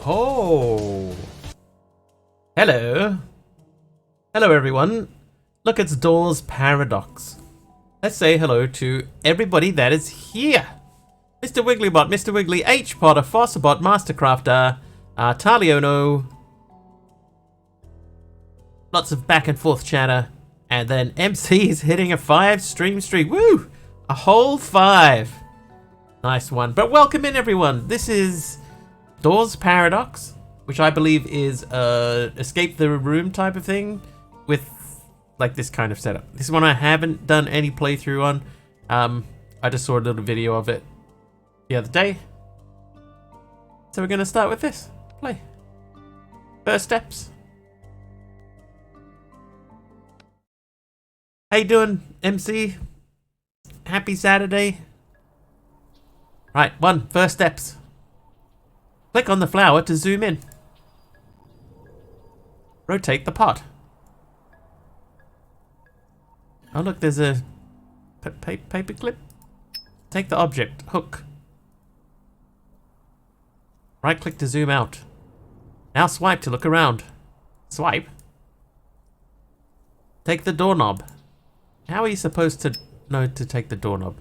ho! Hello. Hello, everyone. Look, it's Doors Paradox. Let's say hello to everybody that is here. Mr. Wigglybot, Mr. Wiggly, H. Potter, Fossabot, Mastercrafter, Taliono. Lots of back and forth chatter. And then MC is hitting a 5-stream streak. Woo! A whole 5. Nice one. But welcome in, everyone. This is Doors Paradox, which I believe is escape the room type of thing with like this kind of setup. This is one I haven't done any playthrough on. I just saw a little video of it the other day. So we're going to start with this. Play. First steps. How you doing, MC? Happy Saturday. Right, first steps. Click on the flower to zoom in. Rotate the pot. Oh look, there's a paper clip. Take the object, hook. Right click to zoom out. Now swipe to look around. Swipe. Take the doorknob. How are you supposed to know to take the doorknob?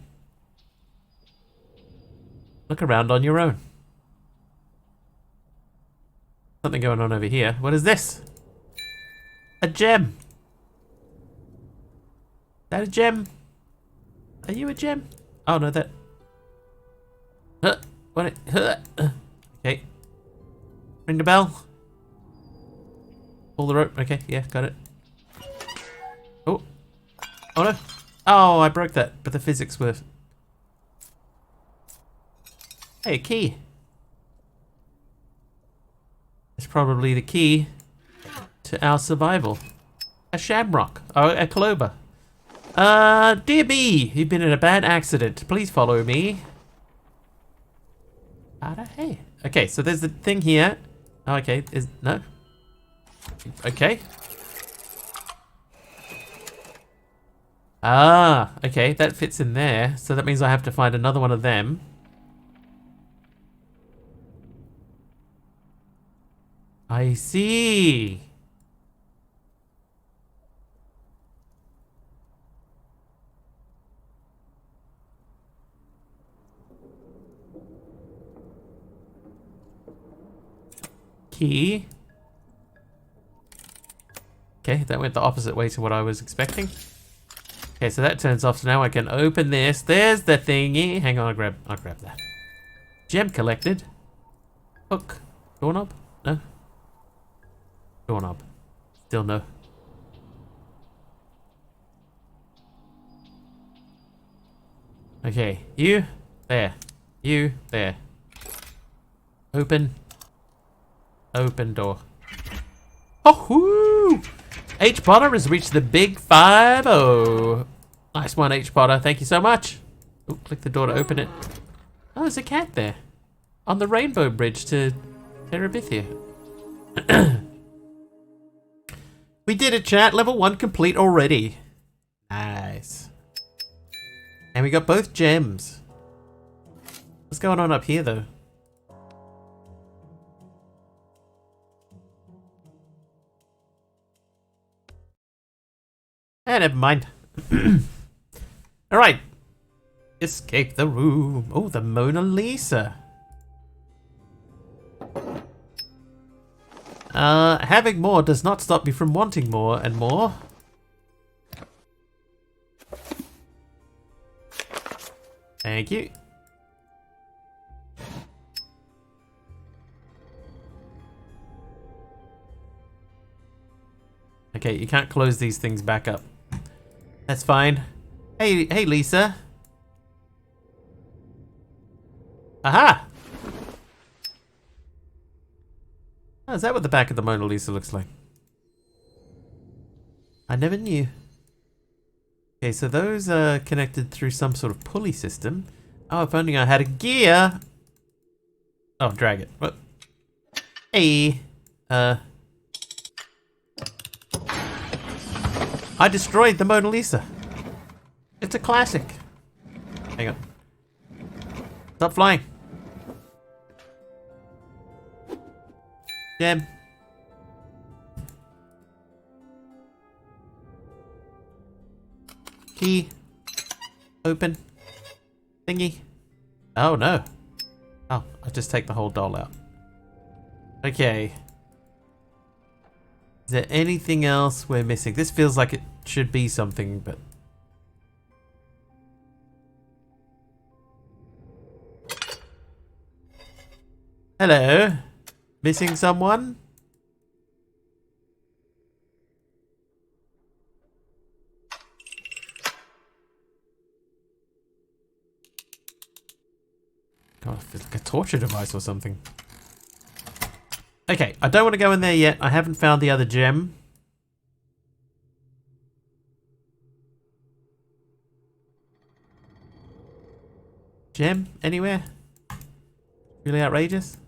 Look around on your own. Something going on over here. What is this? A gem. Is that a gem? Are you a gem? Oh no, that. What? Okay. Ring the bell. Pull the rope. Okay, yeah, got it. Oh. Oh no. Oh, I broke that, but the physics were. Hey, a key. It's probably the key to our survival. A shamrock. Oh, a clover. Dear me, you've been in a bad accident. Please follow me. Hey. Okay, so there's the thing here. Oh, okay. No. Okay. Ah, okay. That fits in there. So that means I have to find another one of them. I see. Key. Okay, that went the opposite way to what I was expecting. Okay, so that turns off, so now I can open this. There's the thingy. Hang on, I'll grab that. Gem collected. Hook. Doorknob? No. Doorknob. Still no. Okay, you there. You there. Open. Open door. Oh, H Potter has reached the big 5-0. Nice one, H Potter. Thank you so much. Oh, click the door to open it. Oh, there's a cat there. On the Rainbow Bridge to Terabithia. We did it, chat. Level 1 complete already. Nice. And we got both gems. What's going on up here, though? Never mind. Alright. Escape the room. Oh, the Mona Lisa. Having more does not stop me from wanting more and more. Thank you. Okay, you can't close these things back up. That's fine. Hey, Lisa. Aha! Oh, is that what the back of the Mona Lisa looks like? I never knew. Okay, so those are connected through some sort of pulley system. Oh, if only I had a gear. Oh, drag it. What? Hey. I destroyed the Mona Lisa. It's a classic. Hang on. Stop flying. Gem. Key. Open. Thingy. Oh no. Oh, I'll just take the whole doll out. Okay. Is there anything else we're missing? This feels like it should be something, but... Hello? Missing someone? God, it feels like a torture device or something. Okay, I don't want to go in there yet. I haven't found the other gem. Gem? Anywhere? Really outrageous?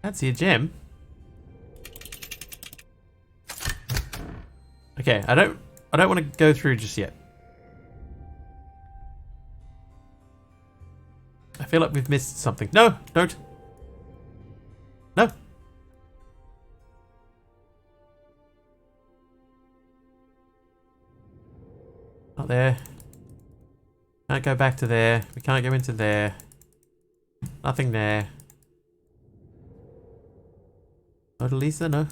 Can't see a gem. Okay, I don't want to go through just yet. I feel like we've missed something. No, don't. No. Not there. Can't go back to there. We can't go into there. Nothing there. Not Lisa, no.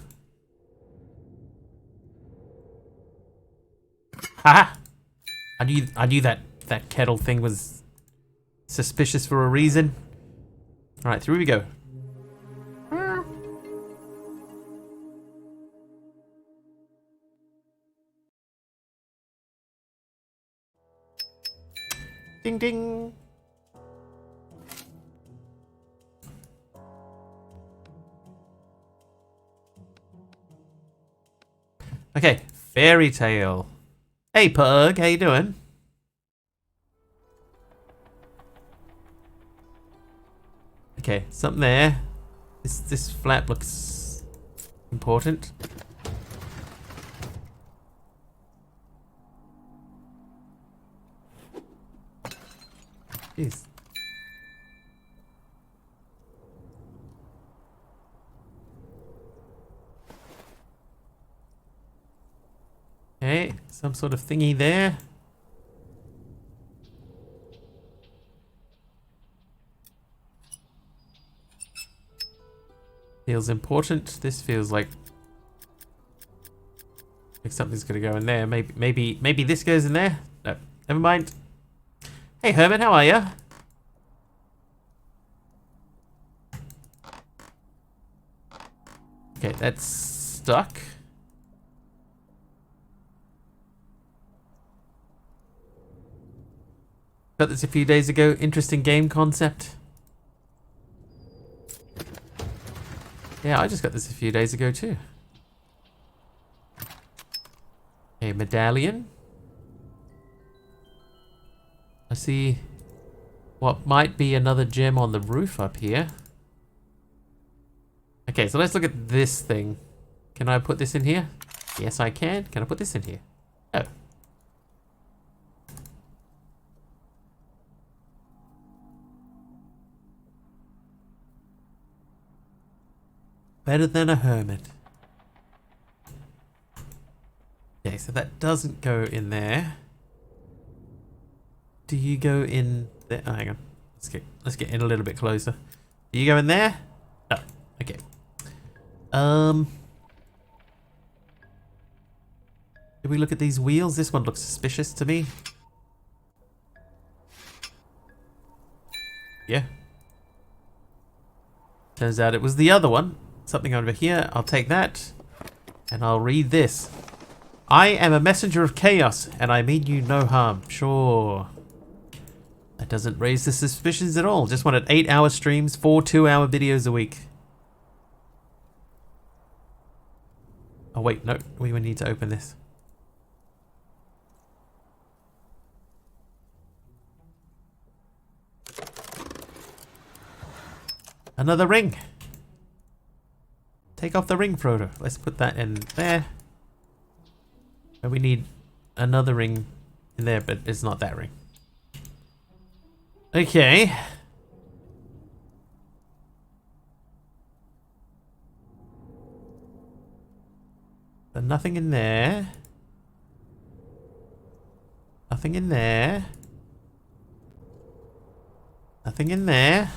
Haha! I knew that kettle thing was suspicious for a reason. Alright, through we go. Ding ding! Okay, fairy tale. Hey Pug, how you doing? Okay, something there. This flap looks important. Jeez. Okay, some sort of thingy there. Feels important. This feels like something's gonna go in there. Maybe this goes in there. No, never mind. Hey Herman, how are ya? Okay, that's stuck. Got this a few days ago. Interesting game concept. Yeah, I just got this a few days ago too. A medallion. I see what might be another gem on the roof up here. Okay, so let's look at this thing. Can I put this in here? Yes, I can. Can I put this in here? Oh. Better than a hermit. Okay, so that doesn't go in there. Do you go in there? Oh, hang on. Let's get in a little bit closer. Do you go in there? No. Okay. Did we look at these wheels? This one looks suspicious to me. Yeah. Turns out it was the other one. Something over here. I'll take that. And I'll read this. I am a messenger of chaos, and I mean you no harm. Sure. That doesn't raise the suspicions at all. Just wanted 8-hour streams, 4 2-hour videos a week. Oh wait, no. We need to open this. Another ring. Take off the ring, Frodo. Let's put that in there. And we need another ring in there, but it's not that ring. Okay. But nothing in there. Nothing in there. Nothing in there.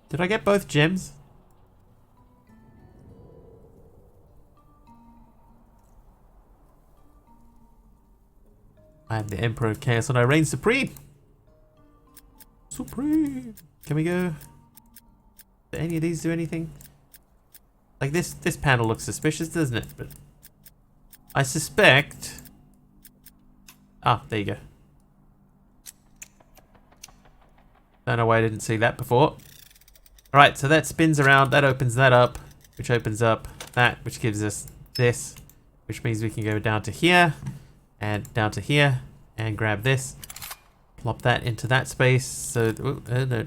Did I get both gems? I am the Emperor of Chaos and I reign supreme. Supreme. Can we go? Do any of these do anything? Like this panel looks suspicious, doesn't it? But I suspect. Ah, there you go. Don't know why I didn't see that before. Alright, so that spins around, that opens that up, which opens up that, which gives us this, which means we can go down to here, and down to here, and grab this, plop that into that space, so, no,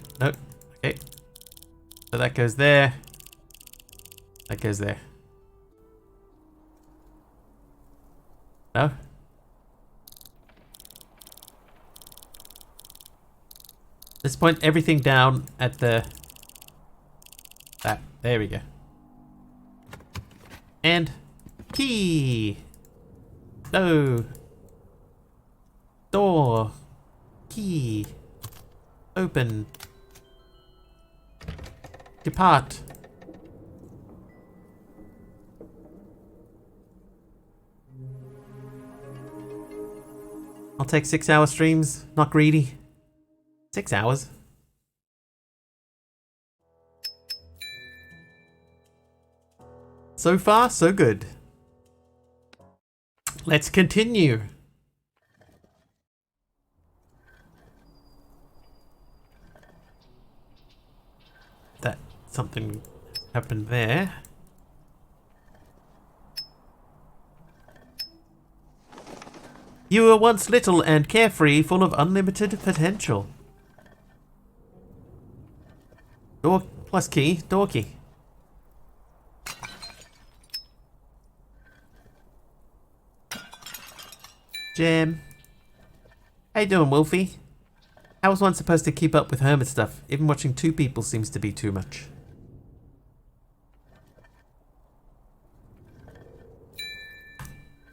okay. So that goes there, that goes there. No? Let's point everything down at the... that. There we go. And... key! No! Door! Key! Open! Depart! I'll take 6-hour streams, not greedy. 6 hours. So far, so good. Let's continue. That something happened there. You were once little and carefree, full of unlimited potential. Door plus key, door key. Gem. How you doing, Wolfie? How was one supposed to keep up with hermit stuff? Even watching 2 people seems to be too much.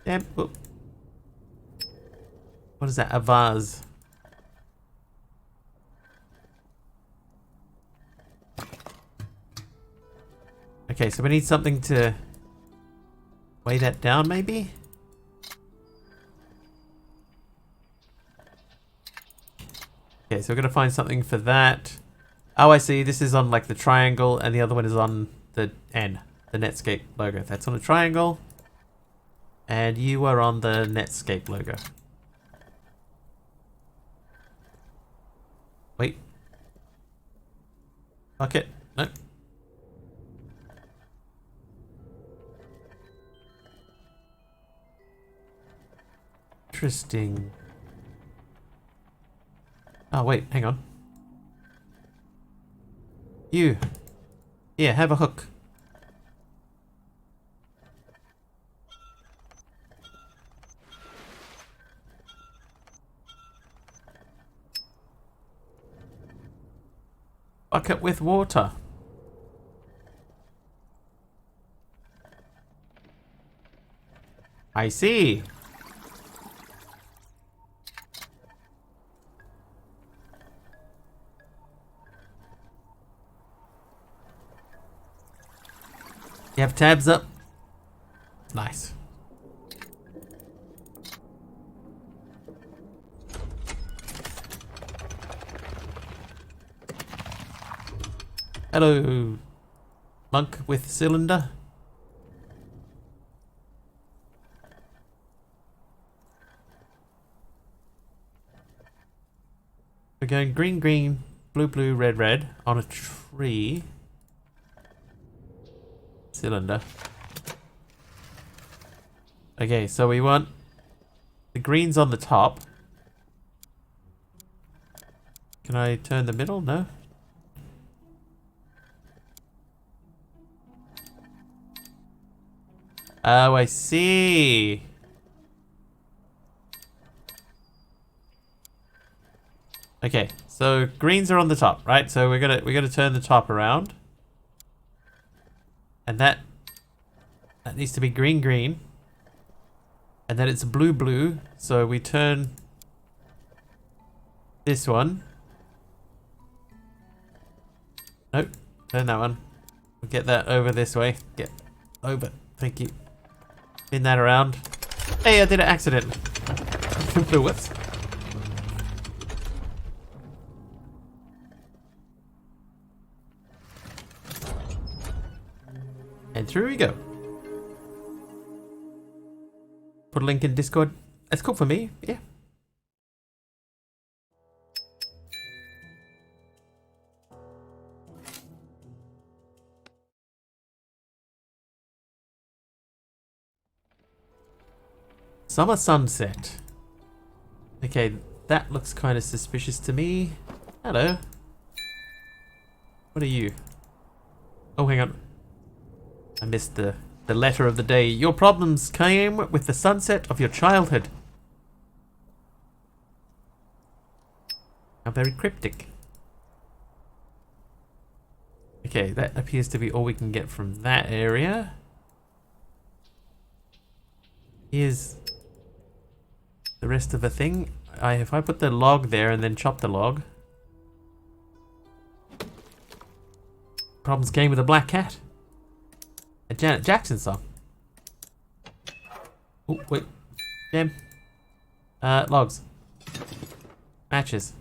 Gem. Oh. What is that? A vase. Okay, so we need something to weigh that down, maybe? Okay, so we're gonna find something for that. Oh, I see. This is on like the triangle, and the other one is on the N, the Netscape logo. That's on a triangle, and you are on the Netscape logo. Wait. Bucket. No. Interesting. Oh, wait, hang on. You. Here, have a hook. Bucket with water. I see. You have tabs up? Nice. Hello, monk with cylinder. We're going green, green, blue, blue, red, red on a tree. Cylinder. Okay, so we want the greens on the top. Can I turn the middle? No. Oh, I see. Okay, so greens are on the top, right? So we're gonna turn the top around. And that needs to be green green. And then it's blue blue. So we turn this one. Nope, turn that one. We'll get that over this way. Get over. Thank you. Spin that around. Hey, I did it accidentally. Whoops. And through we go. Put a link in Discord. That's cool for me, yeah. Summer sunset. Okay, that looks kind of suspicious to me. Hello. What are you? Oh, hang on. I missed the letter of the day. Your problems came with the sunset of your childhood. How very cryptic. Okay, that appears to be all we can get from that area. Here's the rest of the thing. If I put the log there and then chop the log. Problems came with a black cat. A Janet Jackson song. Oh, wait. Gem. Logs. Matches.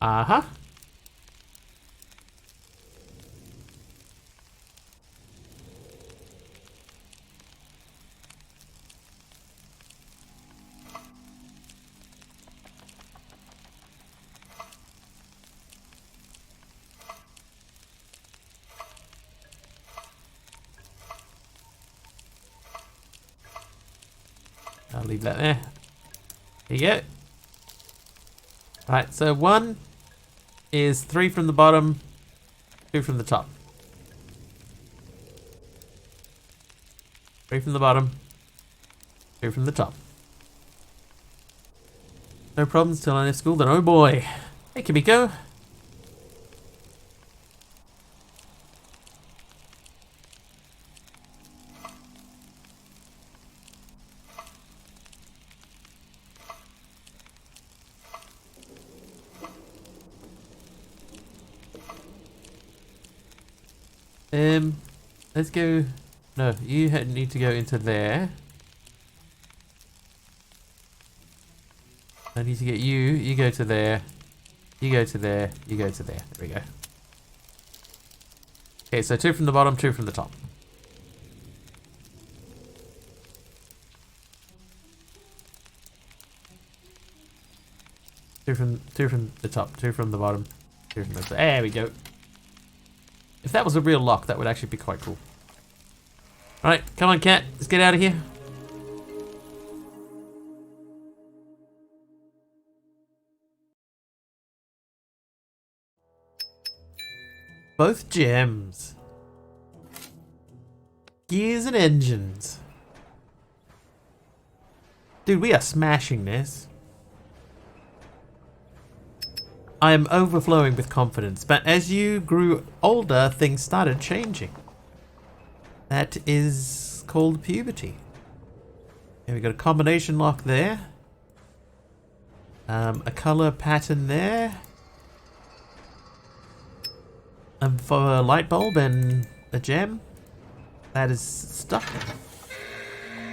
Uh-huh. I'll leave that there. There you go. Right, so 1 is 3 from the bottom, 2 from the top. 3 from the bottom, 2 from the top. No problems till I left school then. Oh boy. Hey, Kimiko. Let's go. No, you need to go into there. I need to get you. You go to there. You go to there. You go to there. There we go. Okay, so 2 from the bottom, 2 from the top. Two from the top, 2 from the bottom, 2 from the. There we go. If that was a real lock, that would actually be quite cool. Alright, come on, cat. Let's get out of here. Both gems. Gears and engines. Dude, we are smashing this. I am overflowing with confidence, but as you grew older, things started changing. That is called puberty. And we got a combination lock there. A color pattern there. For a light bulb and a gem. That is stuck.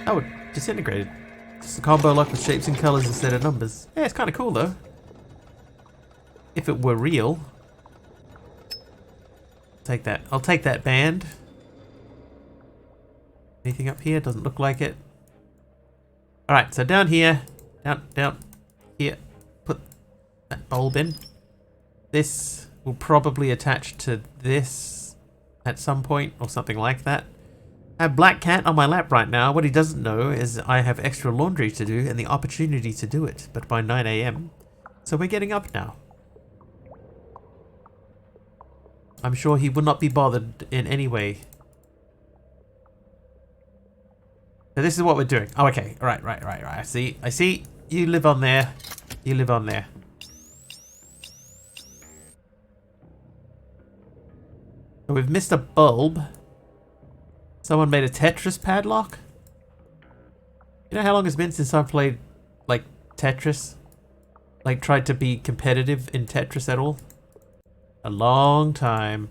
Oh, it disintegrated. It's a combo lock with shapes and colors instead of numbers. Yeah, it's kind of cool though. If it were real. Take that. I'll take that band. Anything up here? Doesn't look like it. Alright, so down here. Down here. Put that bulb in. This will probably attach to this at some point or something like that. I have Black Cat on my lap right now. What he doesn't know is I have extra laundry to do and the opportunity to do it, but by 9 AM. So we're getting up now. I'm sure he would not be bothered in any way. So this is what we're doing. Oh, okay. Right. I see. You live on there. You live on there. So we've missed a bulb. Someone made a Tetris padlock. You know how long it's been since I've played, like, Tetris? Like, tried to be competitive in Tetris at all? A long time.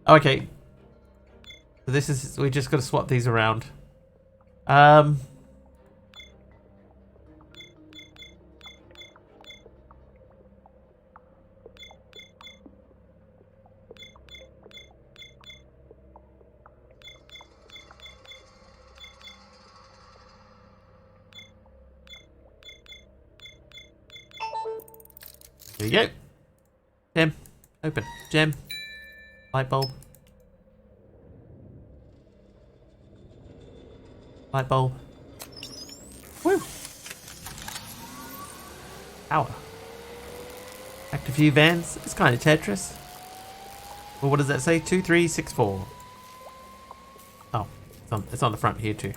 Okay. So this is, we just got to swap these around. Here we go. Gem. Open. Gem. Light bulb. Light bulb. Woo! Power. Back to few vans. It's kind of Tetris. Well, what does that say? 2, 3, 6, 4. Oh, it's on the front here too.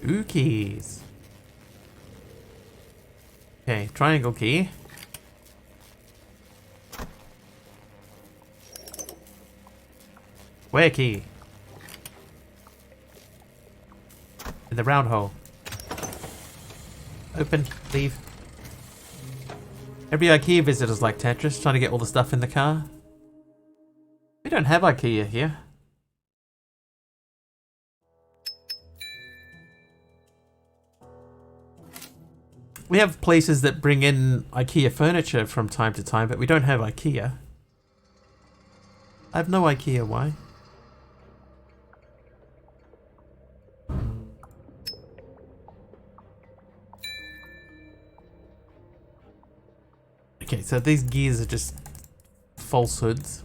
Two keys. Okay, triangle key. Square key. In the round hole. Open, leave. Every IKEA visitor's like Tetris, trying to get all the stuff in the car. We don't have IKEA here. We have places that bring in IKEA furniture from time to time, but we don't have IKEA. I have no IKEA, why? Okay, so these gears are just falsehoods.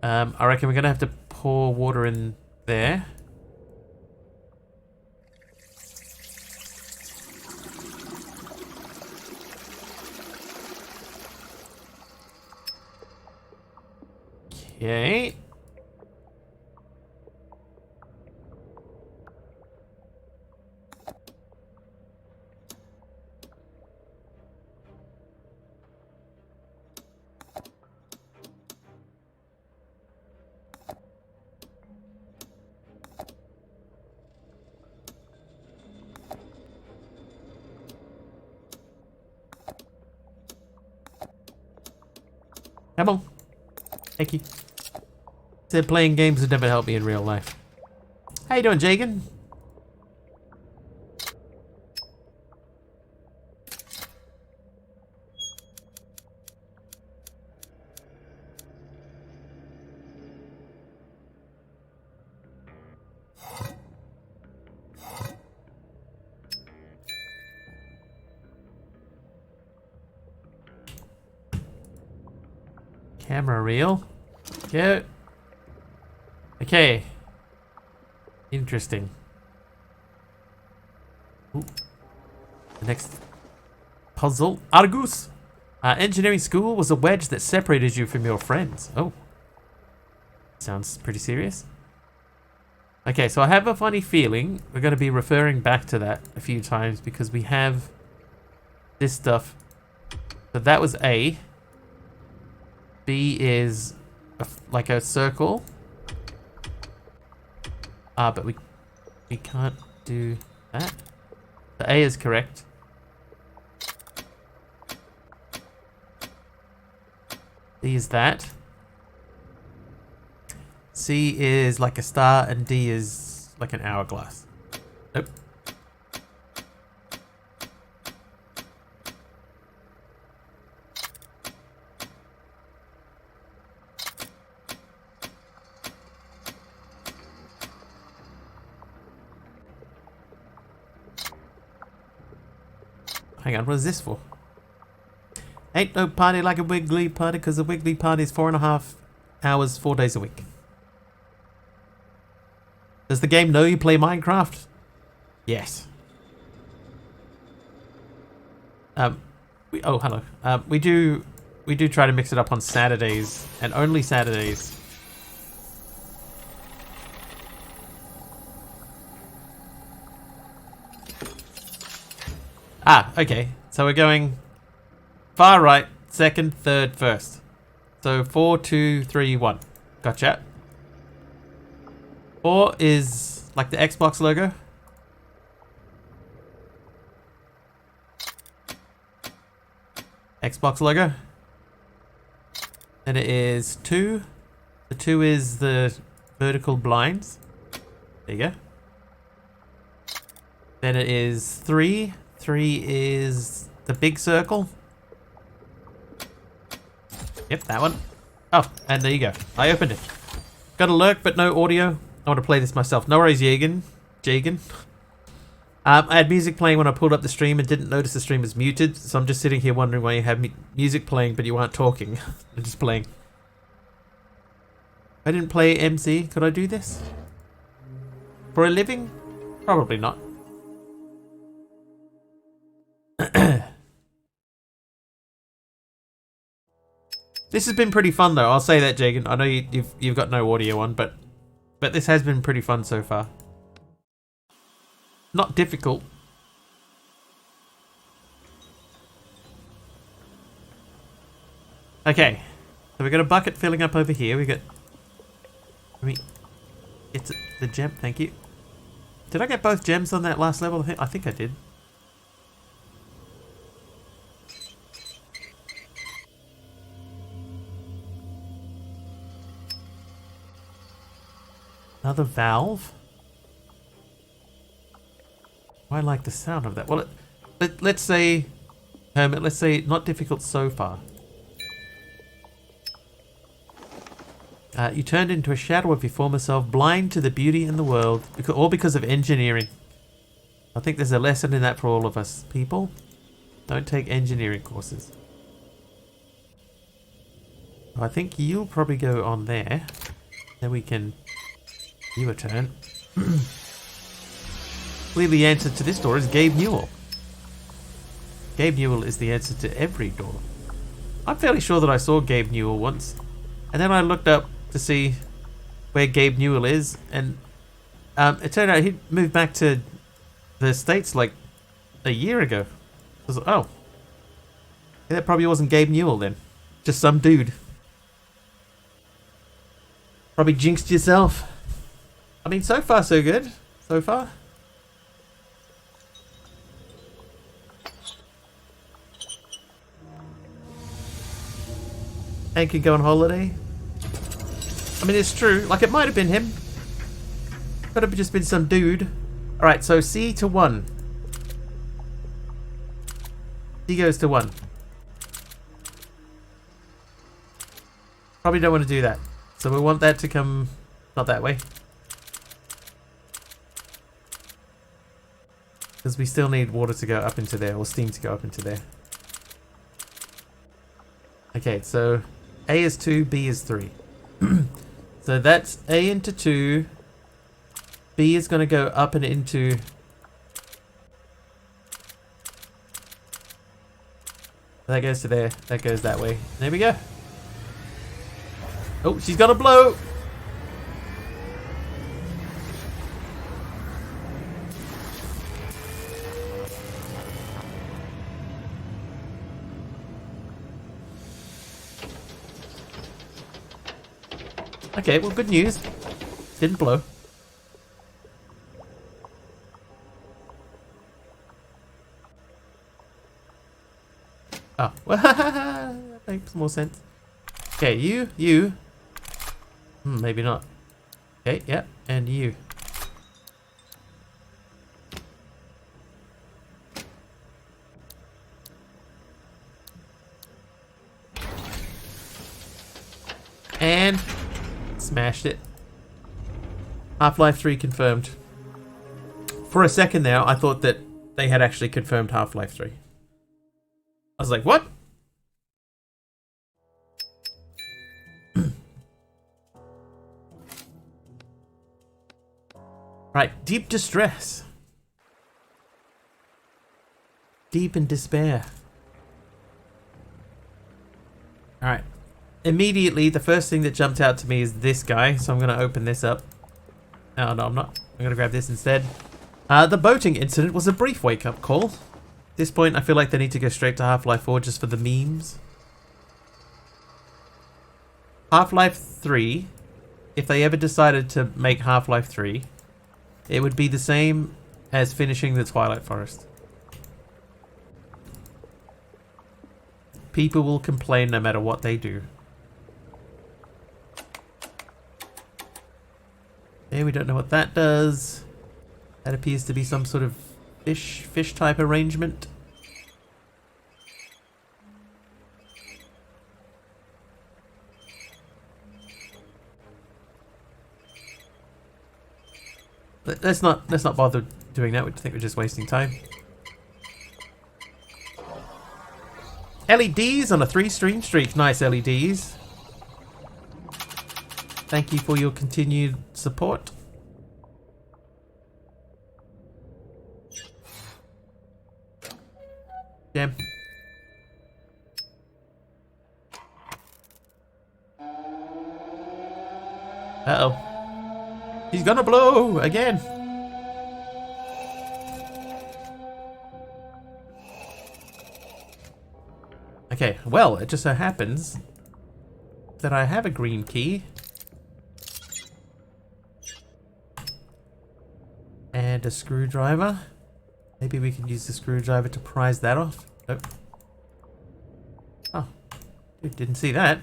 I reckon we're gonna have to pour water in there. Okay. Come on. Thank you. Said playing games would never help me in real life. How you doing, Jagan? Camera reel. Go. Okay. Interesting. Ooh. The next puzzle. Argus! Engineering school was a wedge that separated you from your friends. Oh. Sounds pretty serious. Okay, so I have a funny feeling we're going to be referring back to that a few times because we have this stuff. So that was A. B is like a circle. But we can't do that. So A is correct. D is that. C is like a star and D is like an hourglass. Nope. Hang on, what is this for? Ain't no party like a Wiggly party, because a Wiggly party is 4.5 hours, 4 days a week. Does the game know you play Minecraft? Yes. Oh, hello. We do try to mix it up on Saturdays, and only Saturdays. Ah, okay. So we're going far right, second, third, first. So 4, 2, 3, 1. Gotcha. 4 is like the Xbox logo. Xbox logo. And it is 2. The 2 is the vertical blinds. There you go. Then it is 3. 3 is the big circle. Yep, that one. Oh, and there you go. I opened it. Got a lurk, but no audio. I want to play this myself. No worries, Jagan. I had music playing when I pulled up the stream and didn't notice the stream was muted, so I'm just sitting here wondering why you have music playing but you aren't talking. I'm just playing. I didn't play MC. Could I do this? For a living? Probably not. This has been pretty fun though, I'll say that, Jagan. I know you've got no audio on, but this has been pretty fun so far. Not difficult. Okay, so we got a bucket filling up over here. We got. Let me get to the gem. Thank you. Did I get both gems on that last level? I think I did. Another valve. I like the sound of that. Well, let's say, Hermit, let's say not difficult so far. You turned into a shadow of your former self, blind to the beauty in the world, all because of engineering. I think there's a lesson in that for all of us. People, don't take engineering courses. I think you'll probably go on there. Then we can... You a turn. Clearly the answer to this door is Gabe Newell. Gabe Newell is the answer to every door. I'm fairly sure that I saw Gabe Newell once. And then I looked up to see where Gabe Newell is. And it turned out he moved back to the States like a year ago. I was like, oh. Yeah, that probably wasn't Gabe Newell then. Just some dude. Probably jinxed yourself. I mean, so far so good. So far. And could go on holiday. I mean, it's true. Like, it might have been him. Could have just been some dude. Alright, so C to 1. C goes to 1. Probably don't want to do that. So we want that to come... Not that way. Because we still need water to go up into there, or steam to go up into there. Okay, so A is 2, B is 3. So that's A into 2. B is going to go up and into... That goes to there. That goes that way. There we go. Oh, she's going to blow! Okay, well, good news. Didn't blow. Oh, that makes more sense. Okay, you. Maybe not. Okay, yeah, and you. And smashed it. Half-Life 3 confirmed. For a second there, I thought that they had actually confirmed Half-Life 3. I was like, what? Right, deep distress. Deep in despair. Alright. Immediately, the first thing that jumped out to me is this guy, so I'm going to open this up. Oh, no, I'm not. I'm going to grab this instead. The boating incident was a brief wake-up call. At this point, I feel like they need to go straight to Half-Life 4 just for the memes. Half-Life 3, if they ever decided to make Half-Life 3, it would be the same as finishing the Twilight Forest. People will complain no matter what they do. Okay, we don't know what that does. That appears to be some sort of fish type arrangement. Let's not bother doing that. I think we're just wasting time. LEDs on a 3-stream streak. Nice LEDs. Thank you for your continued support. Jam. Uh-oh. He's gonna blow again. Okay, well, it just so happens that I have a green key. And a screwdriver. Maybe we can use the screwdriver to prise that off. Nope. Oh, dude, didn't see that.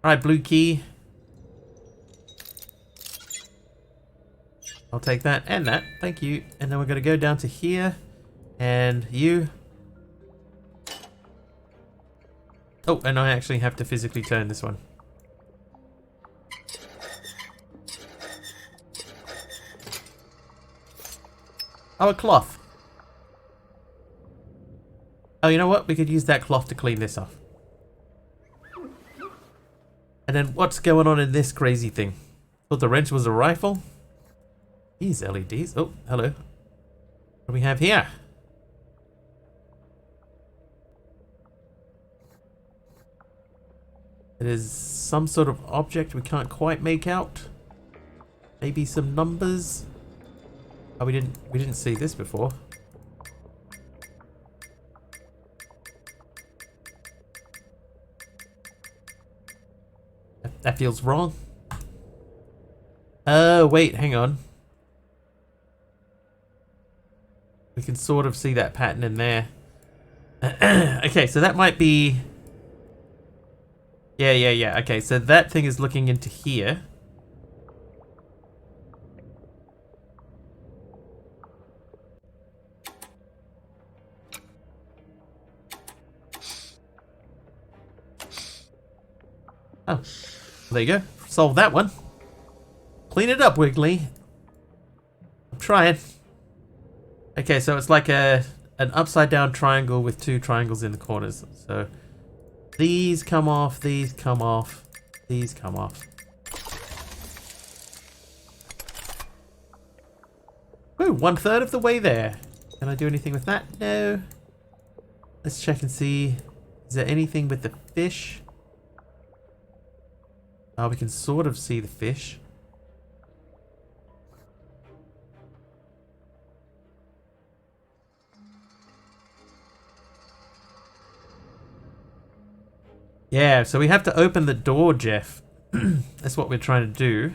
Alright, blue key. I'll take that and that. Thank you. And then we're going to go down to here. And you. Oh, and I actually have to physically turn this one. Oh, a cloth. Oh, you know what? We could use that cloth to clean this off. And then what's going on in this crazy thing? Thought the wrench was a rifle? These LEDs. Oh, hello. What do we have here? It is some sort of object we can't quite make out. Maybe some numbers. Oh, we didn't see this before. That feels wrong. Oh, wait, hang on. We can sort of see that pattern in there. Okay, so that might be... Yeah. Okay, so that thing is looking into here. Oh, there you go. Solve that one. Clean it up, Wiggly. I'm trying. Okay, so it's like an upside down triangle with 2 triangles in the corners. So these come off, these come off, these come off. Ooh, 1/3 of the way there. Can I do anything with that? No. Let's check and see. Is there anything with the fish? Oh, we can sort of see the fish. Yeah, so we have to open the door, Jeff. That's what we're trying to do.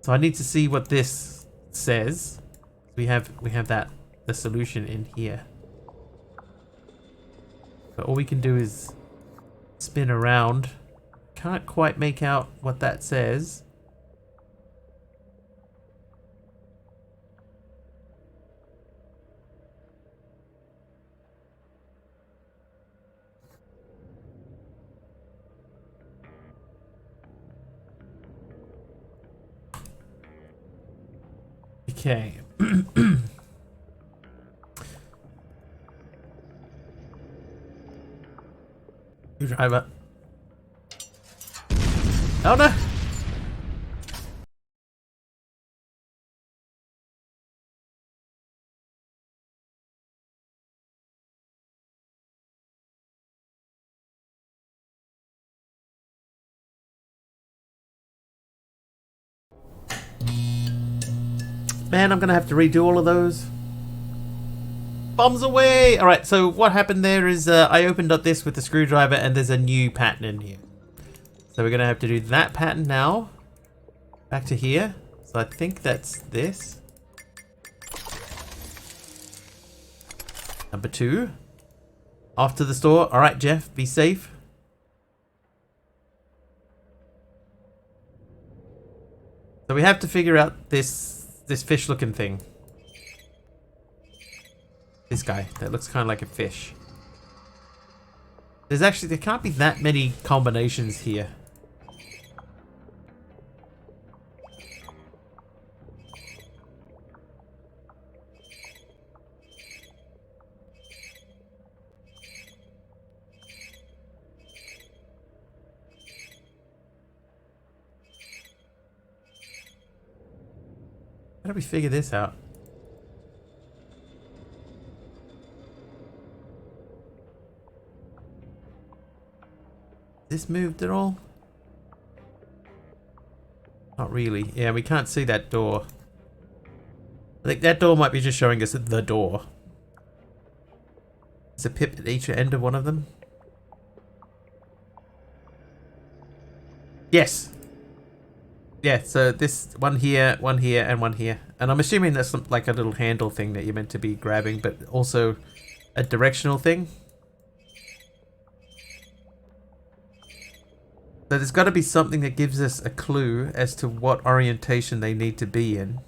So I need to see what this says. We have that, the solution in here. But all we can do is spin around. Can't quite make out what that says. Okay. Driver. Oh no! Man, I'm gonna have to redo all of those. Bombs away! Alright, so what happened there is I opened up this with the screwdriver and there's a new pattern in here. So we're gonna have to do that pattern now. Back to here. So I think that's this. Number 2. Off to the store. Alright, Jeff, be safe. So we have to figure out this fish looking thing. This guy that looks kind of like a fish. There can't be that many combinations here. How do we figure this out? This moved at all? Not really. Yeah, we can't see that door. I think that door might be just showing us the door. There's a pip at each end of one of them. Yes. Yeah, so this one here, and one here. And I'm assuming that's like a little handle thing that you're meant to be grabbing, but also a directional thing. So there's got to be something that gives us a clue as to what orientation they need to be in.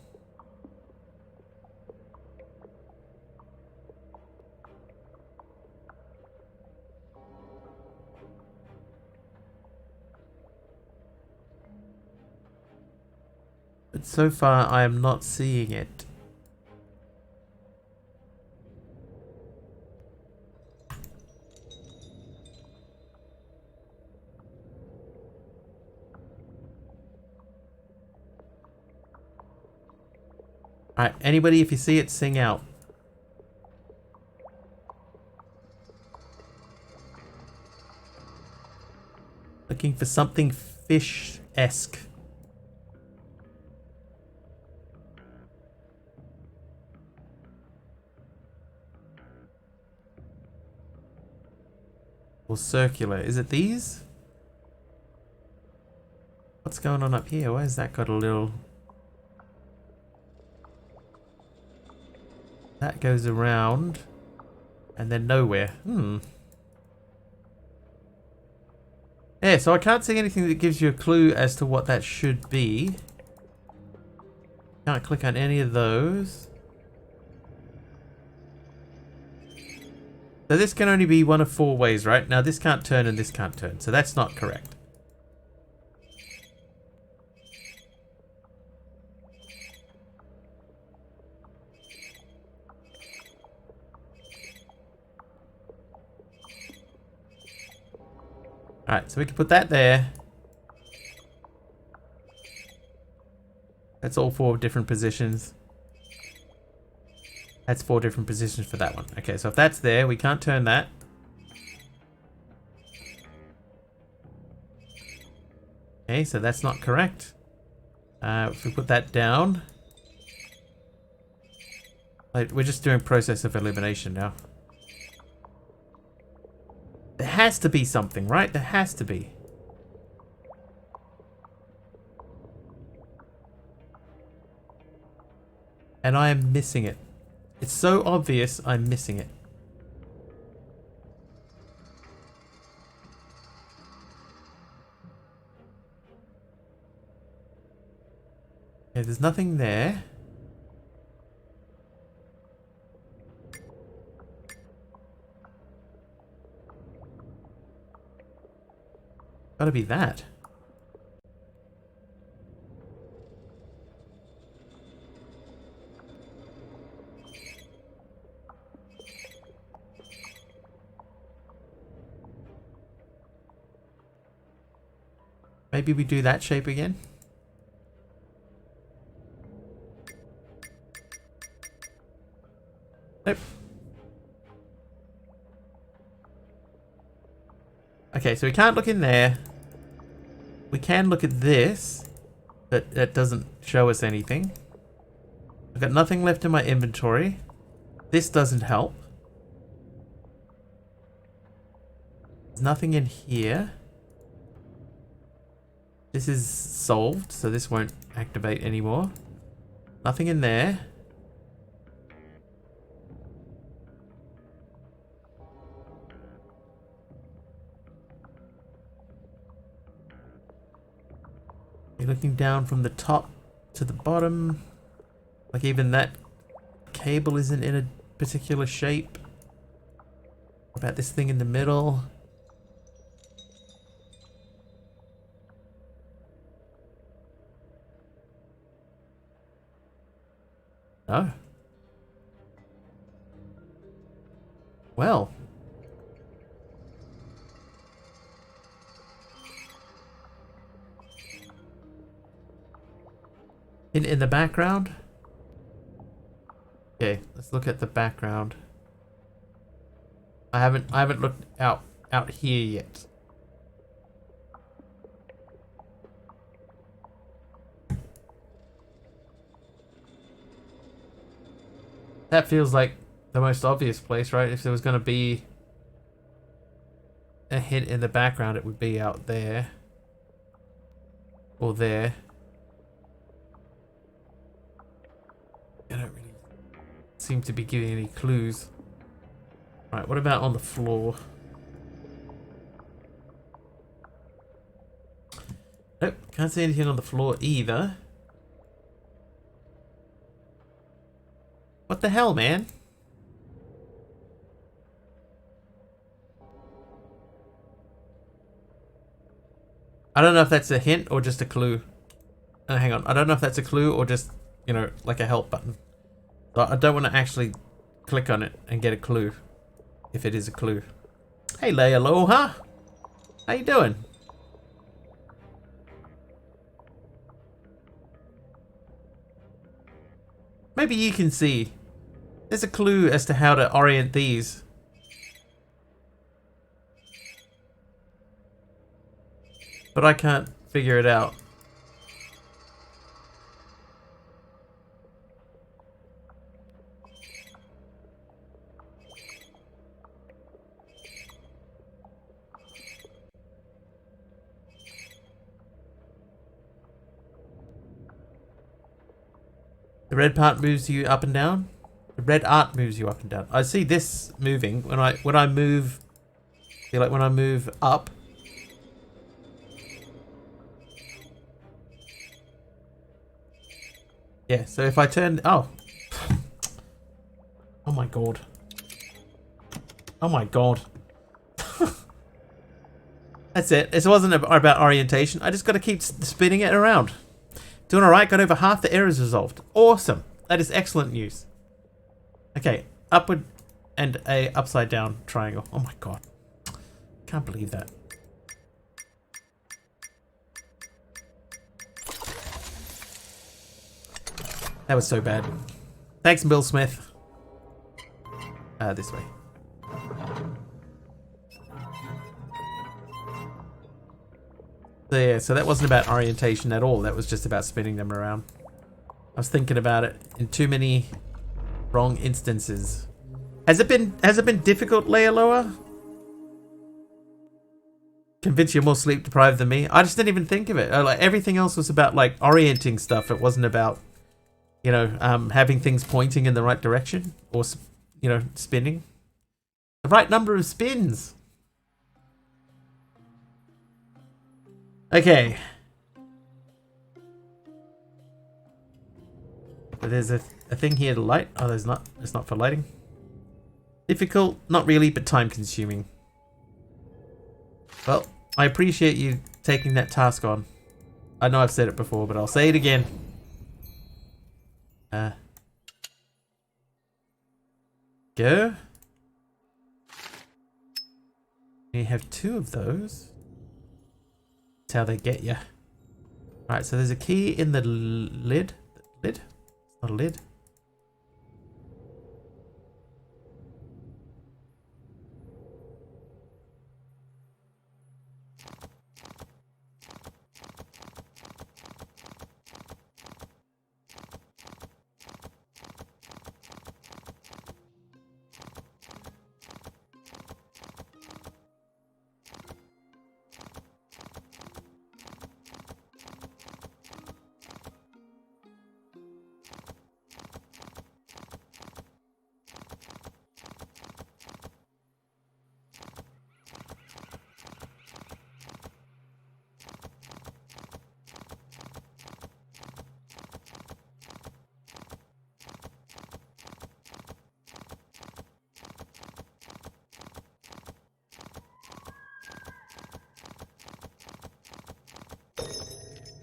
But so far I am not seeing it. Alright, anybody, if you see it, sing out. Looking for something fish-esque. Or circular. Is it these? What's going on up here? Why has that got a little... That goes around and then nowhere. Yeah, so I can't see anything that gives you a clue as to what that should be. Can't click on any of those. So this can only be one of 4 ways, right? Now this can't turn and this can't turn, so that's not correct. Alright, so we can put that there. That's all 4 different positions. That's 4 different positions for that one. Okay, so if that's there, we can't turn that. Okay, so that's not correct. If we put that down... Like, we're just doing process of elimination now. There has to be something, right? There has to be. And I am missing it. It's so obvious I'm missing it. Okay, there's nothing there. Gotta be that. Maybe we do that shape again. Nope. Okay, so we can't look in there. We can look at this, but that doesn't show us anything. I've got nothing left in my inventory. This doesn't help. There's nothing in here. This is solved, so this won't activate anymore. Nothing in there. You're looking down from the top to the bottom. Like even that cable isn't in a particular shape. What about this thing in the middle? No. Well. In the background? Okay, let's look at the background. I haven't looked out here yet. That feels like the most obvious place, right? If there was going to be a hint in the background, it would be out there. Or there. I don't really seem to be giving any clues. Right, what about on the floor? Nope, can't see anything on the floor either. What the hell, man? I don't know if that's a hint or just a clue. Hang on, I don't know if that's a clue or just, you know, like a help button. So I don't want to actually click on it and get a clue, if it is a clue. Hey, Aloha! How you doing? Maybe you can see. There's a clue as to how to orient these. But I can't figure it out. The red part moves you up and down. The red art moves you up and down. I see this moving when I move. Feel like when I move up. Yeah. So if I turn, oh my god. Oh my god. That's it. This wasn't about orientation. I just got to keep spinning it around. Doing alright, got over half the errors resolved. Awesome. That is excellent news. Okay, upward and a upside down triangle. Oh my god. Can't believe that. That was so bad. Thanks, Bill Smith. This way. So yeah, so that wasn't about orientation at all. That was just about spinning them around. I was thinking about it in too many wrong instances. Has it been difficult, Lealoa? Convince you're more sleep deprived than me? I just didn't even think of it. Like everything else was about like orienting stuff. It wasn't about, you know, having things pointing in the right direction or, you know, spinning. The right number of spins. Okay. But there's a thing here to light. Oh, there's not. It's not for lighting. Difficult? Not really, but time consuming. Well, I appreciate you taking that task on. I know I've said it before, but I'll say it again. Go. You have 2 of those. That's how they get you. Alright, so there's a key in the lid. Lid? It's not a lid.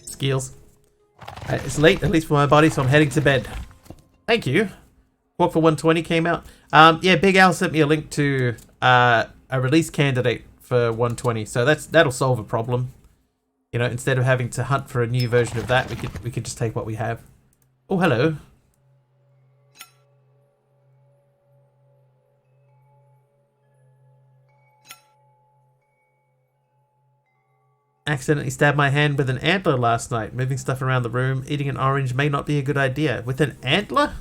Skills. It's late, at least for my body, so I'm heading to bed. Thank you. Walk for 120 came out. Yeah, Big Al sent me a link to a release candidate for 120, so that'll solve a problem. You know, instead of having to hunt for a new version of that, we could just take what we have. Oh, hello. Accidentally stabbed my hand with an antler last night. Moving stuff around the room, eating an orange may not be a good idea. With an antler?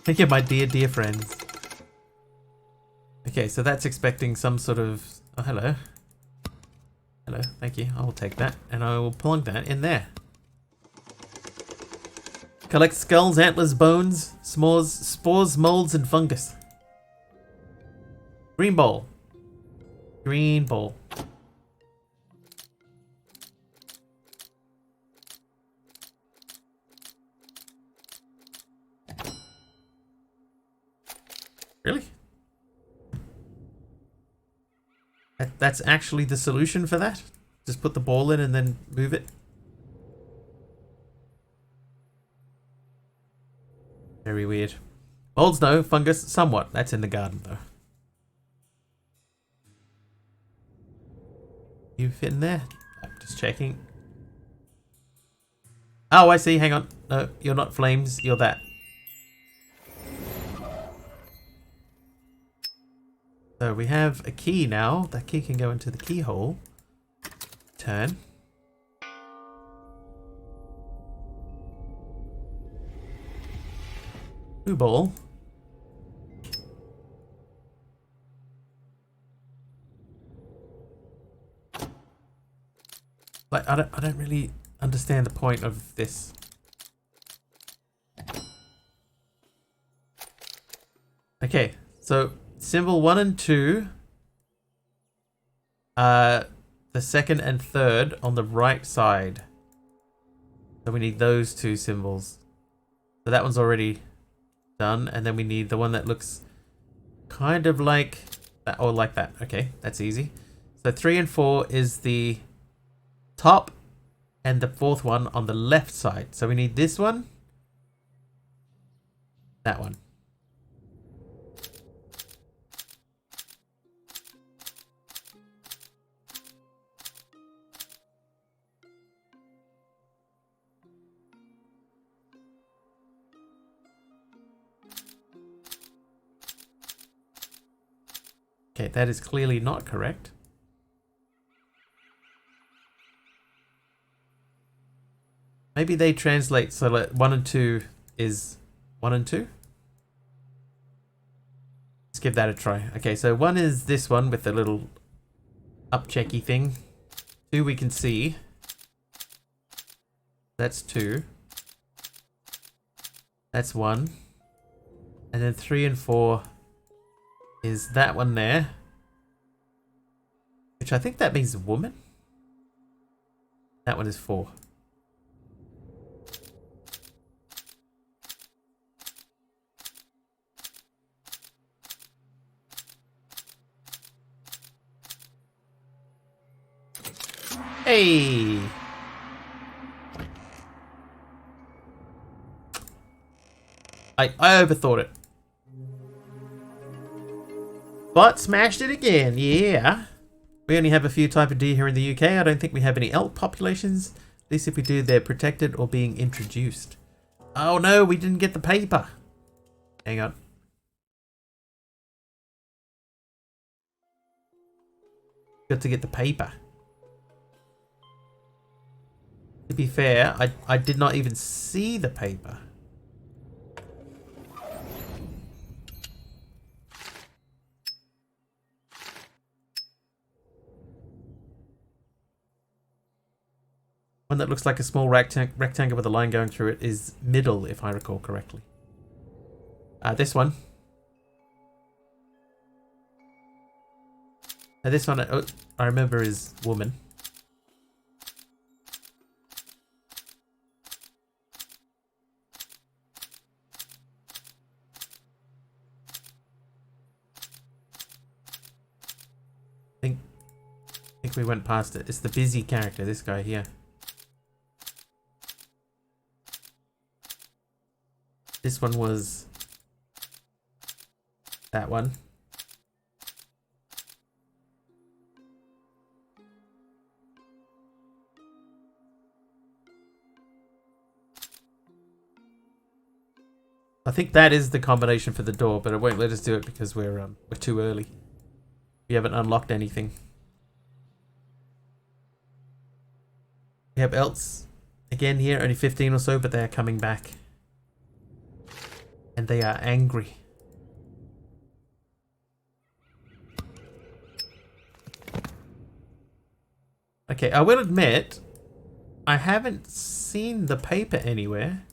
Thank you, my dear friends. Okay, so that's expecting some sort of... Oh, hello. Hello, thank you. I will take that, and I will plug that in there. Collect skulls, antlers, bones, spores, molds, and fungus. Green ball. Green ball. Really? That's actually the solution for that? Just put the ball in and then move it? Very weird. Molds, no. Fungus, somewhat. That's in the garden, though. You fit in there? I'm just checking. Oh, I see. Hang on. No, you're not flames. You're that. So we have a key now. That key can go into the keyhole. Turn. Blue ball. Like I don't really understand the point of this. Okay, so symbol 1 and 2, the second and third on the right side. So we need those 2 symbols. So that one's already done, and then we need the one that looks kind of like that, or like that. Okay, that's easy. So 3 and 4 is the top, and the 4th one on the left side. So we need this one, that one. Okay, that is clearly not correct. Maybe they translate so that 1 and 2 is 1 and 2? Let's give that a try. Okay, so 1 is this one with the little up checky thing. 2 we can see. That's 2. That's one. And then 3 and 4 is that one there. Which I think that means woman. That one is 4. Hey! I overthought it. But smashed it again, yeah. We only have a few type of deer here in the UK. I don't think we have any elk populations. At least if we do, they're protected or being introduced. Oh no, we didn't get the paper. Hang on. Got to get the paper. To be fair, I did not even see the paper. One that looks like a small rectangle with a line going through it is middle, if I recall correctly. This one. Now this one, I remember is woman. I think we went past it. It's the busy character, this guy here. This one was that one. I think that is the combination for the door, but it won't let us do it because we're too early. We haven't unlocked anything. We have elks again here, only 15 or so, but they are coming back. And they are angry. Okay, I will admit, I haven't seen the paper anywhere.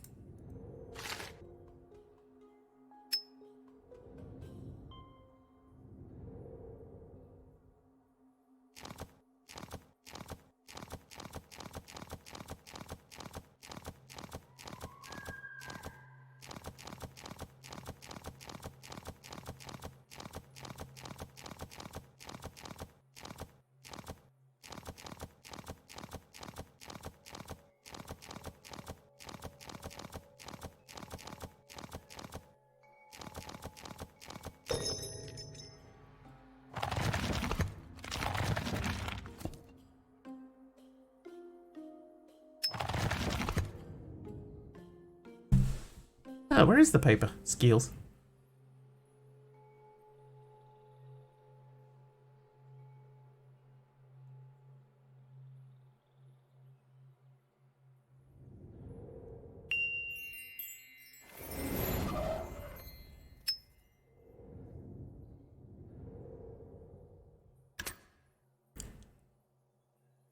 Oh, where is the paper? Skills.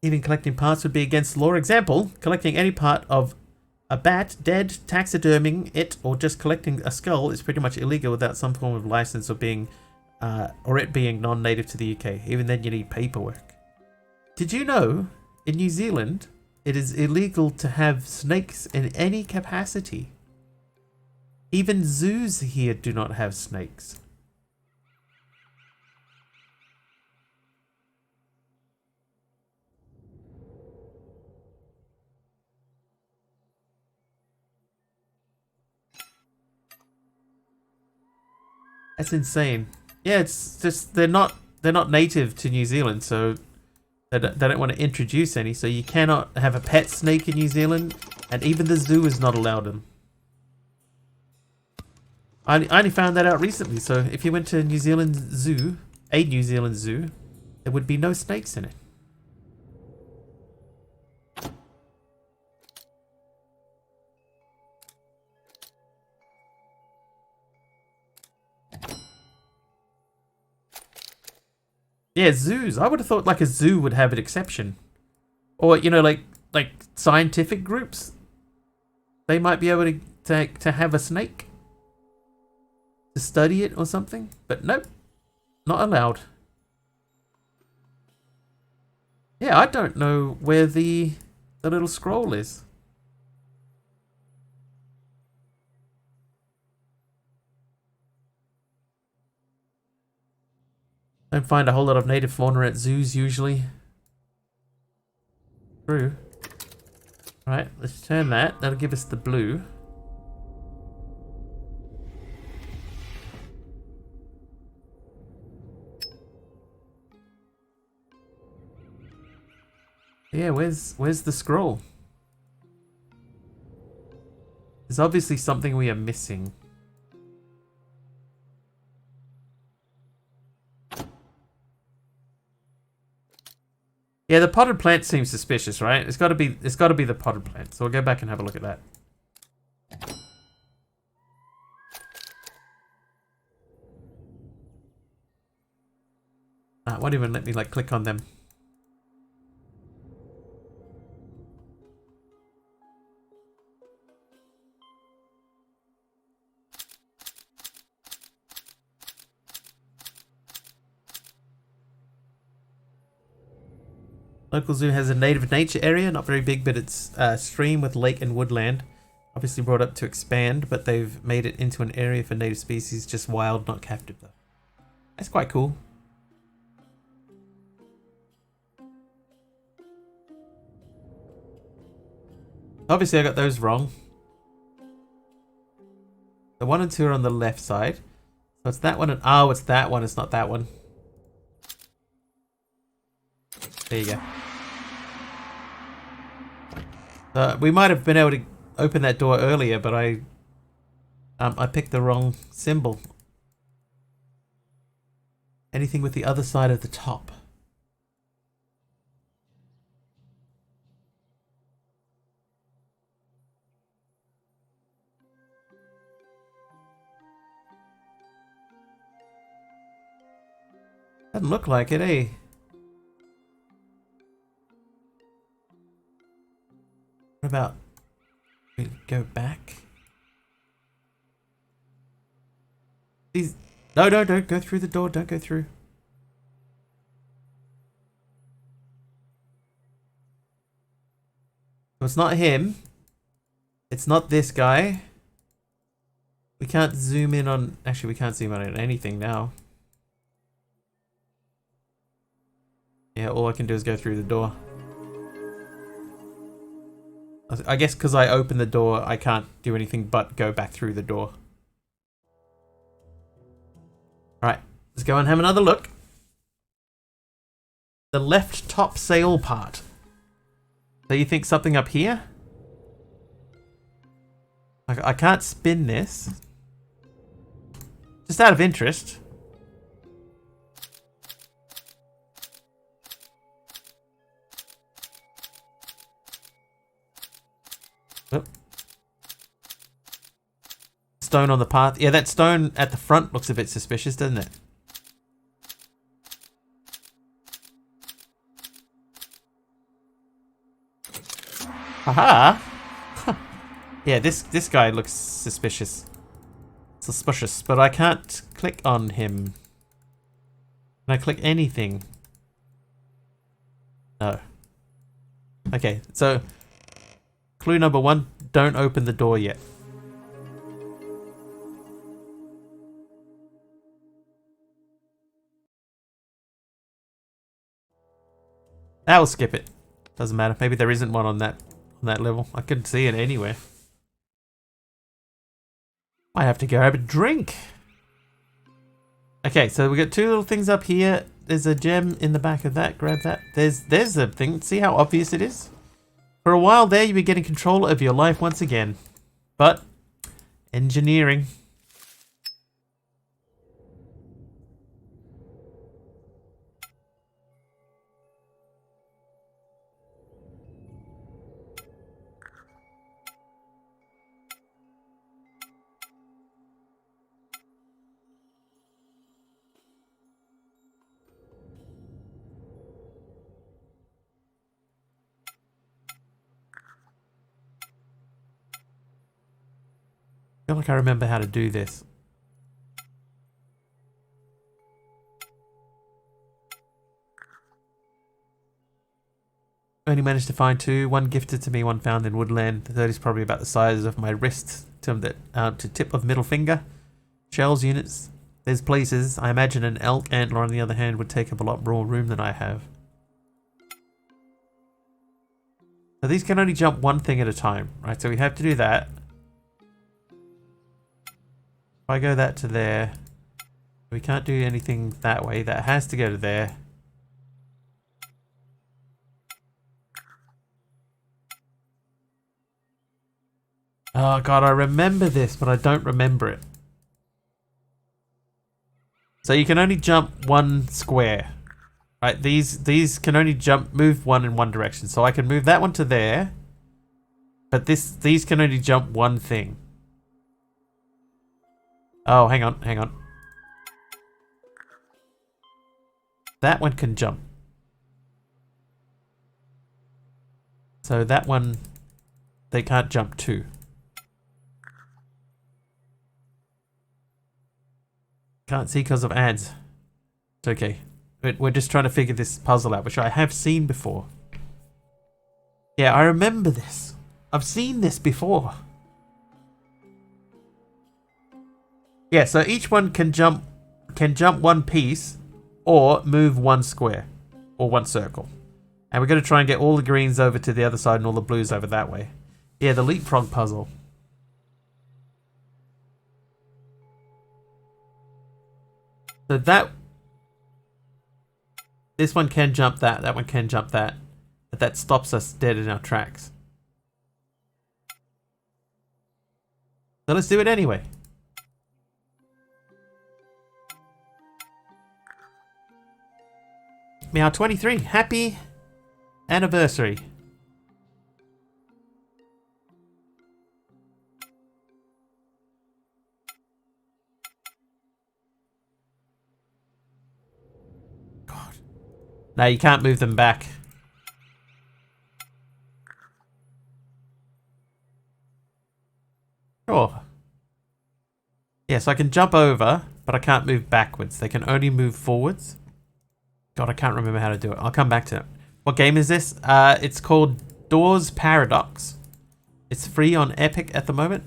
Even collecting parts would be against law. Example, collecting any part of a bat, dead, taxiderming it, or just collecting a skull is pretty much illegal without some form of license or being, or it being non-native to the UK. Even then, you need paperwork. Did you know, in New Zealand, it is illegal to have snakes in any capacity? Even zoos here do not have snakes. That's insane. Yeah, it's just they're not native to New Zealand, so they don't want to introduce any. So you cannot have a pet snake in New Zealand, and even the zoo is not allowed them. I only found that out recently. So if you went to New Zealand Zoo, there would be no snakes in it. Yeah, zoos. I would have thought like a zoo would have an exception. Or, you know, like scientific groups. they might be able to have a snake to study it or something. But nope, not allowed. Yeah, I don't know where the little scroll is. Don't find a whole lot of native fauna at zoos usually. True. Right, let's turn that. That'll give us the blue. Yeah, where's the scroll? There's obviously something we are missing. Yeah, the potted plant seems suspicious, right? It's got to be the potted plant. So we'll go back and have a look at that. It won't even let me like click on them. Local zoo has a native nature area, not very big, but it's a stream with lake and woodland. Obviously brought up to expand, but they've made it into an area for native species, just wild, not captive though. That's quite cool. Obviously I got those wrong. The 1 and 2 are on the left side. So it's that one and oh, it's that one, it's not that one. There you go. We might have been able to open that door earlier, but I picked the wrong symbol. Anything with the other side of the top. Doesn't look like it, eh? What about we go back? These no, don't go through the door, don't go through. So it's not him. It's not this guy. We can't zoom in on actually we can't zoom in on anything now. Yeah, all I can do is go through the door. I guess because I opened the door, I can't do anything but go back through the door. Alright, let's go and have another look. The left top sail part. So you think something up here? I can't spin this. Just out of interest. Stone on the path. Yeah, that stone at the front looks a bit suspicious, doesn't it? Haha! Yeah, this guy looks suspicious. Suspicious, but I can't click on him. Can I click anything? No. Okay, so clue number 1, don't open the door yet. I'll skip it. Doesn't matter. Maybe there isn't one on that level. I couldn't see it anywhere. Might have to go have a drink. Okay, so we got 2 little things up here. There's a gem in the back of that. Grab that. There's a thing. See how obvious it is? For a while there, you'll be getting control of your life once again. But engineering. feel like I remember how to do this. Only managed to find 2. 1 gifted to me, 1 found in woodland. The third is probably about the size of my wrist to tip of middle finger. Shells units. There's places. I imagine an elk antler, on the other hand, would take up a lot more room than I have. So these can only jump 1 thing at a time, right? So we have to do that. If I go that to there, we can't do anything that way. That has to go to there. Oh god, I remember this, but I don't remember it. So you can only jump 1 square. Right, these can only move 1 in 1 direction. So I can move that one to there. But these can only jump 1 thing. Oh, hang on, hang on. That one can jump. So that one, they can't jump 2. Can't see because of ads. It's okay. We're just trying to figure this puzzle out, which I have seen before. Yeah, I remember this. I've seen this before. Yeah, so each one can jump 1 piece or move 1 square or 1 circle. And we're going to try and get all the greens over to the other side and all the blues over that way. Yeah, the leapfrog puzzle. So this one can jump that one can jump that. But that stops us dead in our tracks. So let's do it anyway. Meow 23, happy anniversary. God. No, you can't move them back. Sure. Yes, I can jump over, but I can't move backwards. They can only move forwards. God, I can't remember how to do it. I'll come back to it. What game is this? It's called Doors Paradox. It's free on Epic at the moment.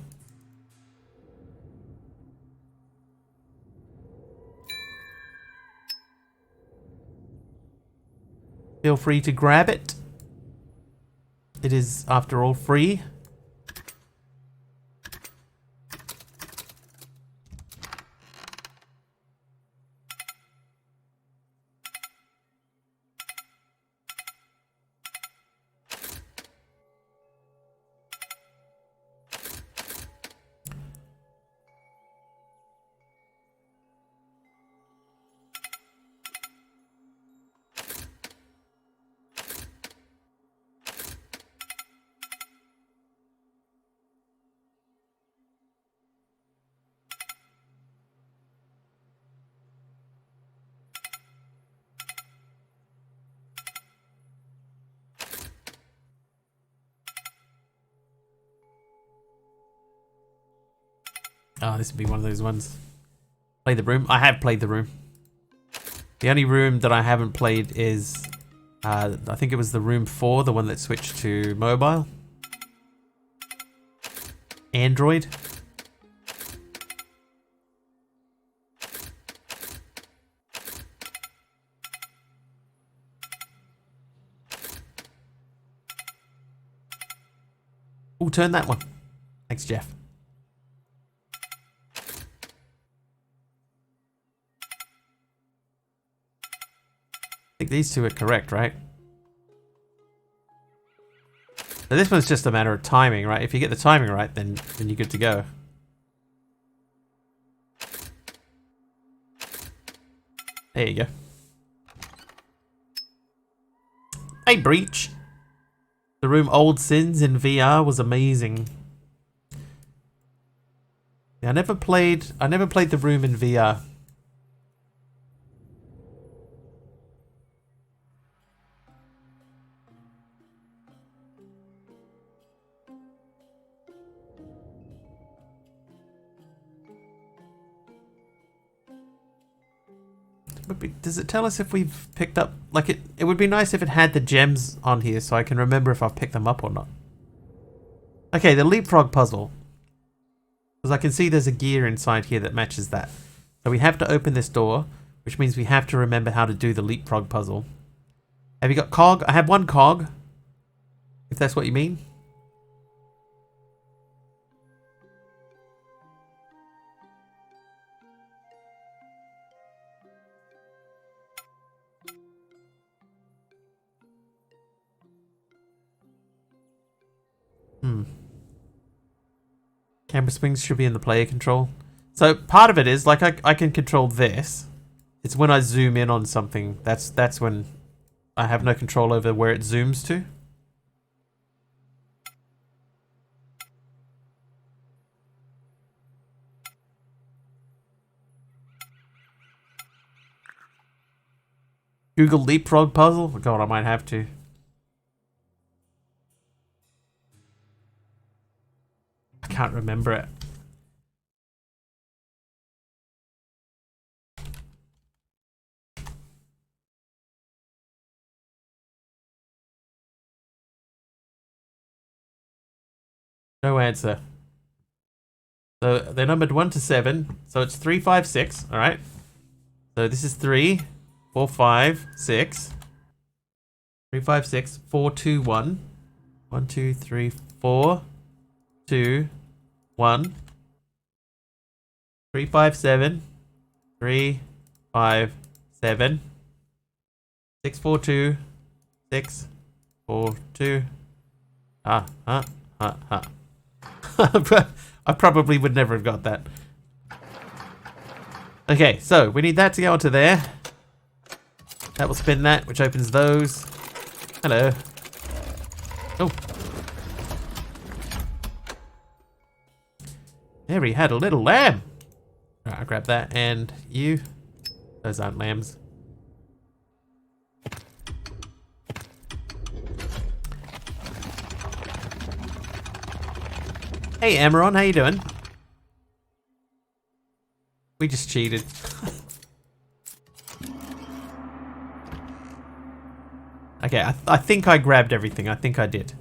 Feel free to grab it. It is, after all, free. Oh, this would be one of those ones. Play the room. I have played the room. The only room that I haven't played is, I think it was the room 4, the one that switched to mobile. Android. Oh, turn that one. Thanks, Jeff. I think these 2 are correct, right? So this one's just a matter of timing, right? If you get the timing right, then you're good to go. There you go. Hey, Breach. The room Old Sins in VR was amazing. Yeah, I never played the room in VR. Does it tell us if we've picked up... Like, it would be nice if it had the gems on here so I can remember if I've picked them up or not. Okay, the leapfrog puzzle. Because I can see there's a gear inside here that matches that. So we have to open this door, which means we have to remember how to do the leapfrog puzzle. Have you got cog? I have one cog. If that's what you mean. Camera swings should be in the player control. So part of it is, like, I can control this. It's when I zoom in on something. That's when I have no control over where it zooms to. Google leapfrog puzzle? Oh God, I might have to. I can't remember it. No answer. So they're numbered 1 to 7. So it's 3, 5, 6. All right. So this is 3, 4, 5, 6. 3, 5, 6. 4, 2, 1. 1, 2, 3, 4. 2, 1. 3, 5, 7. 3, 5, 7. 6, 4, 2. 6, 4, 2. I probably would never have got that. Okay, so we need that to go onto there. That will spin that, which opens those. Hello. Oh. There we had a little lamb. Alright, I'll grab that. And you. Those aren't lambs. Hey Amaron, how you doing? We just cheated. Okay, I think I grabbed everything. I think I did.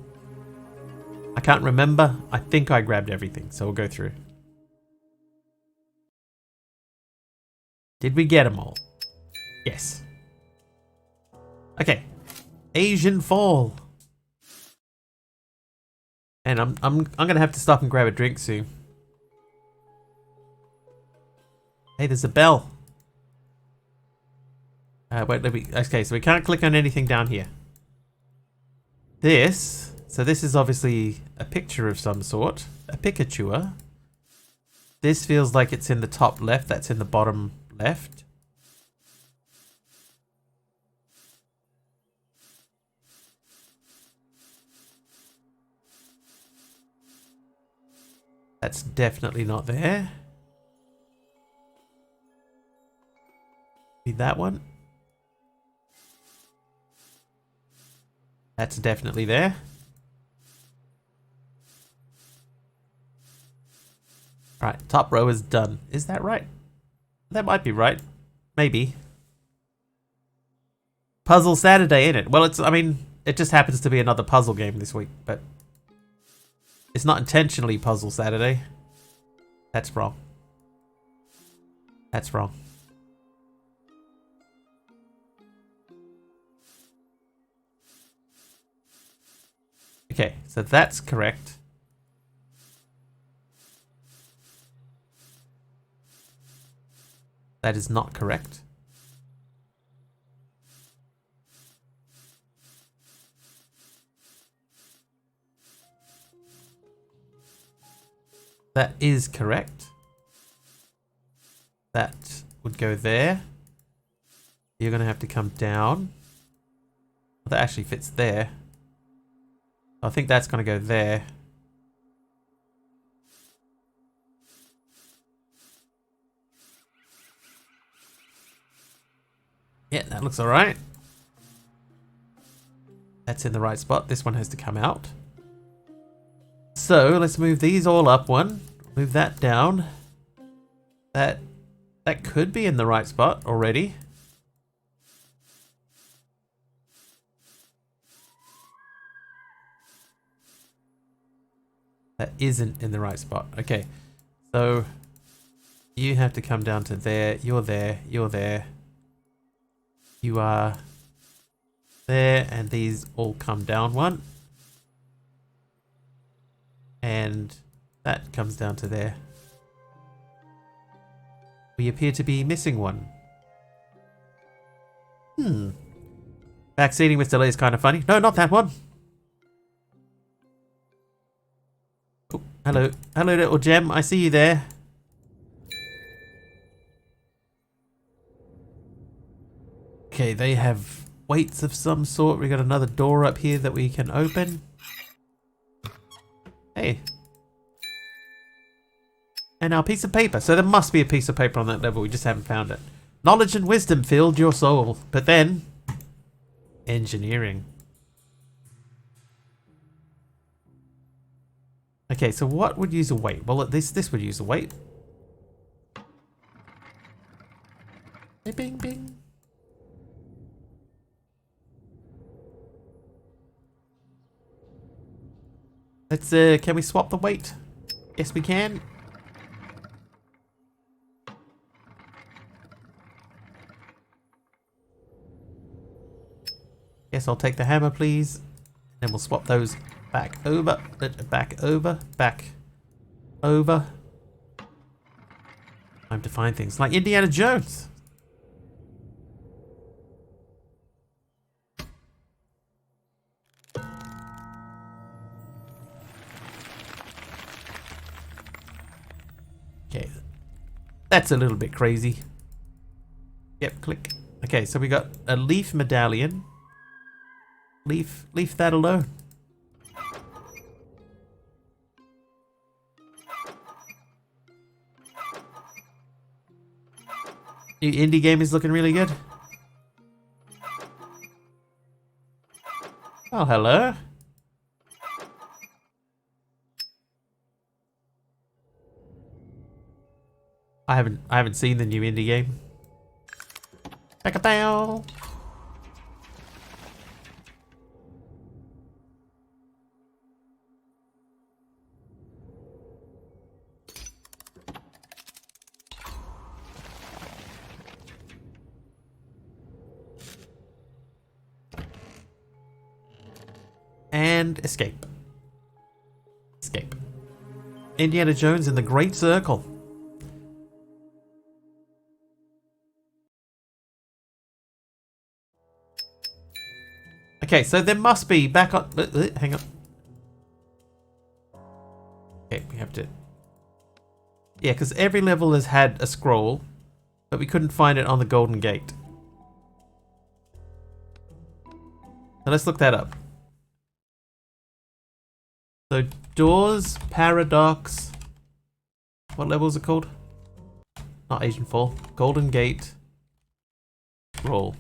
I can't remember. I think I grabbed everything, so we'll go through. Did we get them all? Yes. Okay. Asian Fall. And I'm gonna have to stop and grab a drink soon. Hey, there's a bell. Wait, let me. Okay, so we can't click on anything down here. So this is obviously a picture of some sort, a Pikachu. This feels like it's in the top left. That's in the bottom left. That's definitely not there. Be that one. That's definitely there. Right, top row is done. Is that right? That might be right. Maybe. Puzzle Saturday, innit? Well, I mean, it just happens to be another puzzle game this week, but it's not intentionally Puzzle Saturday. That's wrong. That's wrong. Okay, so that's correct. That is not correct. That is correct. That would go there. You're going to have to come down. That actually fits there. I think that's going to go there. Yeah, that looks alright. That's in the right spot. This one has to come out. So let's move these all up one. Move that down. That could be in the right spot already. That isn't in the right spot. Okay. So you have to come down to there. You're there. You're there. You are there. And these all come down one. And that comes down to there. We appear to be missing one. Backseating with delay is kind of funny. No, not that one. Oh, hello. Hello, little gem. I see you there. Okay, they have weights of some sort. We got another door up here that we can open. Hey. And our piece of paper. So there must be a piece of paper on that level. We just haven't found it. Knowledge and wisdom filled your soul. But then... engineering. Okay, so what would use a weight? Well, this would use a weight. Hey, bing, bing. Let's, can we swap the weight? Yes, we can. Yes, I'll take the hammer, please. And we'll swap those back over, back over, back over. Time to find things like Indiana Jones. Okay, that's a little bit crazy. Yep, click. Okay, so we got a leaf medallion. Leave that alone. New indie game is looking really good. Oh, hello. I haven't seen the new indie game. Back a down. And escape. Escape. Indiana Jones in the Great Circle. Okay, so there must be back on. Hang on. Okay, we have to. Yeah, because every level has had a scroll, but we couldn't find it on the Golden Gate. So let's look that up. So doors, paradox. What level is it called? Not Asian Fall. Golden Gate. Roll.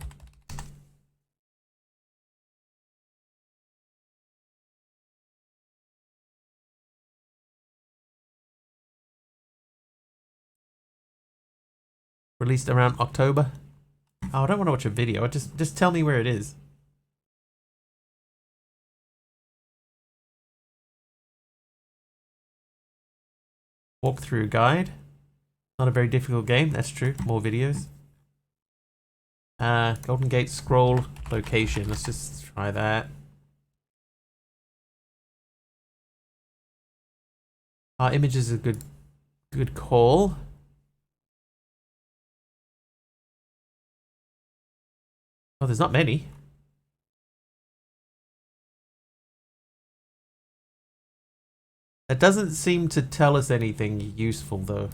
Released around October. Oh, I don't want to watch a video. Just tell me where it is. Walkthrough guide. Not a very difficult game, that's true. More videos. Golden Gate scroll location. Let's just try that. Image is a good call. Oh, there's not many. That doesn't seem to tell us anything useful, though.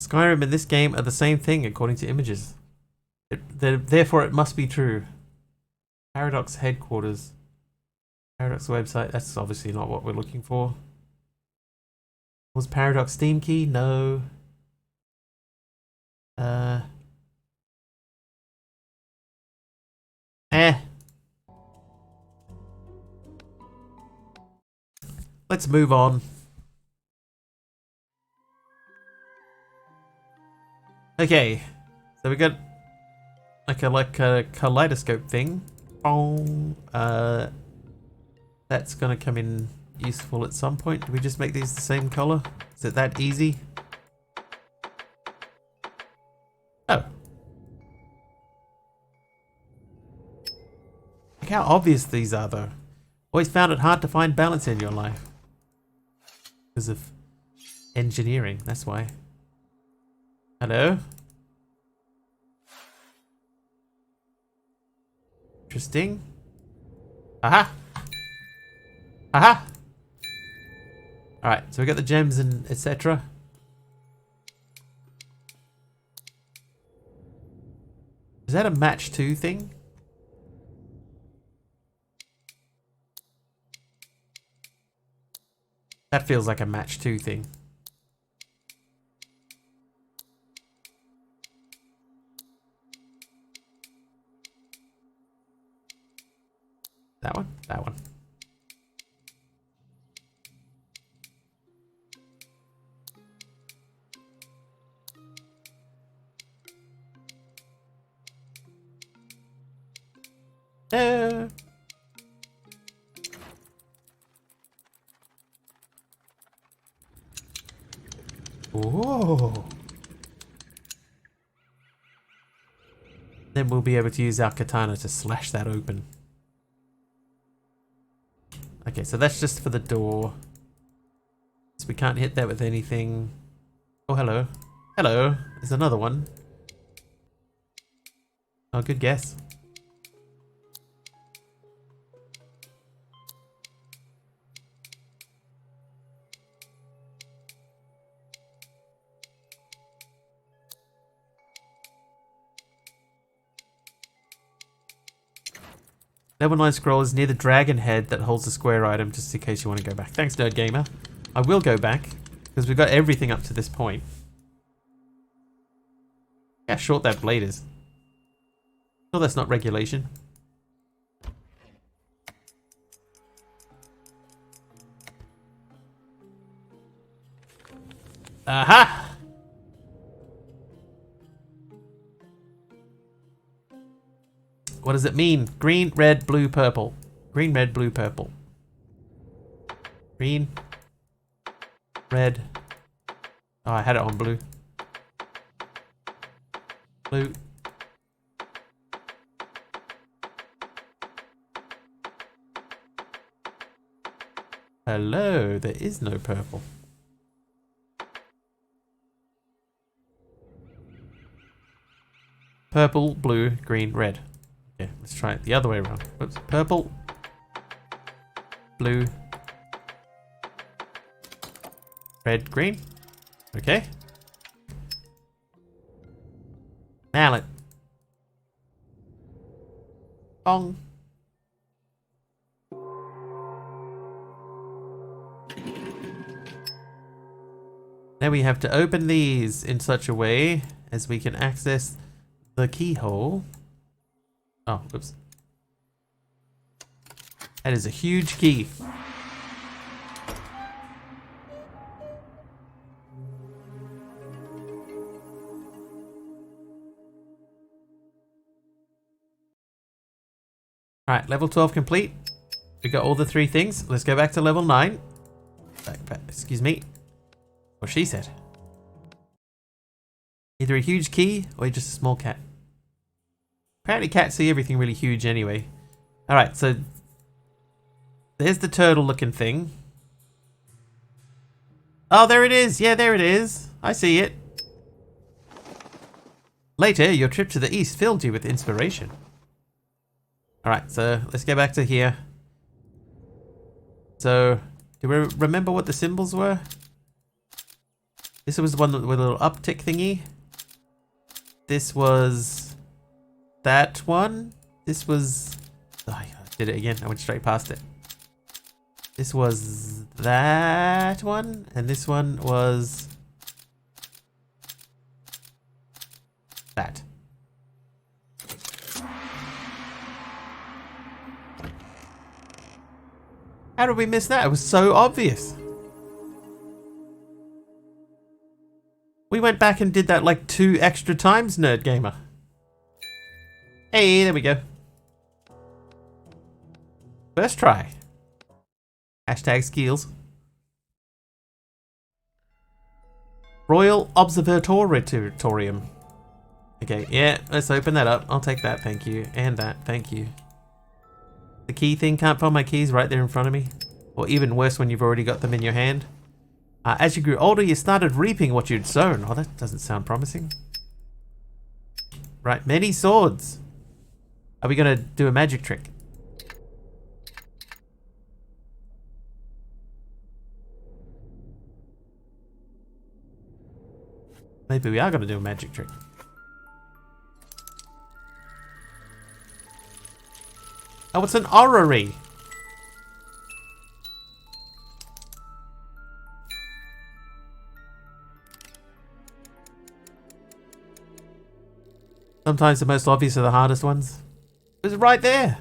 Skyrim and this game are the same thing, according to images. Therefore, it must be true. Paradox headquarters. Paradox website. That's obviously not what we're looking for. Was Paradox Steam key? No. Let's move on. Okay, so we got like a kaleidoscope thing. Boom. That's gonna come in useful at some point. Do we just make these the same color? Is it that easy? Oh. Look how obvious these are though. Always found it hard to find balance in your life. Because of engineering, that's why. Hello? Interesting. Aha! Aha! Alright, so we got the gems and etc. Is that a match 2 thing? That feels like a match 2 thing. That one? That one. Oh. Then we'll be able to use our katana to slash that open. Okay, so that's just for the door. So we can't hit that with anything. Oh, hello. Hello. There's another one. Oh, good guess. Level 9 scroll is near the dragon head that holds the square item, just in case you want to go back. Thanks, Nerd Gamer. I will go back, because we've got everything up to this point. How short that blade is. Oh, that's not regulation. Aha! What does it mean? Green, red, blue, purple. Green, red, blue, purple. Green. Red. Oh, I had it on blue. Blue. Hello, there is no purple. Purple, blue, green, red. Okay, let's try it the other way around. Whoops. Purple, blue, red, green. Okay. Mallet. Bong. Now we have to open these in such a way as we can access the keyhole. Oh, whoops. That is a huge key. Alright, level 12 complete. We got all the 3 things. Let's go back to level 9. Back, excuse me. What she said. Either a huge key or just a small cat. Apparently cats see everything really huge anyway. Alright, so there's the turtle looking thing. Oh, there it is. Yeah, there it is. I see it. Later, your trip to the east filled you with inspiration. Alright, so let's go back to here. So, do we remember what the symbols were? This was the one with a little uptick thingy. This was that one. This was... Oh, I did it again. I went straight past it. This was that one. And this one was... that. How did we miss that? It was so obvious. We went back and did that like 2 extra times, Nerd Gamer. Hey, there we go. First try. Hashtag skills. Royal Observatorium. Okay, yeah, let's open that up. I'll take that, thank you. And that, thank you. The key thing, can't find my keys right there in front of me. Or even worse when you've already got them in your hand. As you grew older, you started reaping what you'd sown. Oh, that doesn't sound promising. Right, many swords. Are we gonna do a magic trick? Maybe we are gonna do a magic trick. Oh, it's an orrery. Sometimes the most obvious are the hardest ones. It was right there.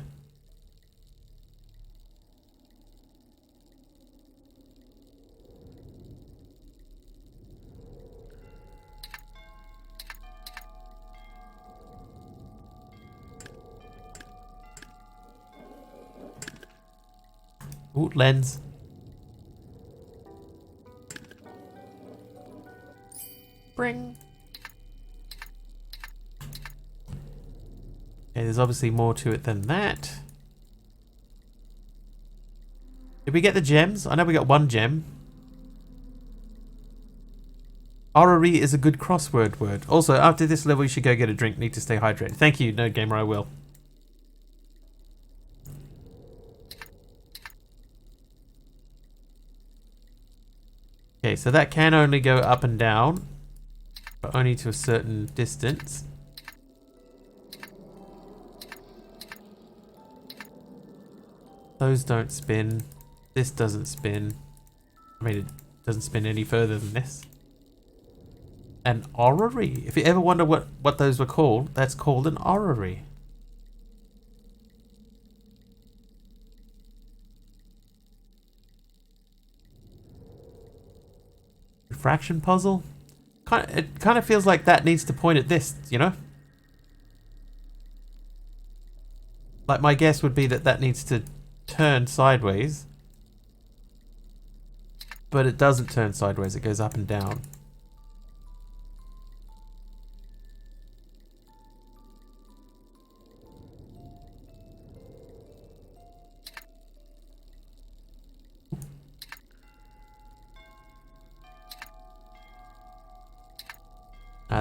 Ooh, lens. Bring. Okay, there's obviously more to it than that. Did we get the gems? I know we got 1 gem. Orrery is a good crossword word. Also, after this level, you should go get a drink. Need to stay hydrated. Thank you, Nerd Gamer, I will. Okay, so that can only go up and down, but only to a certain distance. Those don't spin. This doesn't spin. I mean, it doesn't spin any further than this. An orrery. If you ever wonder what those were called, that's called an orrery. Refraction puzzle? It kind of feels like that needs to point at this, you know? Like my guess would be that that needs to turn sideways. But it doesn't turn sideways, it goes up and down.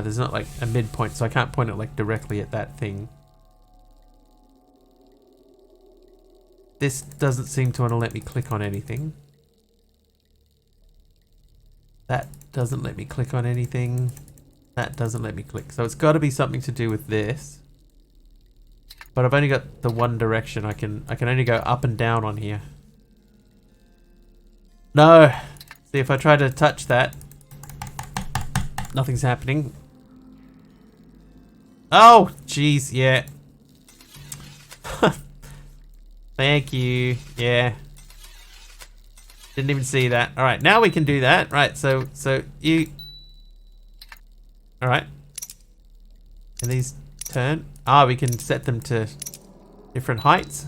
There's not like a midpoint, so I can't point it like directly at that thing. This doesn't seem to want to let me click on anything. That doesn't let me click on anything. That doesn't let me click. So it's got to be something to do with this. But I've only got the one direction. I can only go up and down on here. No. See, if I try to touch that, nothing's happening. Oh, jeez, yeah. Thank you. Yeah. Didn't even see that. All right, now we can do that. Right, so you. All right. Can these turn? Ah, we can set them to different heights.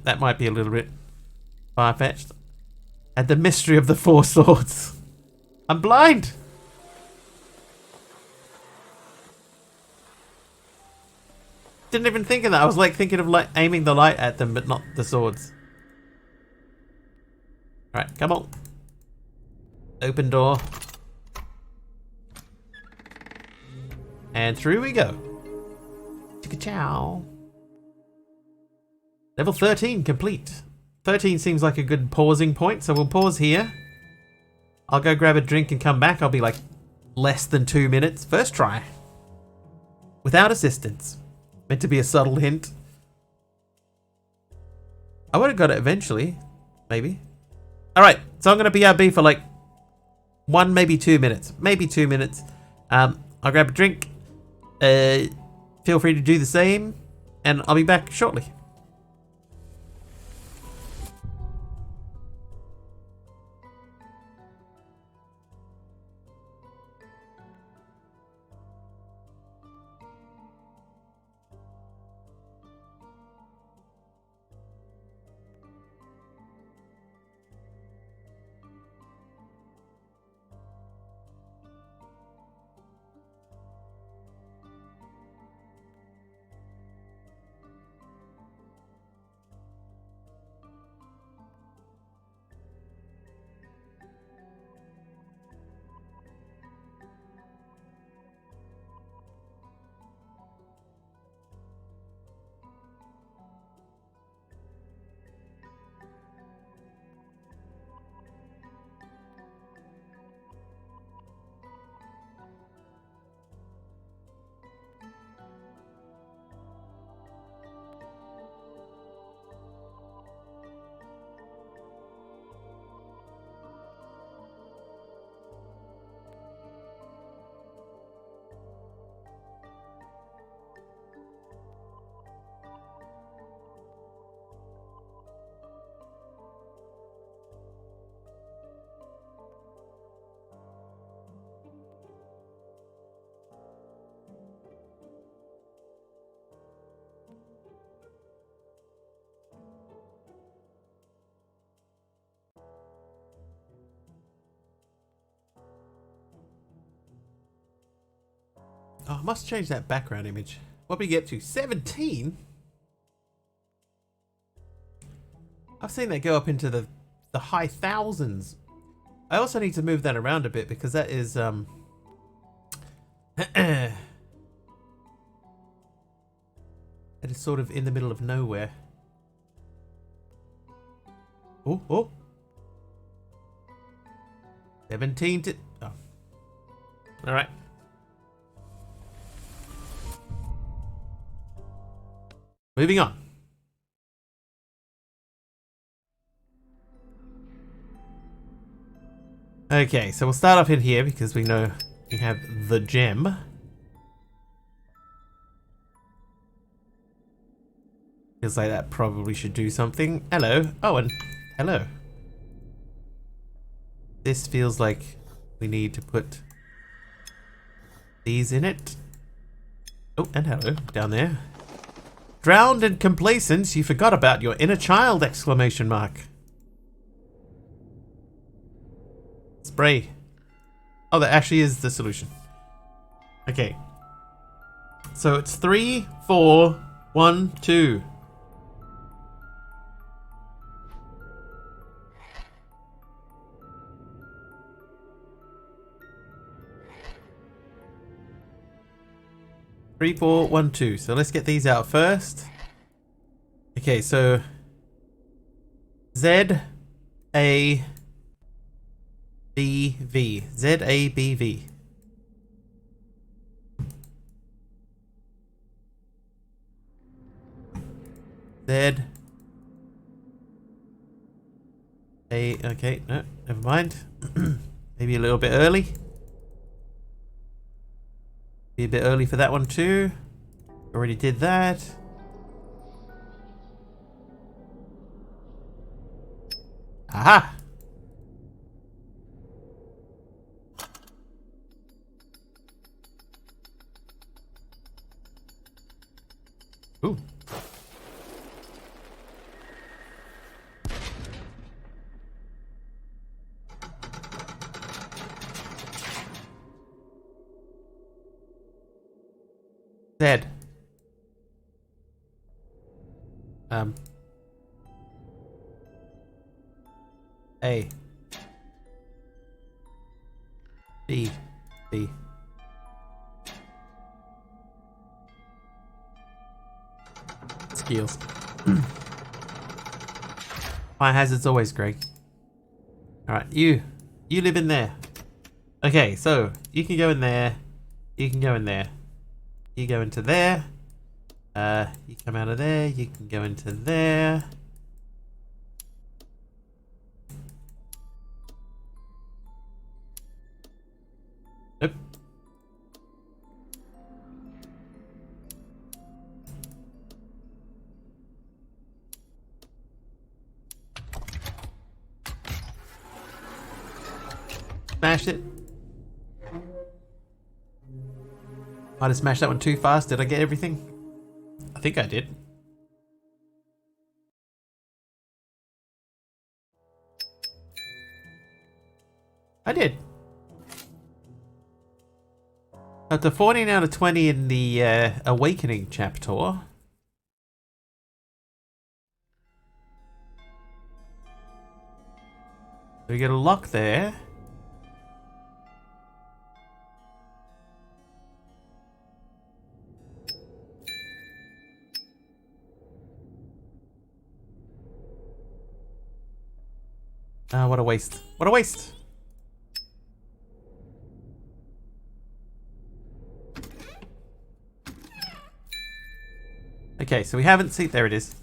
that might be a little bit far-fetched. And the mystery of the 4 swords. I'm blind. Didn't even think of that. I was like thinking of like aiming the light at them, but not the swords. All right, come on. Open door. And through we go. Chicka-chow. Level 13 complete. 13 seems like a good pausing point, so we'll pause here. I'll go grab a drink and come back. I'll be like less than 2 minutes. First try. Without assistance. Meant to be a subtle hint. I would have got it eventually. Maybe. Alright, so I'm going to BRB for like 1, maybe 2 minutes. Maybe 2 minutes. I'll grab a drink. Feel free to do the same. and I'll be back shortly. Oh, I must change that background image. What we get to? 17? I've seen that go up into the high thousands. I also need to move that around a bit because that is it is sort of in the middle of nowhere. Oh, oh. 17 to... Oh. Alright. Moving on. Okay, so we'll start off in here because we know we have the gem. Feels like that probably should do something. Hello. Oh, and hello. This feels like we need to put these in it. Oh, and hello, down there. Drowned in complacence, you forgot about your inner child! Exclamation mark. Spray. Oh, that actually is the solution. Okay. So it's 3, 4, 1, 2. Three, 4, 1, 2. So let's get these out first. Okay, so Z A B V. Z A B V. Z A. Okay, no, never mind. Maybe a little bit early. Be a bit early for that one too. Already did that. Aha! Ooh. Z. A. B. B. Skills. Fire hazard's always great. Alright, you live in there. Okay, so you can go in there. You can go in there. You go into there. You come out of there. You can go into there. Nope. Smashed it. Might have smashed that one too fast. Did I get everything? I think I did. I did. At the 14 out of 20 in the Awakening chapter. We get a lock there. What a waste. What a waste. Okay, so we haven't seen... There it is.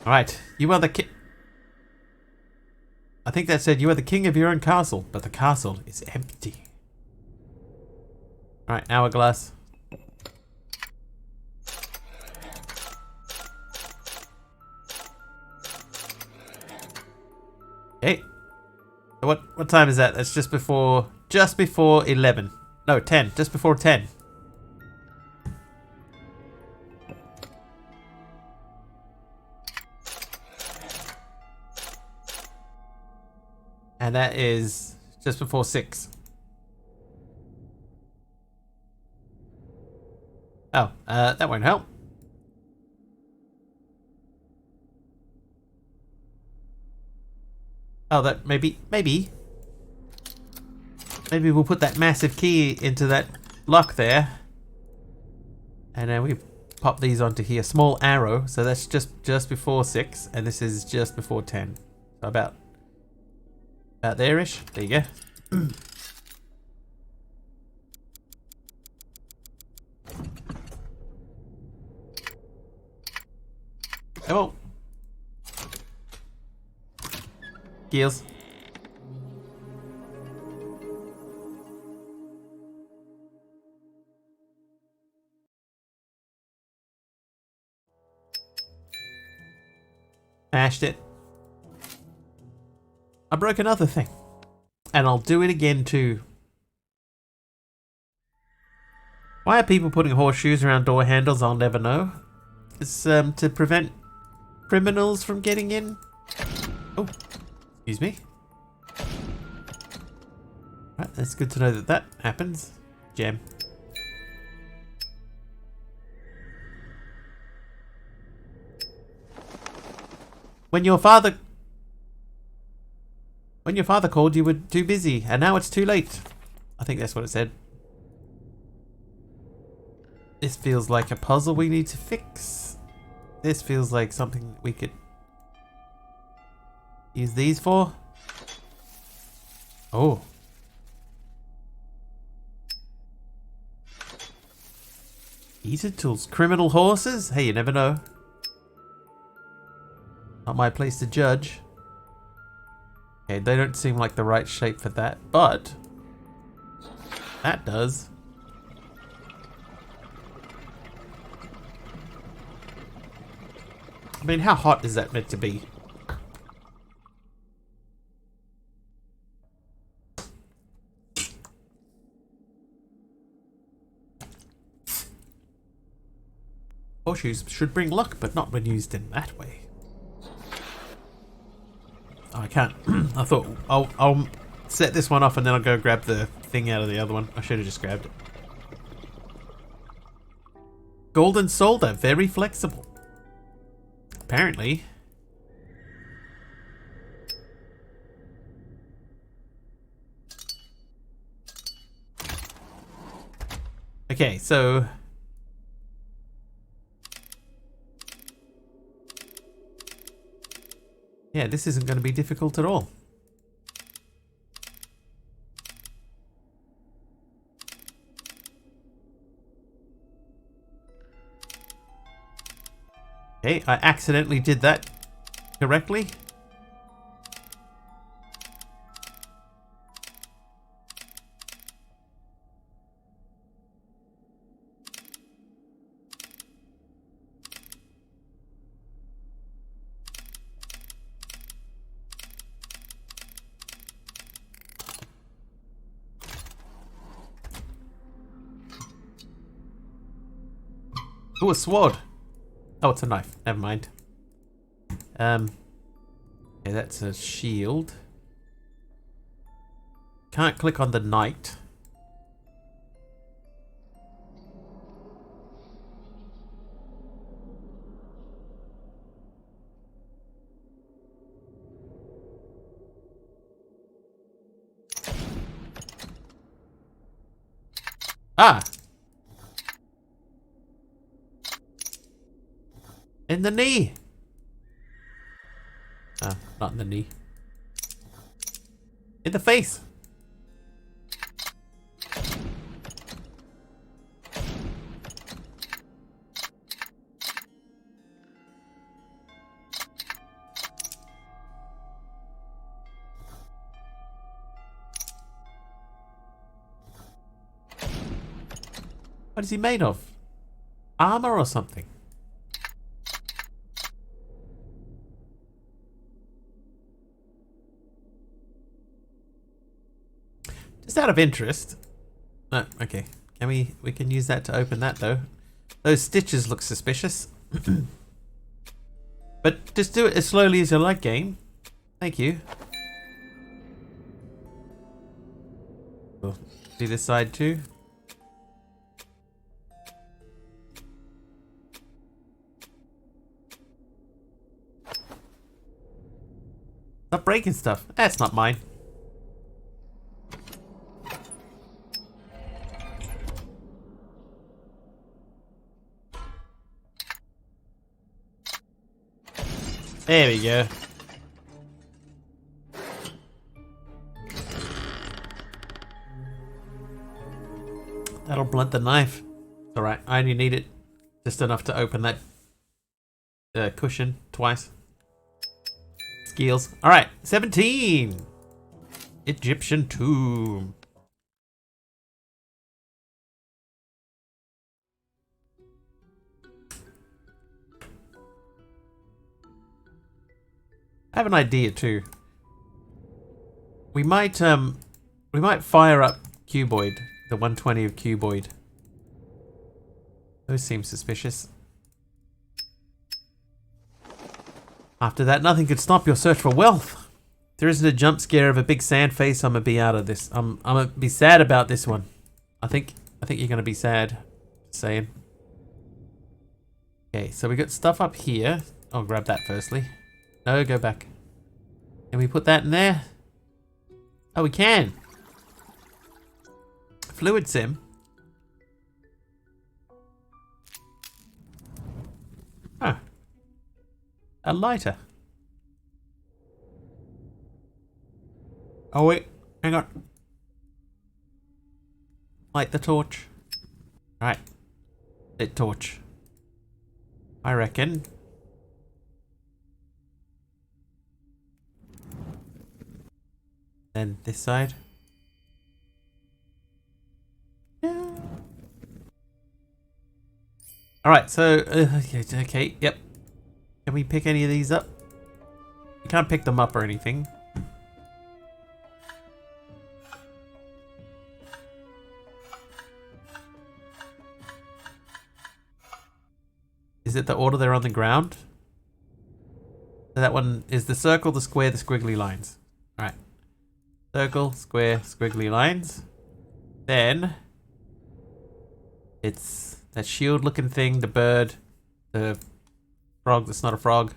Alright, you are the king... I think that said you are the king of your own castle, but the castle is empty. Alright, hourglass. Okay. What time is that? That's just before 11. No, 10. Just before 10. And that is just before 6. Oh, that won't help. Oh, that maybe we'll put that massive key into that lock there. And then we pop these onto here. Small arrow. So that's just before 6. And this is just before 10. So about there-ish. There you go. Come on. Gears. Smashed it. I broke another thing. And I'll do it again too. Why are people putting horseshoes around door handles? I'll never know. It's to prevent criminals from getting in. Oh, excuse me. Right, that's good to know that that happens. Gem. When your father called, you were too busy, and now it's too late. I think that's what it said. This feels like a puzzle we need to fix. This feels like something we could use these for. Oh. Eater tools. Criminal horses? Hey, you never know. Not my place to judge. Okay, they don't seem like the right shape for that, but that does. I mean, how hot is that meant to be? Horseshoes should bring luck, but not when used in that way. Oh, I can't. I thought I'll set this one off and then I'll go grab the thing out of the other one. I should have just grabbed it. Golden solder, very flexible. Apparently. Okay, so yeah, this isn't going to be difficult at all. Okay, I accidentally did that correctly. Oh, a sword. Oh, it's a knife. Never mind. Okay, that's a shield. Can't click on the knight. Ah! In the knee! Ah, not in the knee. In the face! What is he made of? Armor or something? Just out of interest. Oh, okay. We can use that to open that though. Those stitches look suspicious. But just do it as slowly as you like, game. Thank you. We'll do this side too. Stop breaking stuff. That's not mine. There we go. That'll blunt the knife. Alright, I only need it just enough to open that cushion twice. Skills. Alright, 17! Egyptian tomb. I have an idea too. We might fire up Cuboid, the 120 of Cuboid. Those seem suspicious. After that, nothing could stop your search for wealth. If there isn't a jump scare of a big sand face, I'm gonna be out of this. I'm gonna be sad about this one. I think you're gonna be sad. Just saying. Okay, so we got stuff up here. I'll grab that firstly. No, go back. Can we put that in there? Oh, we can. Fluid sim. Huh. A lighter. Oh wait, hang on. Light the torch. Right. Lit torch. I reckon. Then this side. Yeah. Alright, so, okay, yep. Can we pick any of these up? We can't pick them up or anything. Is it the order they're on the ground? So that one is the circle, the square, the squiggly lines. Alright. Circle, square, squiggly lines. Then it's that shield looking thing, the bird, the frog that's not a frog.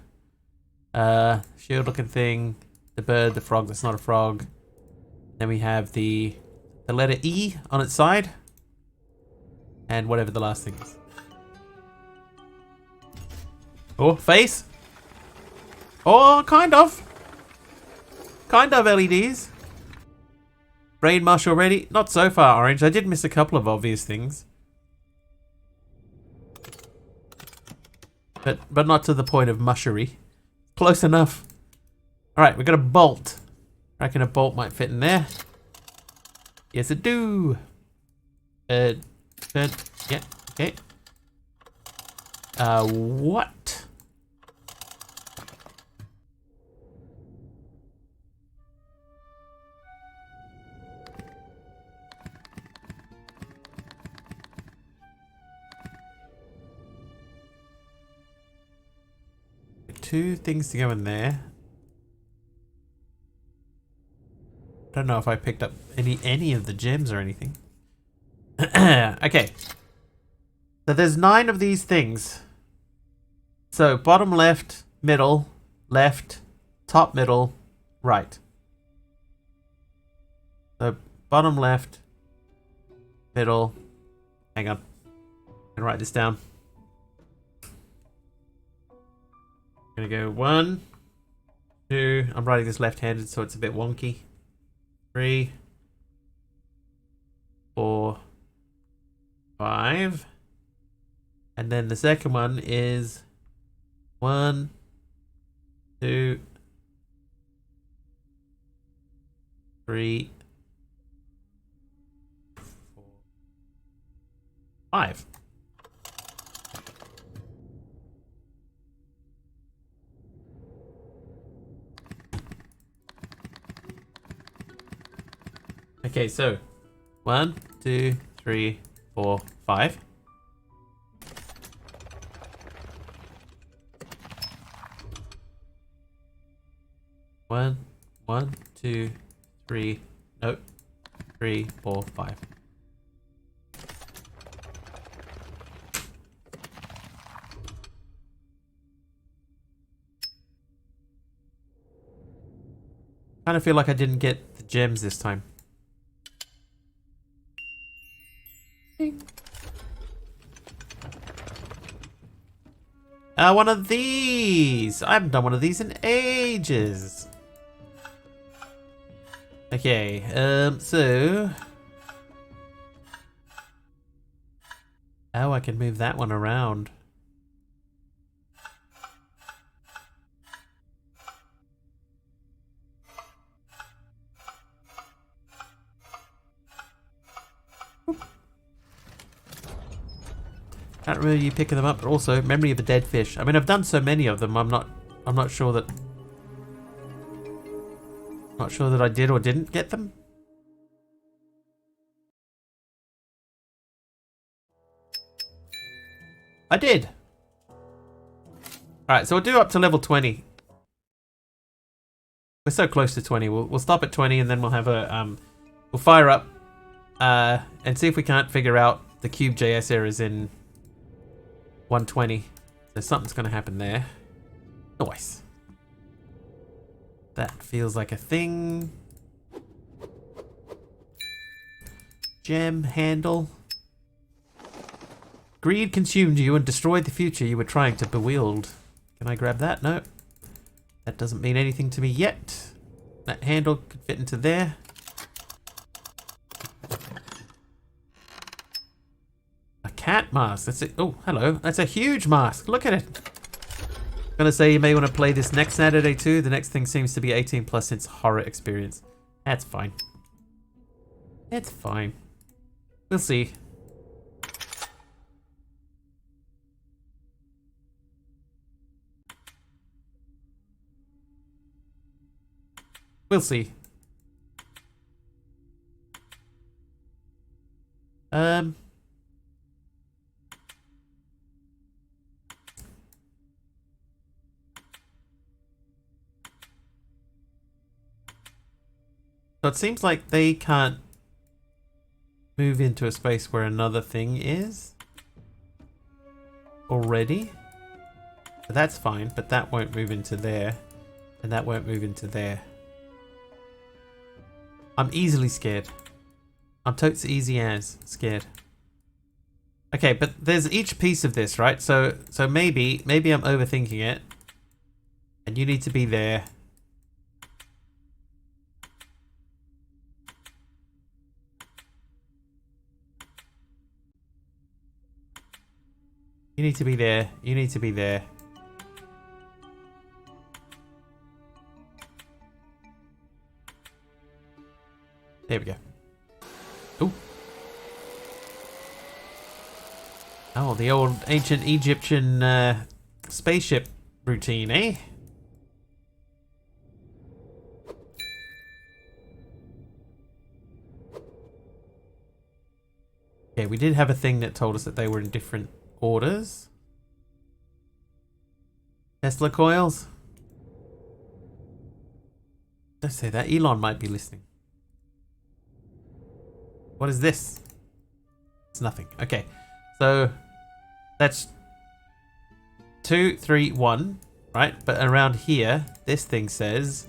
Shield looking thing, the bird, the frog that's not a frog. Then we have the letter E on its side. And whatever the last thing is. Oh, face? Oh, kind of. Kind of LEDs. Brain mush already? Not so far, Orange. I did miss a couple of obvious things. But not to the point of mushery. Close enough. Alright, we got a bolt. I reckon a bolt might fit in there. Yes, it do. Yeah, okay. What? 2 things to go in there. Don't know if I picked up any of the gems or anything. Okay. So there's 9 of these things. So bottom left, middle, left, top middle, right. So bottom left, middle. Hang on. I'm gonna write this down. I'm gonna go 1, 2. I'm writing this left-handed, so it's a bit wonky. 3, 4, 5. And then the second one is 1, 2, 3, 4, 5. Okay, so 1, 2, 3, 4, 5. One, 2, 3, no, 3, 4, 5. Kind of feel like I didn't get the gems this time. One of these! I haven't done one of these in ages. Okay, so... Oh, I can move that one around. Can't really picking them up, but also memory of a dead fish. I mean, I've done so many of them. I'm not sure that. Not sure that I did or didn't get them. I did. All right, so we'll do up to level 20. We're so close to 20. We'll stop at 20, and then we'll have a we'll fire up and see if we can't figure out the Cube.js errors in 120. So something's going to happen there. Nice. That feels like a thing. Gem handle. Greed consumed you and destroyed the future you were trying to bewield. Can I grab that? No. That doesn't mean anything to me yet. That handle could fit into there. Cat mask. That's it. Oh, hello. That's a huge mask. Look at it. I'm gonna say you may want to play this next Saturday too. The next thing seems to be 18 plus since horror experience. That's fine. It's fine. We'll see. We'll see. So it seems like they can't move into a space where another thing is already. But that's fine, but that won't move into there. And that won't move into there. I'm easily scared. I'm totes easy as scared. Okay, but there's each piece of this, right? So maybe I'm overthinking it. And you need to be there. You need to be there. You need to be there. There we go. Ooh. Oh, the old ancient Egyptian spaceship routine, eh? Okay, we did have a thing that told us that they were in different orders. Tesla coils? Don't say that. Elon might be listening. What is this? It's nothing. Okay. So that's 2, 3, 1, right? But around here, this thing says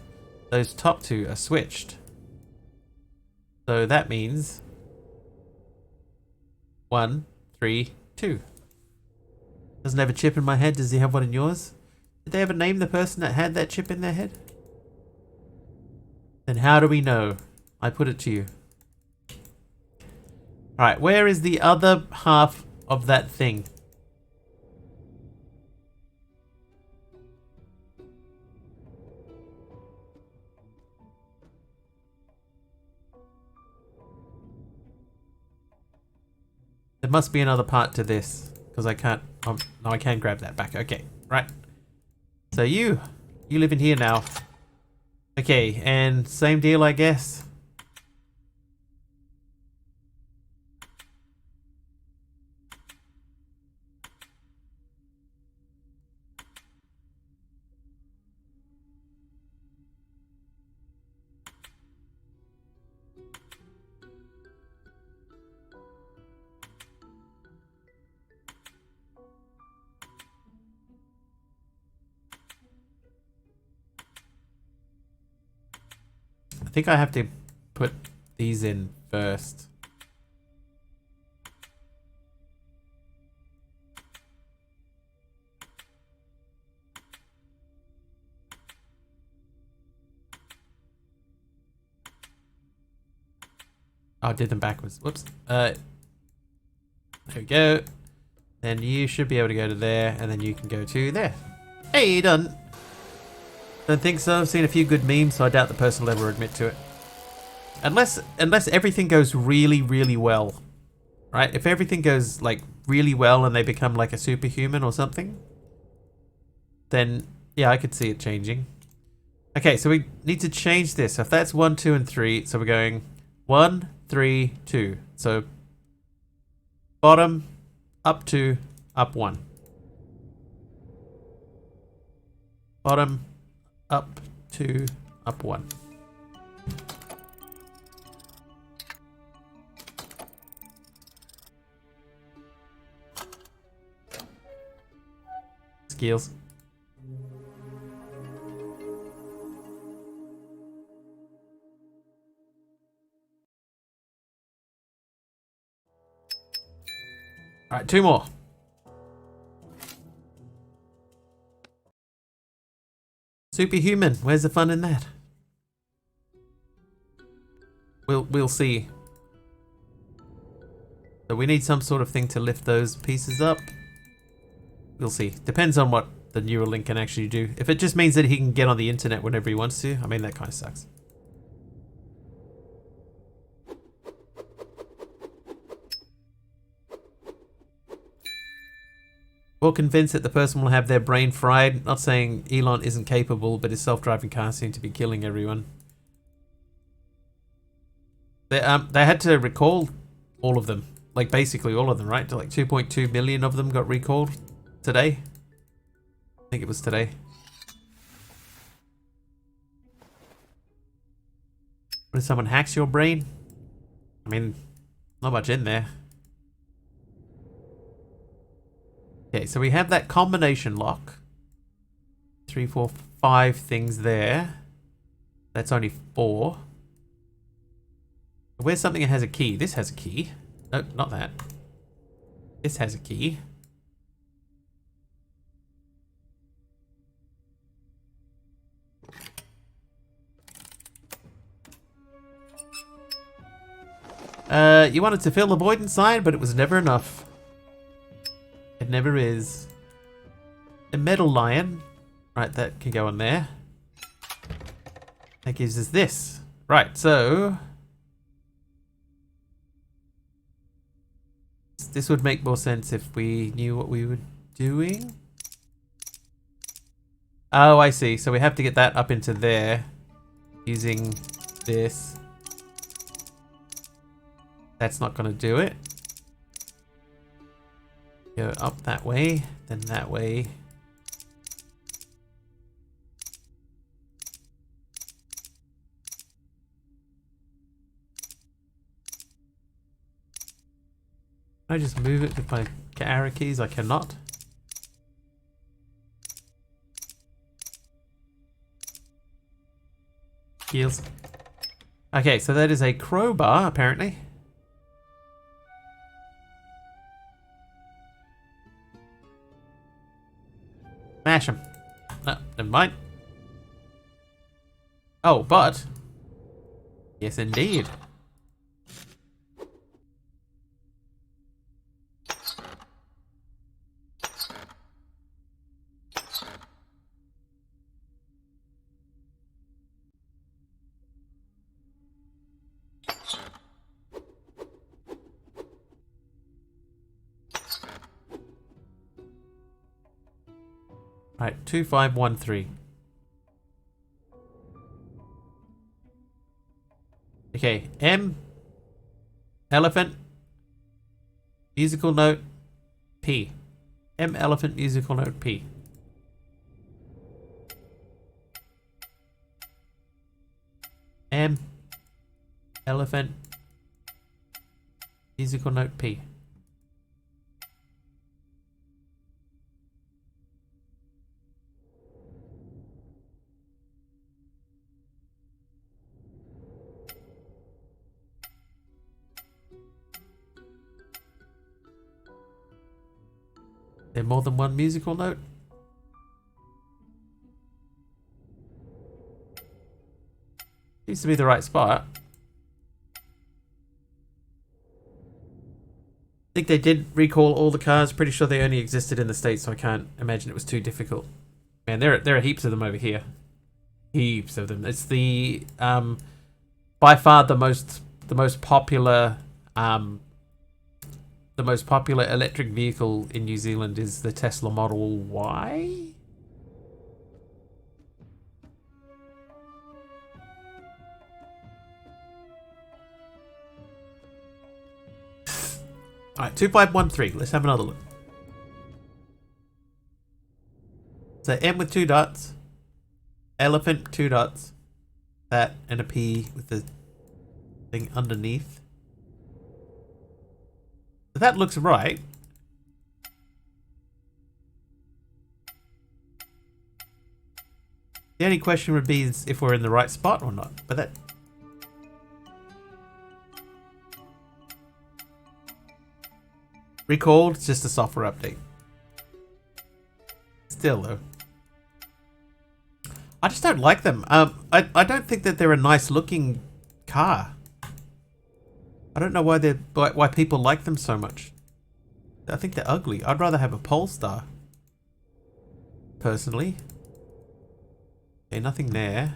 those top two are switched. So that means 1, 3, 2. Doesn't have a chip in my head. Does he have one in yours? Did they ever name the person that had that chip in their head? Then how do we know? I put it to you. Alright, where is the other half of that thing? There must be another part to this, because I can't... Oh, no, I can grab that back. Okay, right. So you live in here now. Okay, and same deal, I guess. I think I have to put these in first. Oh, I did them backwards. Whoops. There we go. Then you should be able to go to there, and then you can go to there. Hey, done. Don't think so. I've seen a few good memes, so I doubt the person will ever admit to it. Unless everything goes really, really well. Right? If everything goes, like, really well and they become, like, a superhuman or something, then, yeah, I could see it changing. Okay, so we need to change this. So if that's 1, 2, and 3, so we're going 1, 3, 2. So, bottom, up 2, up 1. Bottom, up 2, up 1. Skills. Alright, 2 more. Superhuman, where's the fun in that? We'll see. So we need some sort of thing to lift those pieces up. We'll see. Depends on what the Neuralink can actually do. If it just means that he can get on the internet whenever he wants to, I mean, that kind of sucks. Or convinced that the person will have their brain fried. Not saying Elon isn't capable, but his self-driving cars seem to be killing everyone. They had to recall all of them. Like, basically all of them, right? Like 2.2 million of them got recalled today. I think it was today. What if someone hacks your brain? I mean, not much in there. Okay, so we have that combination lock. 3, 4, 5 things there. That's only 4. Where's something that has a key? This has a key. No, not that. This has a key. You wanted to fill the void inside, but it was never enough. It never is. A metal lion. Right, that can go on there. That gives us this. Right, so... this would make more sense if we knew what we were doing. Oh, I see. So we have to get that up into there. Using this. That's not going to do it. Go up that way, then that way. I just move it with my arrow keys? I cannot. Heels. Okay, so that is a crowbar, apparently. Mash him. No, never mind. Oh, but... yes, indeed. Right, 2513. Okay, M, elephant, musical note, P. M, elephant, musical note, P. M, elephant, musical note, P. There more than one musical note? Seems to be the right spot. I think they did recall all the cars. Pretty sure they only existed in the States, so I can't imagine it was too difficult. Man, there are heaps of them over here. Heaps of them. It's the by far the most popular electric vehicle in New Zealand is the Tesla Model Y. Alright, 2513. Let's have another look. So M with 2 dots. Elephant, 2 dots. That and a P with the thing underneath. That looks right. The only question would be is if we're in the right spot or not. But that... recalled, it's just a software update. Still though. I just don't like them. I don't think that they're a nice looking car. I don't know why people like them so much. I think they're ugly. I'd rather have a Polestar. Personally. Okay, nothing there.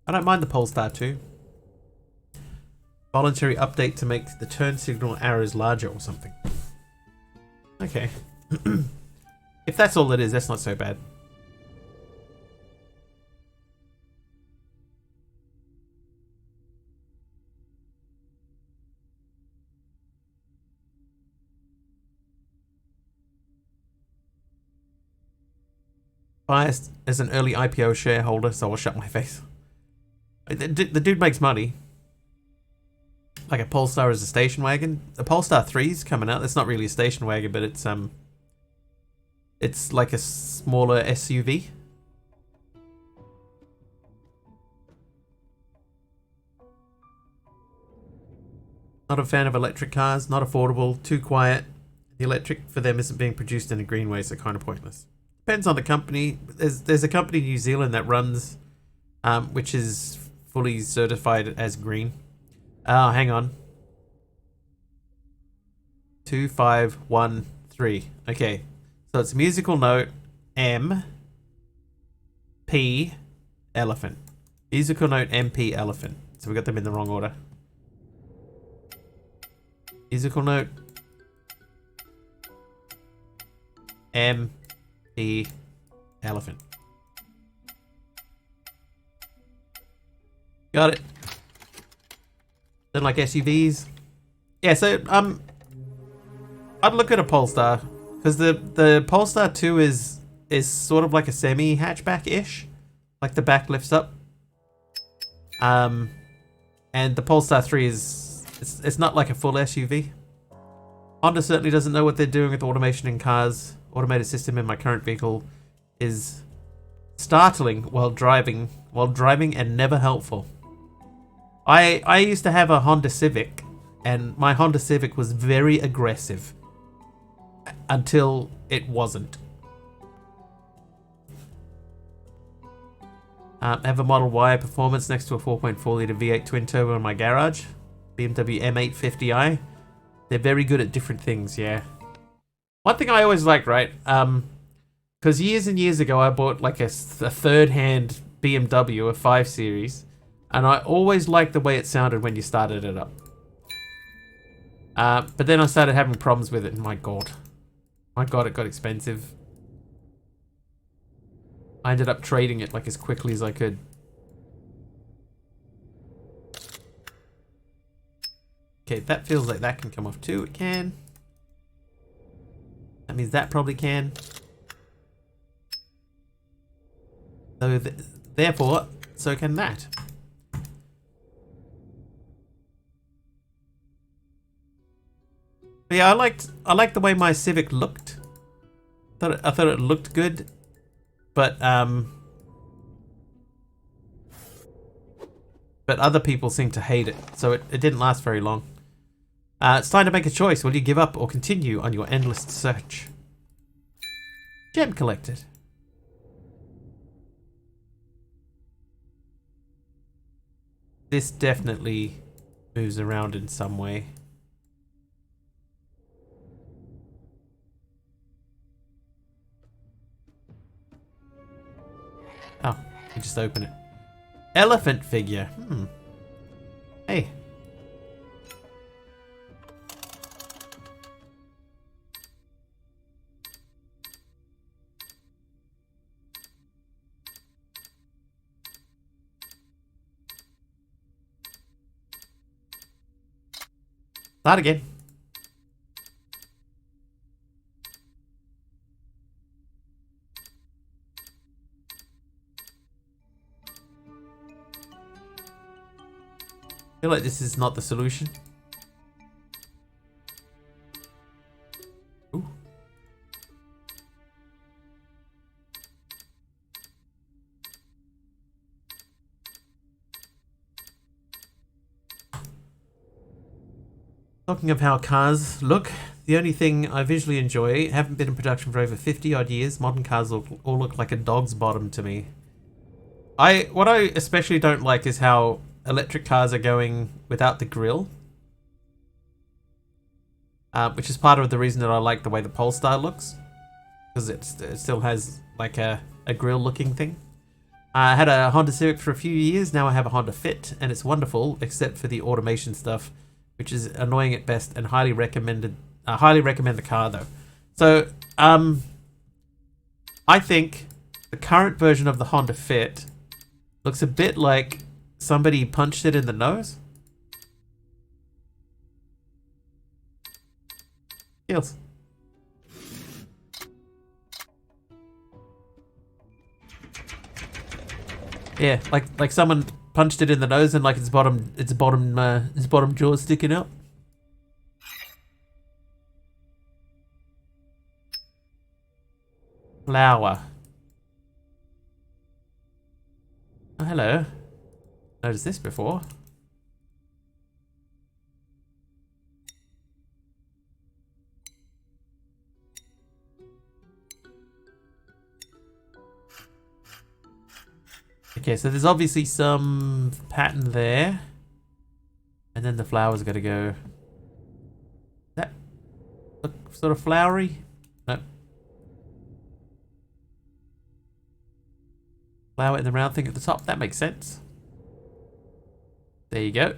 I don't mind the Polestar 2. Voluntary update to make the turn signal arrows larger or something. Okay. If that's all it is, that's not so bad. Biased as an early IPO shareholder, so I'll shut my face. The dude makes money. Like a Polestar is a station wagon. The Polestar 3's coming out. That's not really a station wagon, but it's like a smaller SUV. Not a fan of electric cars. Not affordable. Too quiet. The electric for them isn't being produced in a green way, so kind of pointless. Depends on the company. There's a company in New Zealand that runs, which is fully certified as green. Oh, hang on. 2513. Okay. So it's musical note M P elephant. Musical note MP elephant. So we got them in the wrong order. Musical note M P elephant. Got it. Don't like SUVs. Yeah, so I'd look at a Polestar because the Polestar 2 is sort of like a semi hatchback ish, like the back lifts up. And the Polestar 3 is it's not like a full SUV. Honda certainly doesn't know what they're doing with automation in cars. Automated system in my current vehicle is startling while driving and never helpful. I used to have a Honda Civic, and my Honda Civic was very aggressive until it wasn't. I have a Model Y performance next to a 4.4 litre V8 twin turbo in my garage. BMW M850i. They're very good at different things, yeah. One thing I always like, right? Because years and years ago I bought like a third-hand BMW, a 5 Series, and I always liked the way it sounded when you started it up. But then I started having problems with it, and my god, it got expensive. I ended up trading it like as quickly as I could. Okay, that feels like that can come off too. It can. That means that probably can. So therefore, so can that. But yeah, I liked the way my Civic looked. I thought it looked good, but other people seem to hate it, so it didn't last very long. It's time to make a choice. Will you give up or continue on your endless search? Gem collected. This definitely moves around in some way. Oh, you just open it. Elephant figure. Hey. Start again. I feel like this is not the solution. Ooh. Talking of how cars look, the only thing I visually enjoy, haven't been in production for over 50 odd years, modern cars all look like a dog's bottom to me. What I especially don't like is how electric cars are going without the grille. Which is part of the reason that I like the way the Polestar looks. Because it still has like a grille looking thing. I had a Honda Civic for a few years, now I have a Honda Fit, and it's wonderful except for the automation stuff, which is annoying at best, and highly recommend the car though. So, I think the current version of the Honda Fit looks a bit like somebody punched it in the nose. Feels. Yeah, like someone punched it in the nose and like its bottom jaw sticking out. Flower. Oh, hello. Noticed this before. Okay, so there's obviously some pattern there. And then the flower's gotta go. That look sort of flowery? No. Flower in the round thing at the top. That makes sense. There you go.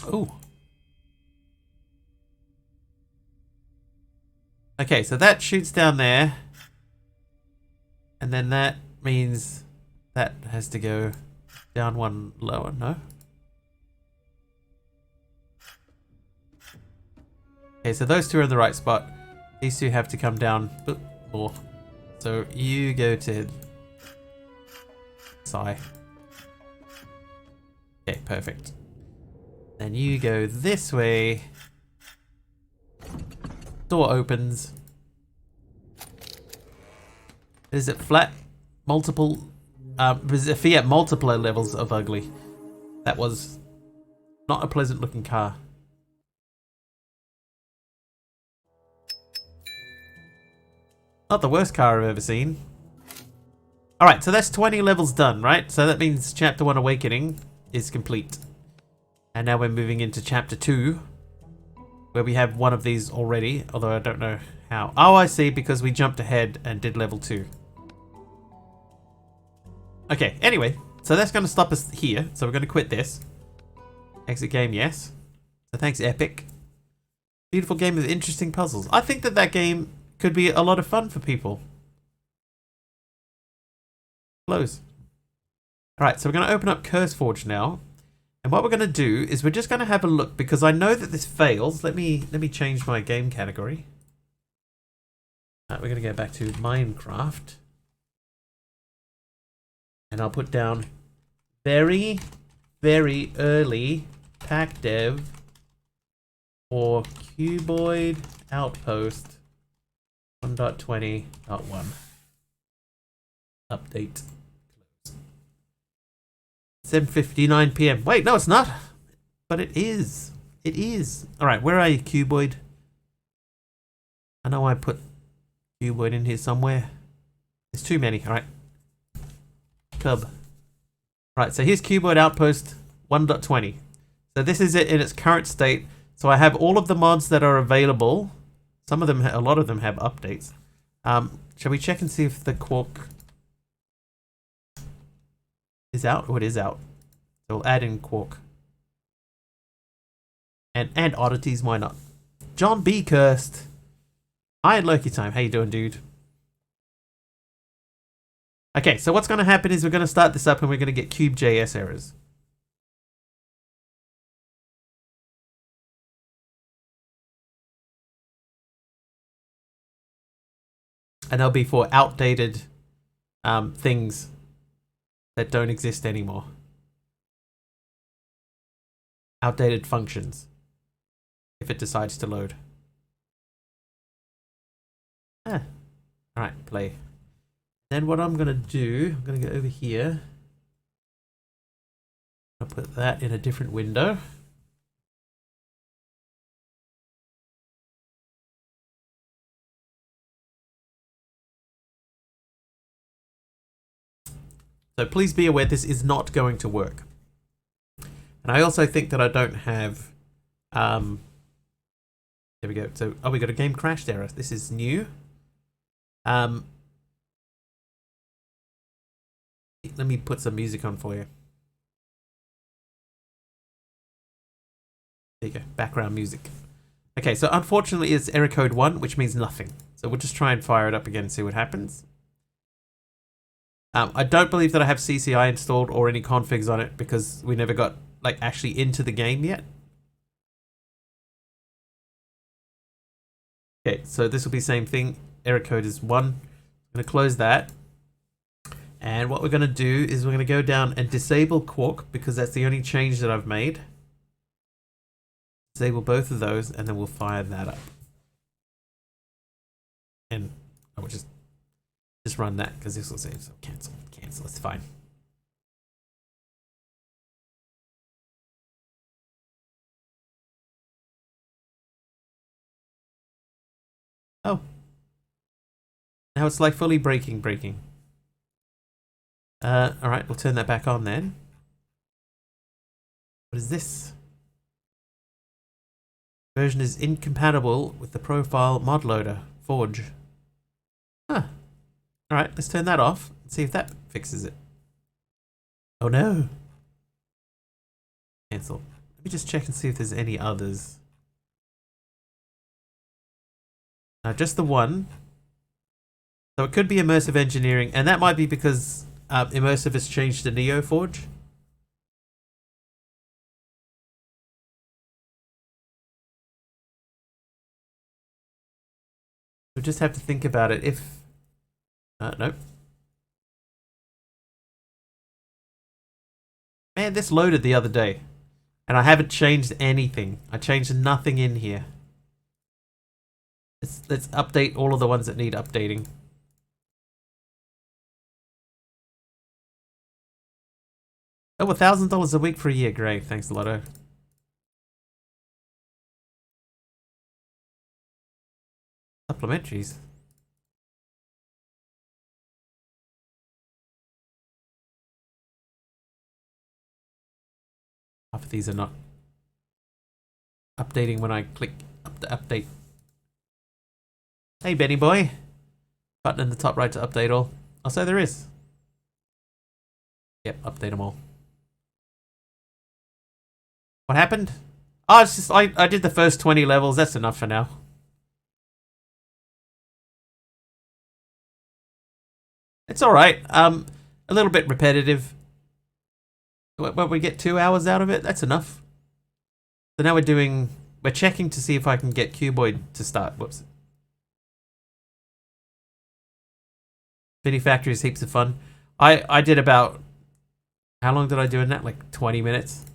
Ooh. Okay, so that shoots down there. And then that means that has to go down one lower, no? Okay, so those two are in the right spot. These two have to come down more. So you go to Sigh. Okay, perfect. Then you go this way. Door opens. Is it flat? Multiple... Fiat multiple levels of ugly. That was not a pleasant looking car. Not the worst car I've ever seen. Alright, so that's 20 levels done, right? So that means Chapter 1 Awakening is complete. And now we're moving into Chapter 2, where we have one of these already, although I don't know how. Oh, I see, because we jumped ahead and did level 2. Okay, anyway, so that's going to stop us here. So we're going to quit this. Exit game, yes. So thanks, Epic. Beautiful game with interesting puzzles. I think that that game could be a lot of fun for people. Close. Alright, so we're going to open up CurseForge now. And what we're going to do is we're just going to have a look, because I know that this fails. Let me change my game category. We're going to go back to Minecraft. And I'll put down very, very early pack dev for Cuboid Outpost 1.20.1. Update. 7:59 PM. Wait, no, it's not. But it is. It is. Alright, where are you, Cuboid? I know I put Cuboid in here somewhere. There's too many. Alright. Cub. Right, so here's Cuboid Outpost 1.20. So this is it in its current state. So I have all of the mods that are available. Some of them, a lot of them have updates. Shall we check and see if the Quark is out? Oh, it is out. So we'll add in Quark. And oddities, why not? John B. Cursed. Hi, Loki Time. How you doing, dude? Okay, so what's going to happen is we're going to start this up and we're going to get Cube.js errors. And they'll be for outdated things that don't exist anymore. Outdated functions. If it decides to load. Alright, play. Then what I'm going to do, I'm going to go over here. I'll put that in a different window. So please be aware this is not going to work. And I also think that I don't have... there we go. So, oh, we got a game crashed error. This is new. Let me put some music on for you. There you go, background music. Okay, so unfortunately it's error code 1, which means nothing. So we'll just try and fire it up again and see what happens. I don't believe that I have CCI installed or any configs on it because we never got like actually into the game yet. Okay, so this will be same thing. Error code is 1. I'm going to close that. And what we're going to do is we're going to go down and disable Quark because that's the only change that I've made. Disable both of those and then we'll fire that up. And I will just run that because this will save. So cancel, it's fine. Oh. Now it's like fully breaking. Alright, we'll turn that back on then. What is this? Version is incompatible with the profile mod loader, Forge. Huh. Alright, let's turn that off and see if that fixes it. Oh no. Cancel. Let me just check and see if there's any others. Just the one. So it could be Immersive Engineering, and that might be because Immersive has changed to NeoForge. We just have to think about it if... nope. Man, this loaded the other day. And I haven't changed anything. I changed nothing in here. Let's update all of the ones that need updating. Oh, $1,000 a week for a year. Great. Thanks, Lotto. Supplementaries. Half of these are not updating when I click update. Hey, Benny boy. Button in the top right to update all. Oh, so there is. Yep, update them all. What happened? Oh, it's just I did the first 20 levels. That's enough for now. It's all right. A little bit repetitive. When we get 2 hours out of it, that's enough. So now we're checking to see if I can get Cuboid to start. Whoops. Mini Factory is heaps of fun. I did about, how long did I do in that? Like 20 minutes.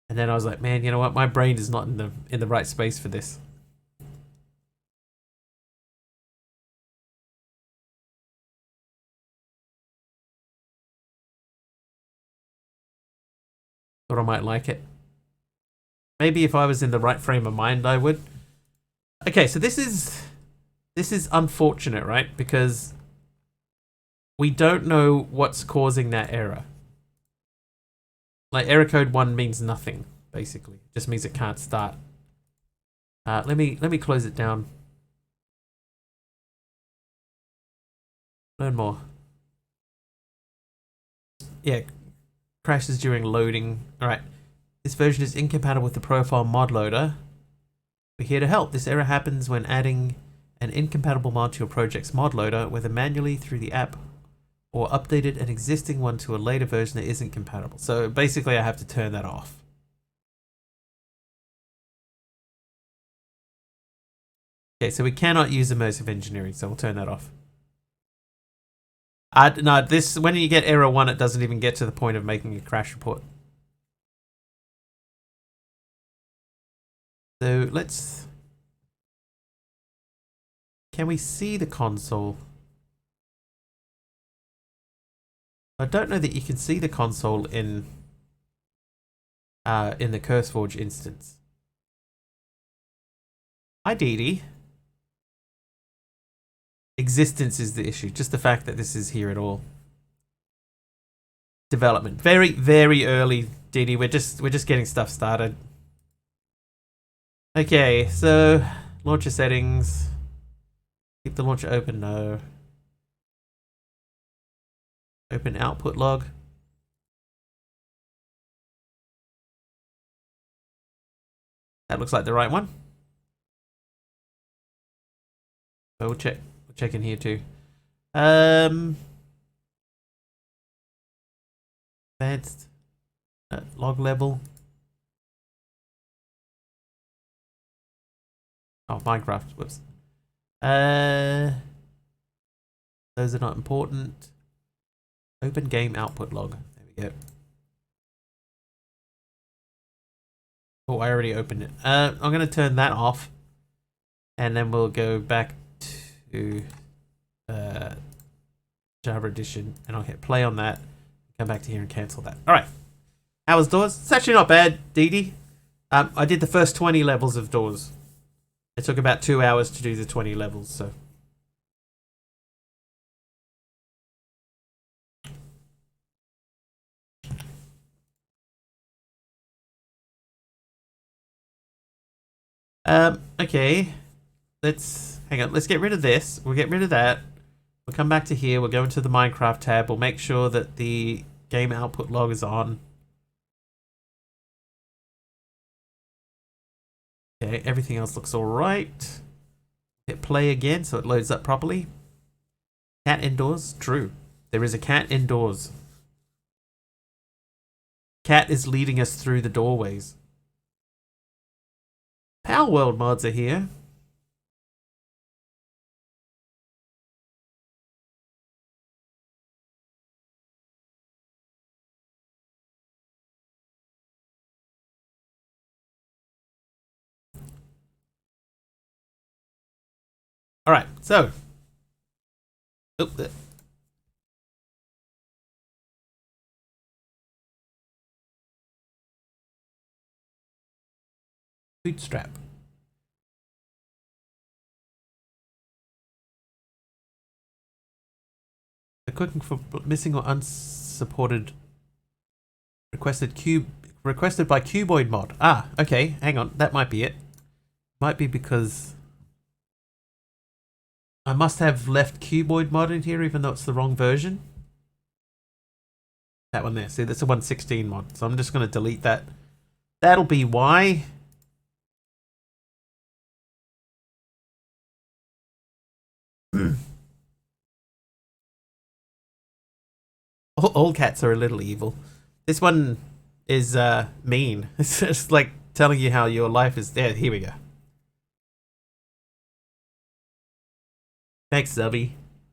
And then I was like, man, you know what? My brain is not in the right space for this. Thought I might like it. Maybe if I was in the right frame of mind, I would. Okay, so this is unfortunate, right? Because we don't know what's causing that error. Like, error code 1 means nothing, basically. It just means it can't start. Let me close it down. Learn more. Yeah, crashes during loading. Alright. This version is incompatible with the profile mod loader. We're here to help. This error happens when adding an incompatible mod to your project's mod loader, whether manually through the app or updated an existing one to a later version that isn't compatible. So basically I have to turn that off. Okay, so we cannot use immersive engineering, so we'll turn that off. No, this, when you get error 1, it doesn't even get to the point of making a crash report. So let's... Can we see the console? I don't know that you can see the console in the CurseForge instance. Hi, Dee Dee. Existence is the issue, just the fact that this is here at all. Development, very, very early, Dee Dee. We're just getting stuff started. Okay, so launcher settings. Keep the launcher open, no. Open output log. That looks like the right one. So we'll check in here too. Advanced log level. Oh, Minecraft. Whoops. Those are not important. Open game output log. There we go. Oh, I already opened it. I'm going to turn that off. And then we'll go back to Java Edition. And I'll hit play on that. Come back to here and cancel that. Alright. How was Doors? It's actually not bad, Dee Dee. I did the first 20 levels of Doors. It took about 2 hours to do the 20 levels, so... Okay. Let's hang on. Let's get rid of this. We'll get rid of that. We'll come back to here. We'll go into the Minecraft tab. We'll make sure that the game output log is on. Okay, everything else looks alright. Hit play again so it loads up properly. Cat indoors? True. There is a cat indoors. Cat is leading us through the doorways. Palworld mods are here. Alright, so. Oh, bootstrap. The cooking for missing or unsupported requested by Cuboid mod. Ah, okay, hang on, that might be it. Might be because I must have left Cuboid mod in here even though it's the wrong version. That one there, see that's a 116 mod, so I'm just going to delete that. That'll be why. All cats are a little evil. This one is mean. It's just like telling you how your life is. There, here we go. Thanks, Zubby.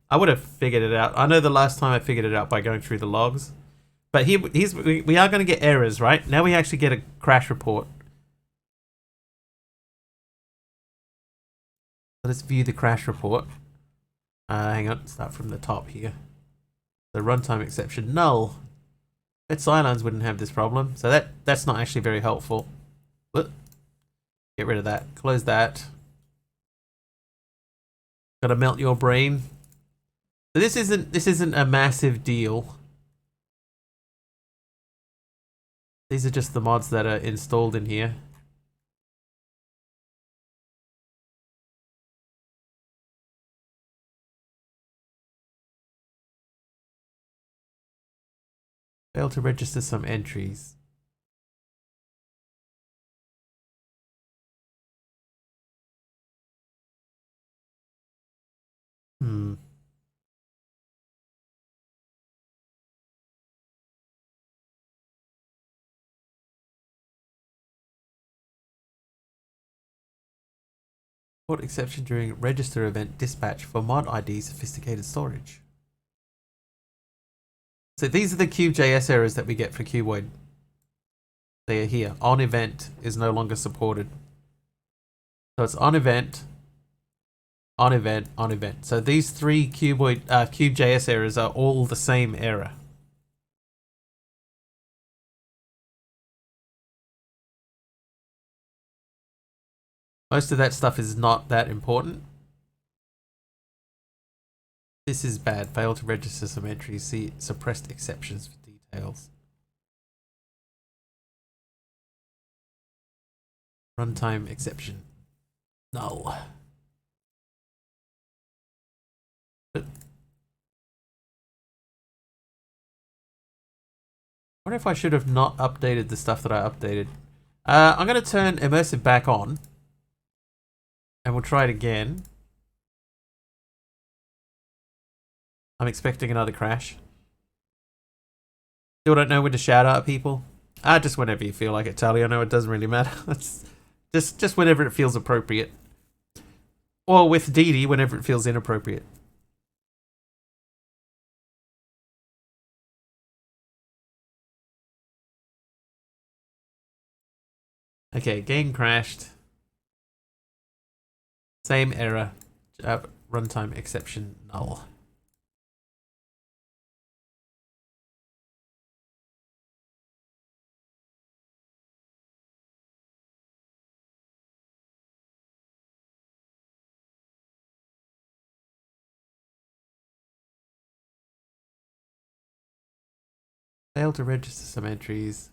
I would have figured it out. I know the last time I figured it out by going through the logs. But we are going to get errors, right? Now we actually get a crash report. Let's view the crash report. Hang on, start from the top here. The runtime exception null. Bet Cylons wouldn't have this problem, so that's not actually very helpful. Get rid of that. Close that. Gotta melt your brain. So this isn't a massive deal. These are just the mods that are installed in here. Failed to register some entries. Report exception during register event dispatch for mod ID sophisticated storage. So these are the Cube.js errors that we get for Cuboid. They are here. On event is no longer supported. So it's on event, on event, on event. So these three Cube.js errors are all the same error. Most of that stuff is not that important. This is bad. Fail to register some entries. See suppressed exceptions for details. Runtime exception. Null. I wonder if I should have not updated the stuff that I updated. I'm going to turn immersive back on. And we'll try it again. I'm expecting another crash. Still don't know when to shout out at people. Just whenever you feel like it, Tally. I know it doesn't really matter. It's just whenever it feels appropriate. Or with Dee Dee, whenever it feels inappropriate. Okay, game crashed. Same error. Runtime exception null. Failed to register some entries.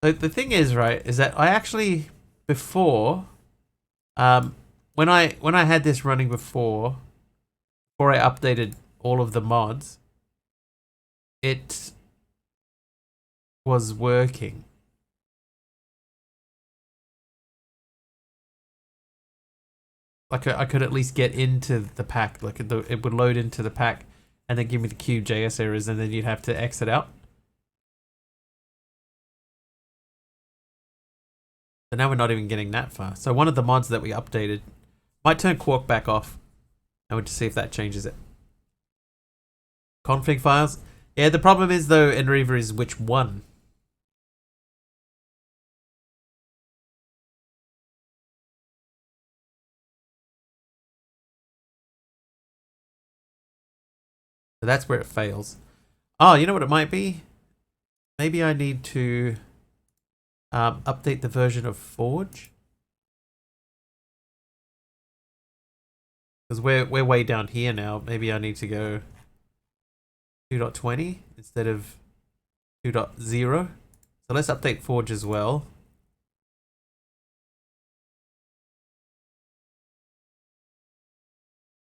So the thing is, right, is that I actually before, when I had this running before I updated all of the mods, it was working. Like I could at least get into the pack. Like it would load into the pack and then give me the Cube.js errors, and then you'd have to exit out. But now we're not even getting that far. So one of the mods that we updated might turn Quark back off, and we'll just see if that changes it. Config files. Yeah, the problem is though, Enreaver, is which one. So that's where it fails. Oh, you know what it might be? Maybe I need to update the version of Forge. Because we're way down here now. Maybe I need to go 2.20 instead of 2.0. So let's update Forge as well.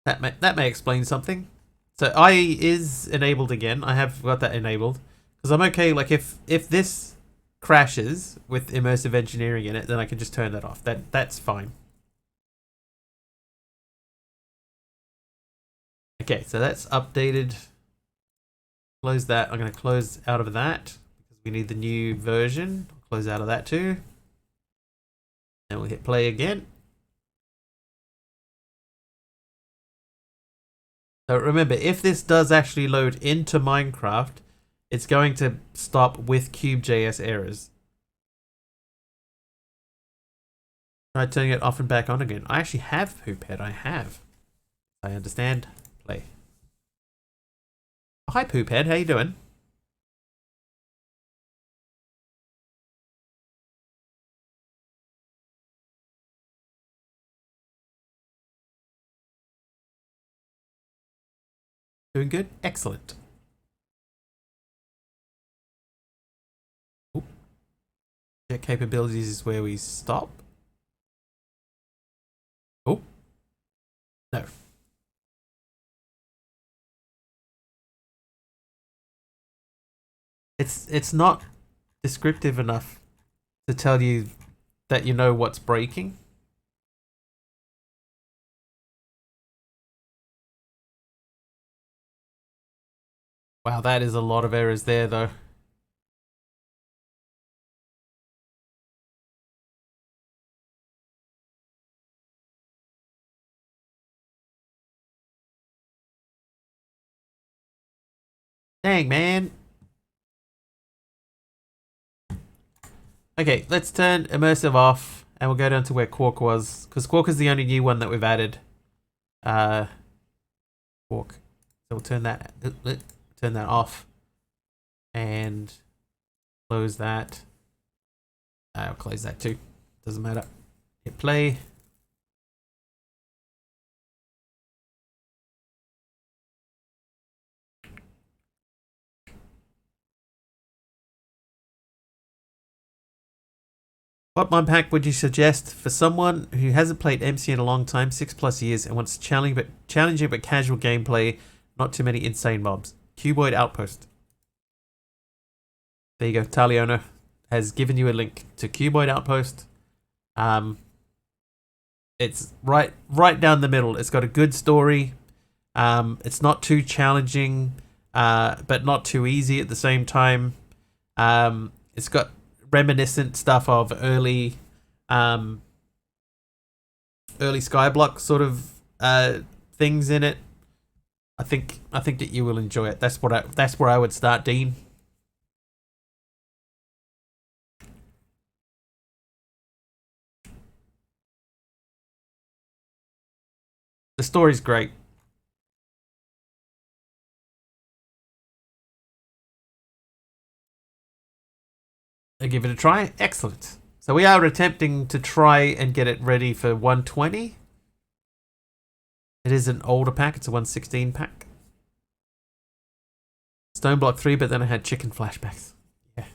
That may explain something. So IE is enabled again. I have got that enabled. Because I'm okay, like if this crashes with immersive engineering in it, then I can just turn that off. That's fine. Okay, so that's updated. Close that. I'm going to close out of that because we need the new version. Close out of that too. And we'll hit play again. So remember, if this does actually load into Minecraft, it's going to stop with Cube.js errors. Try turning it off and back on again. I actually have Poophead. I have. I understand. Play. Oh, hi Poophead. How you doing? Doing good? Excellent. Ooh. Jet capabilities is where we stop. Oh. No. It's not descriptive enough to tell you that you know what's breaking. Wow, that is a lot of errors there though. Dang, man. Okay, let's turn immersive off and we'll go down to where Quark was, because Quark is the only new one that we've added. Quark. So we'll turn that off and close that. I'll close that too. Doesn't matter. Hit play. What mod pack would you suggest for someone who hasn't played MC in a long time, 6+ years, and wants challenging but casual gameplay, not too many insane mobs? Cuboid Outpost. There you go. Taliona has given you a link to Cuboid Outpost. It's right down the middle. It's got a good story. It's not too challenging, but not too easy at the same time. It's got reminiscent stuff of early Skyblock sort of things in it. I think that you will enjoy it. That's where I would start, Dean. The story's great. I give it a try. Excellent. So we are attempting to try and get it ready for 120. It is an older pack. It's a 116 pack. Stoneblock 3, but then I had chicken flashbacks. Yeah.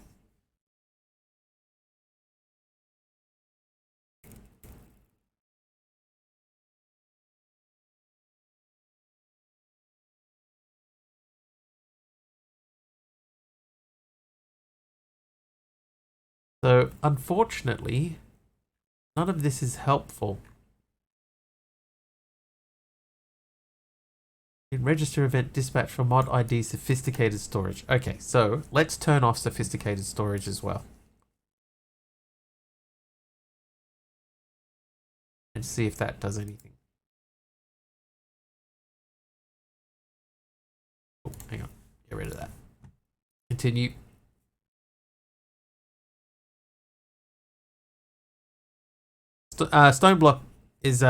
So, unfortunately, none of this is helpful. Register event dispatch for mod ID sophisticated storage. Okay, so let's turn off sophisticated storage as well. And see if that does anything. Oh, hang on. Get rid of that. Continue. Stoneblock is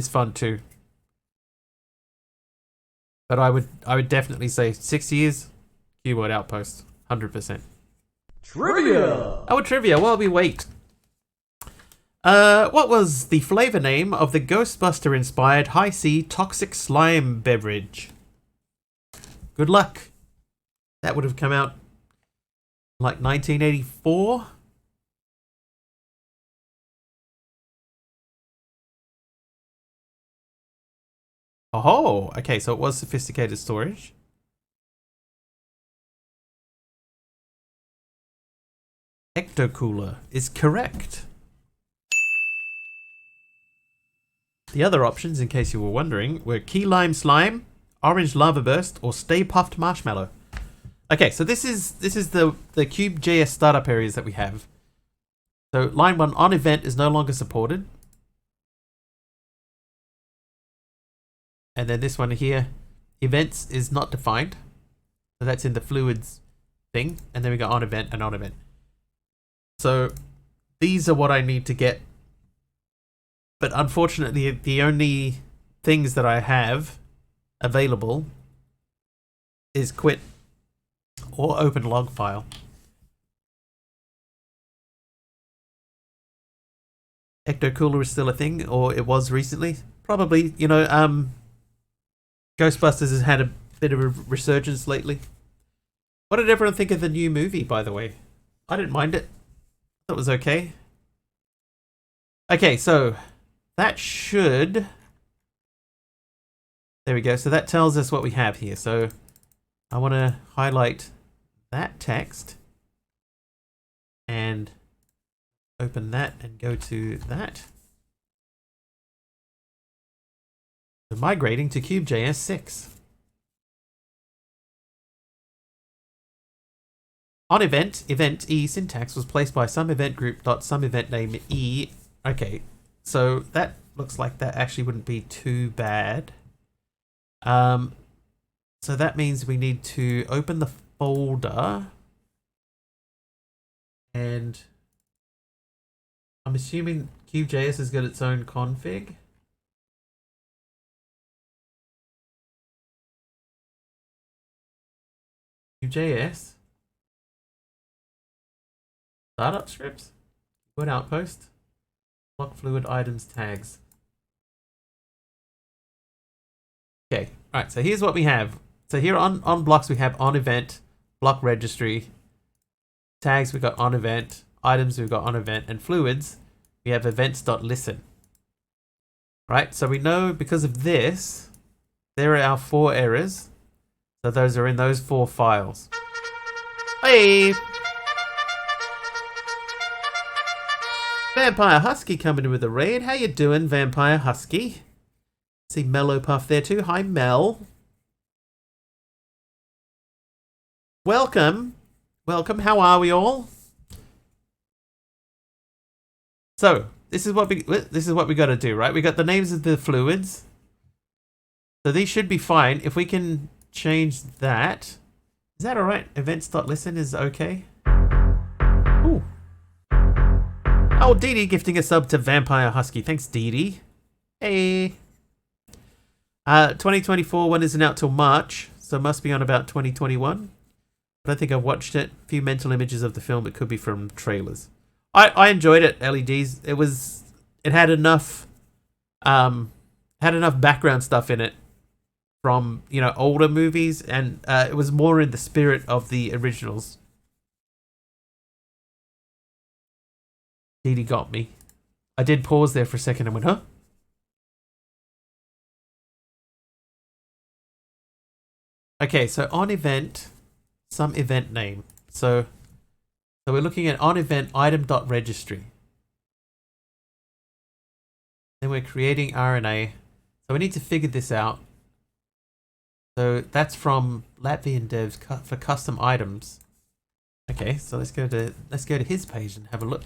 fun too. But I would definitely say 6 years, Cuboid Outpost, 100%. Trivia! Oh, trivia, while we wait. What was the flavor name of the Ghostbuster-inspired Hi-C toxic slime beverage? Good luck. That would have come out like 1984. Oh, okay, so it was sophisticated storage. Ectocooler is correct. The other options, in case you were wondering, were Key Lime Slime, Orange Lava Burst, or Stay Puffed Marshmallow. Okay, so this is the Cube.js startup areas that we have. So line 1 on event is no longer supported. And then this one here, events is not defined. So that's in the fluids thing. And then we go on event and on event. So these are what I need to get. But unfortunately, the only things that I have available is quit or open log file. Ectocooler is still a thing, or it was recently. Probably, you know, Ghostbusters has had a bit of a resurgence lately. What did everyone think of the new movie, by the way? I didn't mind it. That was okay. Okay, so that should... There we go. So that tells us what we have here. So I want to highlight that text and open that and go to that. So migrating to Cube.js 6. On event E syntax was placed by some event group dot some event name E. Okay, so that looks like that actually wouldn't be too bad. So that means we need to open the folder, and I'm assuming Cube.js has got its own config. Cube.js startup scripts, Fluid Outpost, block fluid items tags. Okay, all right, so here's what we have. So here on blocks we have on event, block registry, tags we've got on event, items we've got on event, and fluids we have events.listen. Right, so we know because of this, there are our 4 errors. So those are in those 4 files. Hey! Vampire Husky coming in with a raid. How you doing, Vampire Husky? See Mellow Puff there too. Hi, Mel. Welcome. Welcome. How are we all? So, this is what we got to do, right? We got the names of the fluids. So these should be fine. If we can change that. Is that all right? Events.listen is okay. Ooh. Oh, Dee Dee gifting a sub to Vampire Husky. Thanks, Dee Dee. Hey. 2024 one isn't out till March, so it must be on about 2021. But I think I've watched it. A few mental images of the film. It could be from trailers. I enjoyed it. LEDs. It had enough background stuff in it from, you know, older movies, and it was more in the spirit of the originals. Dee Dee got me. I did pause there for a second and went, huh? Okay, so on event, some event name. So we're looking at on event item.registry. Then we're creating RNA. So we need to figure this out. So that's from Latvian devs for custom items. Okay, so let's go to his page and have a look.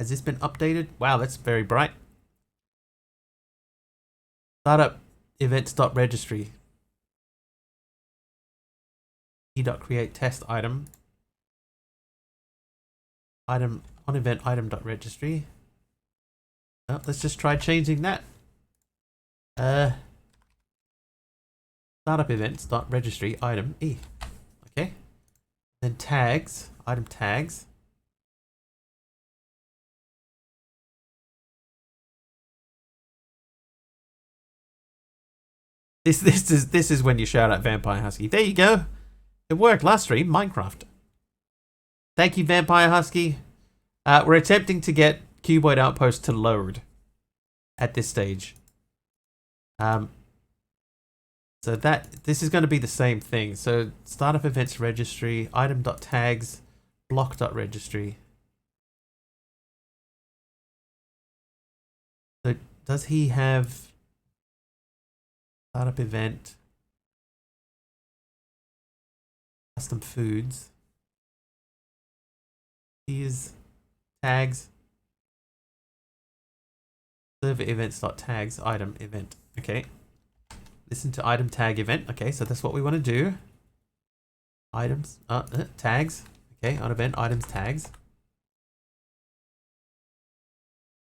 Has this been updated? Wow, that's very bright. Startup events.registry. E.create test item. Item on event item.registry. Well, let's just try changing that. Startup events dot registry item E. Okay. Then tags, item tags. This is when you shout out Vampire Husky. There you go. It worked last stream, Minecraft. Thank you, Vampire Husky. We're attempting to get Cuboid Outpost to load at this stage. So this is going to be the same thing. So startup events registry, item.tags, block.registry. So does he have startup event, custom foods? Here's tags, server events.tags, item event. Okay. Listen to item tag event. Okay, so that's what we want to do. Items, tags. Okay, on event, items, tags.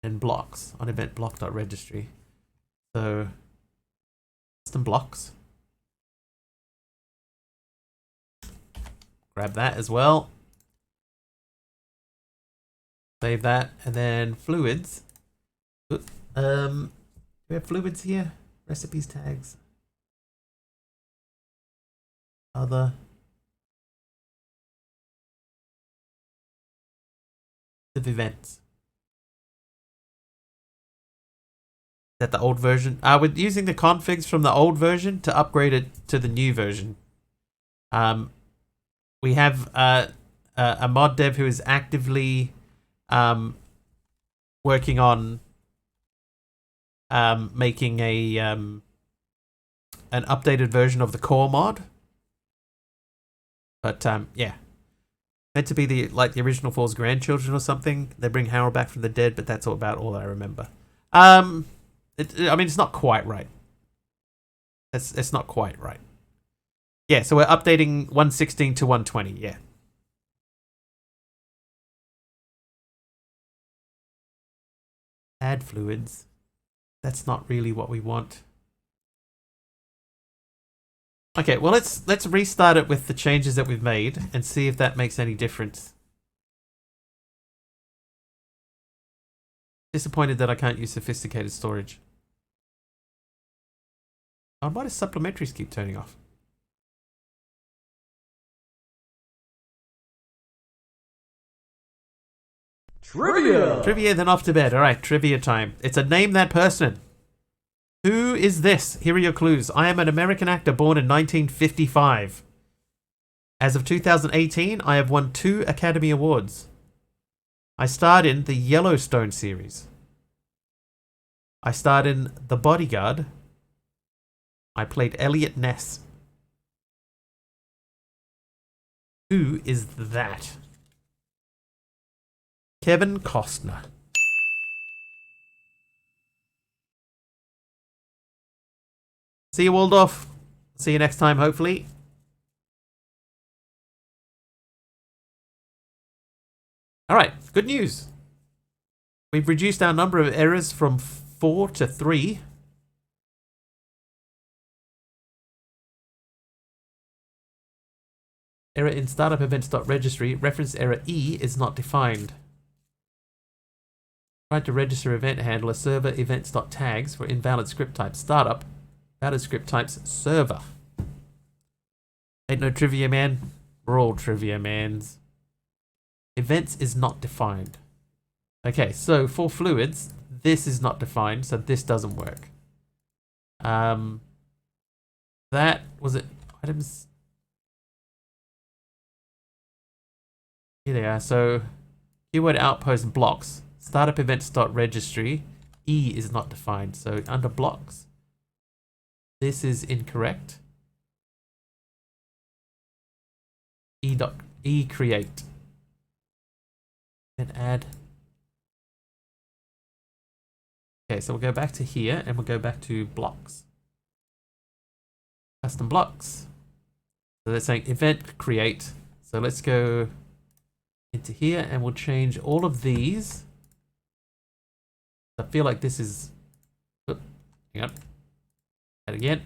And blocks, on event block.registry. So, custom blocks. Grab that as well. Save that, and then fluids. Do we have fluids here? Recipes tags. Other. The events. Is that the old version? We're using the configs from the old version to upgrade it to the new version. We have a mod dev who is actively working on making an updated version of the core mod. But yeah, meant to be the original Four's grandchildren or something. They bring Harold back from the dead, but that's about all I remember. I mean, it's not quite right. It's not quite right. Yeah, so we're updating 116 to 120. Yeah. Add fluids. That's not really what we want. Okay, well let's restart it with the changes that we've made and see if that makes any difference. Disappointed that I can't use sophisticated storage. Oh, why does supplementaries keep turning off? Trivia! Trivia, then off to bed. Alright, trivia time. It's a name that person. Who is this? Here are your clues. I am an American actor born in 1955. As of 2018, I have won 2 Academy Awards. I starred in the Yellowstone series. I starred in The Bodyguard. I played Elliot Ness. Who is that? Kevin Costner. See you, Waldorf. See you next time, hopefully. Alright, good news. We've reduced our number of errors from 4 to 3. Error in startup events.registry. Reference error E is not defined. Tried to register event handler server events.tags for invalid script type startup. Valid script types server. Ain't no trivia, man. We're all trivia mans. Events is not defined. Okay, so for fluids, this is not defined, so this doesn't work. That was it. Items. Here they are. So keyword outpost blocks. Startup events.registry. E is not defined. So under blocks, this is incorrect. E create. Then add. Okay, so we'll go back to here and we'll go back to blocks. Custom blocks. So they're saying event create. So let's go into here and we'll change all of these. I feel like this is, hang on. again.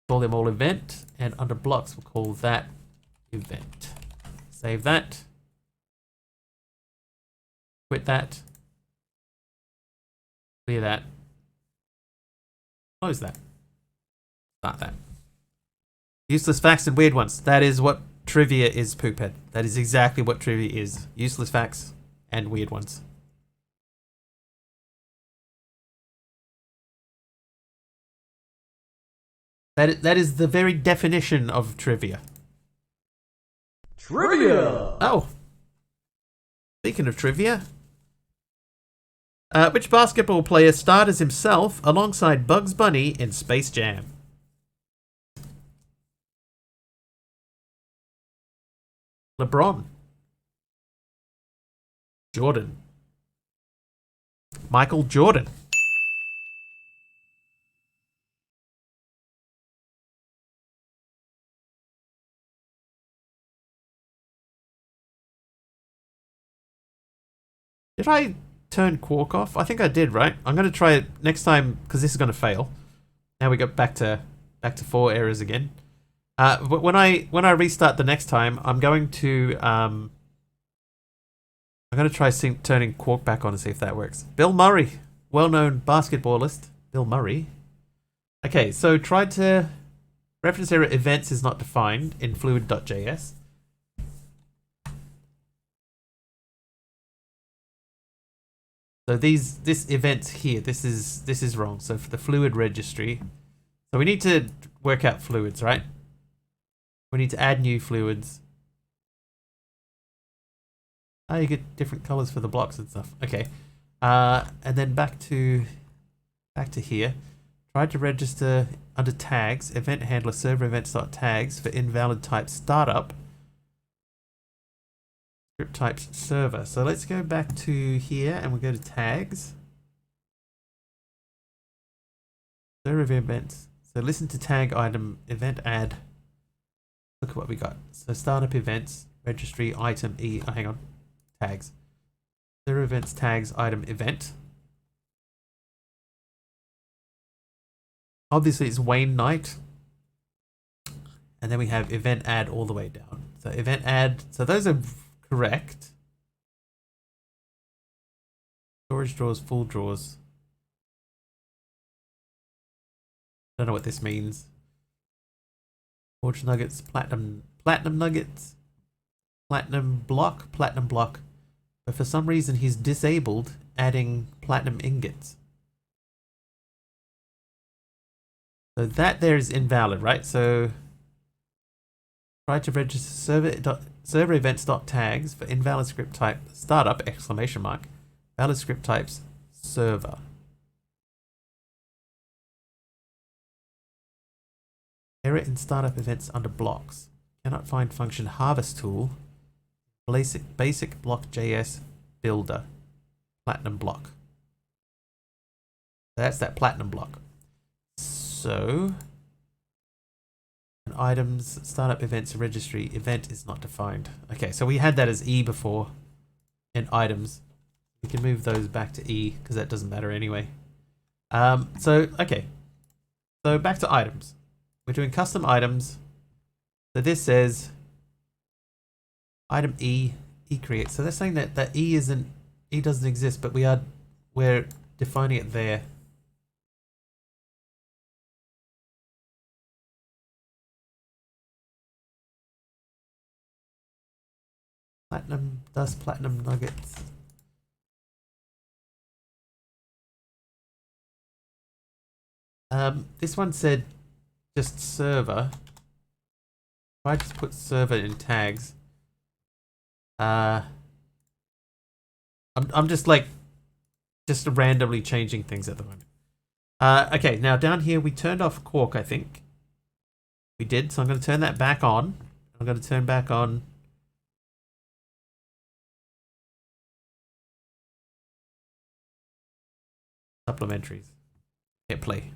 Call them all event, and under blocks we'll call that event. Save that. Quit that. Clear that. Close that. Start that. Useless facts and weird ones. That is what trivia is, Poophead. That is exactly what trivia is. Useless facts and weird ones. That is the very definition of trivia. Trivia! Oh. Speaking of trivia. Which basketball player starred as himself alongside Bugs Bunny in Space Jam? LeBron. Jordan. Michael Jordan. Did I turn Quark off? I think I did, right? I'm going to try it next time because this is going to fail. Now we got back to 4 errors again. But when I restart the next time, I'm going to try turning Quark back on and see if that works. Bill Murray, well-known basketballist. Bill Murray. Okay, so tried to reference error events is not defined in fluid.js. So this event here, this is wrong. So for the fluid registry, so we need to work out fluids, right? We need to add new fluids. Oh, you get different colors for the blocks and stuff. Okay, and then back to here. Try to register under tags, event handler server events.tags for invalid type startup. Script types server. So let's go back to here and we'll go to tags. Server events. So listen to tag item event add. Look at what we got. So startup events, registry, item, hang on. Tags. Server events, tags, item, event. Obviously it's Wayne Knight. And then we have event add all the way down. So event add, so those are correct. Storage drawers, full drawers. Don't know what this means. Forge nuggets, platinum nuggets, platinum block. But for some reason he's disabled adding platinum ingots. So that there is invalid, right? So try to register server events.tags for invalid script type startup ! Valid script types server. Error in startup events under blocks. Cannot find function harvest tool. Basic block.js builder. Platinum block. That's that platinum block. So items, startup events, registry, event is not defined. Okay, so we had that as E before in items. We can move those back to E because that doesn't matter anyway. Okay. So back to items. We're doing custom items. So this says item E create. So they're saying that E doesn't exist, but we're defining it there. Platinum dust, platinum nuggets. This one said just server. If I just put server in tags, I'm just randomly changing things at the moment. Okay, now down here we turned off Quark, I think. We did, so I'm going to turn that back on. I'm going to turn back on supplementaries. Hit play.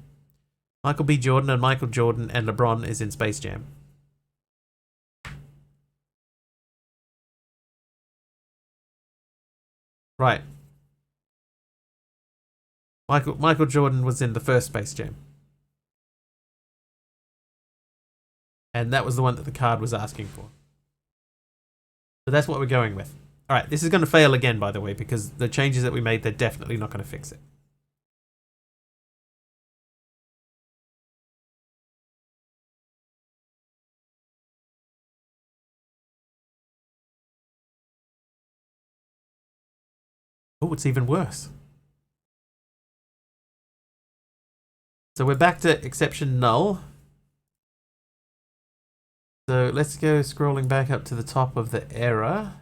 Michael B. Jordan and Michael Jordan and LeBron is in Space Jam. Right. Michael Jordan was in the first Space Jam. And that was the one that the card was asking for. So that's what we're going with. Alright, this is going to fail again, by the way, because the changes that we made, they're definitely not going to fix it. Oh, it's even worse. So we're back to exception null. So let's go scrolling back up to the top of the error.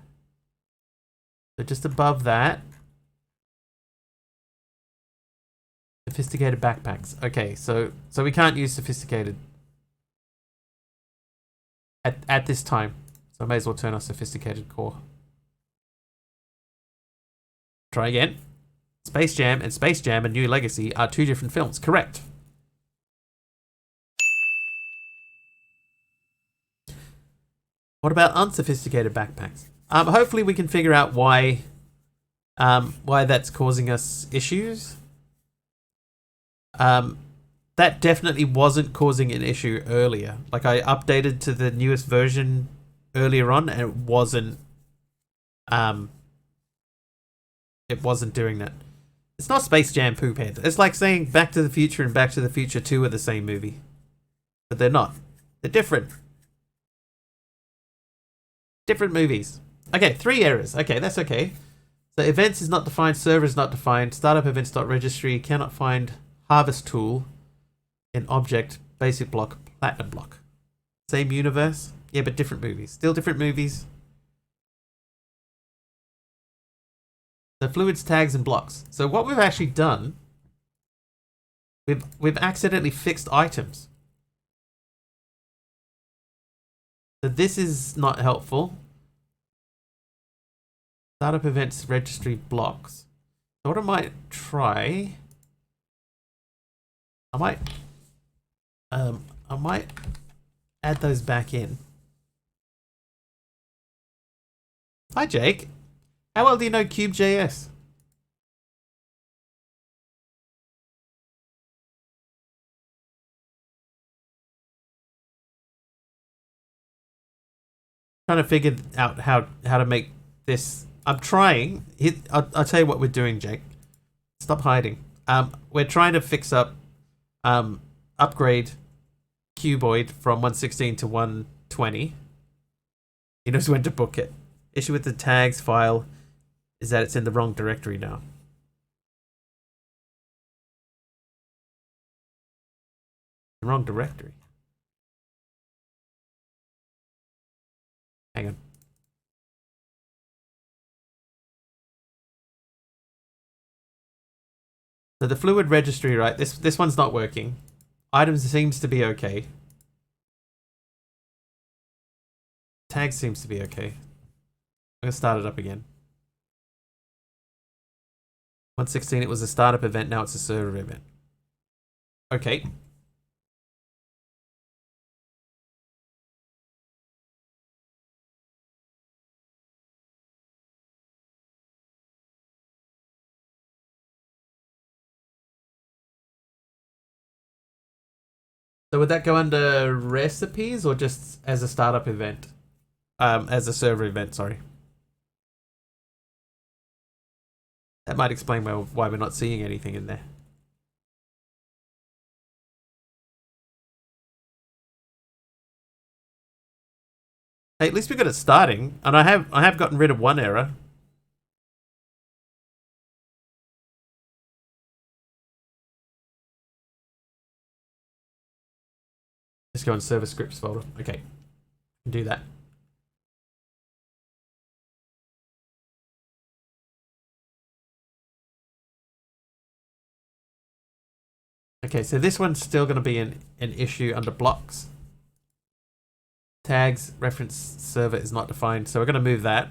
So just above that. Sophisticated backpacks. Okay, so we can't use sophisticated at this time. So I may as well turn off sophisticated core. Try again. Space Jam and Space Jam and New Legacy are two different films. Correct. What about unsophisticated backpacks? Hopefully we can figure out why that's causing us issues. That definitely wasn't causing an issue earlier. Like I updated to the newest version earlier on and it wasn't doing that. It's not Space Jam poop head. It's like saying Back to the Future and Back to the Future 2 are the same movie. But they're not. They're different. Different movies. Okay, 3 errors. Okay, that's okay. So events is not defined, server is not defined, startup events.registry cannot find harvest tool in object, basic block, platinum block. Same universe. Yeah, but different movies. Still different movies. So fluids, tags, and blocks. So what we've actually done, we've accidentally fixed items. So this is not helpful. Startup events registry blocks. So what I might try, I might add those back in. Hi Jake. How well do you know Cube.js? Trying to figure out how to make this. I'm trying. I'll tell you what we're doing, Jake. Stop hiding. We're trying to fix up, upgrade Cuboid from 116 to 120. He knows when to book it. Issue with the tags file is that it's in the wrong directory now. The wrong directory. Hang on. So the fluid registry, right? This one's not working. Items seems to be okay. Tag seems to be okay. I'm gonna start it up again. 116, it was a startup event, now it's a server event. Okay. So would that go under recipes or just as a startup event? As a server event, sorry. That might explain why we're not seeing anything in there. Hey, at least we got it starting, and I have gotten rid of one error. Let's go in server scripts folder. Okay, do that. Okay, so this one's still going to be an issue under blocks. Tags, reference server is not defined, so we're going to move that.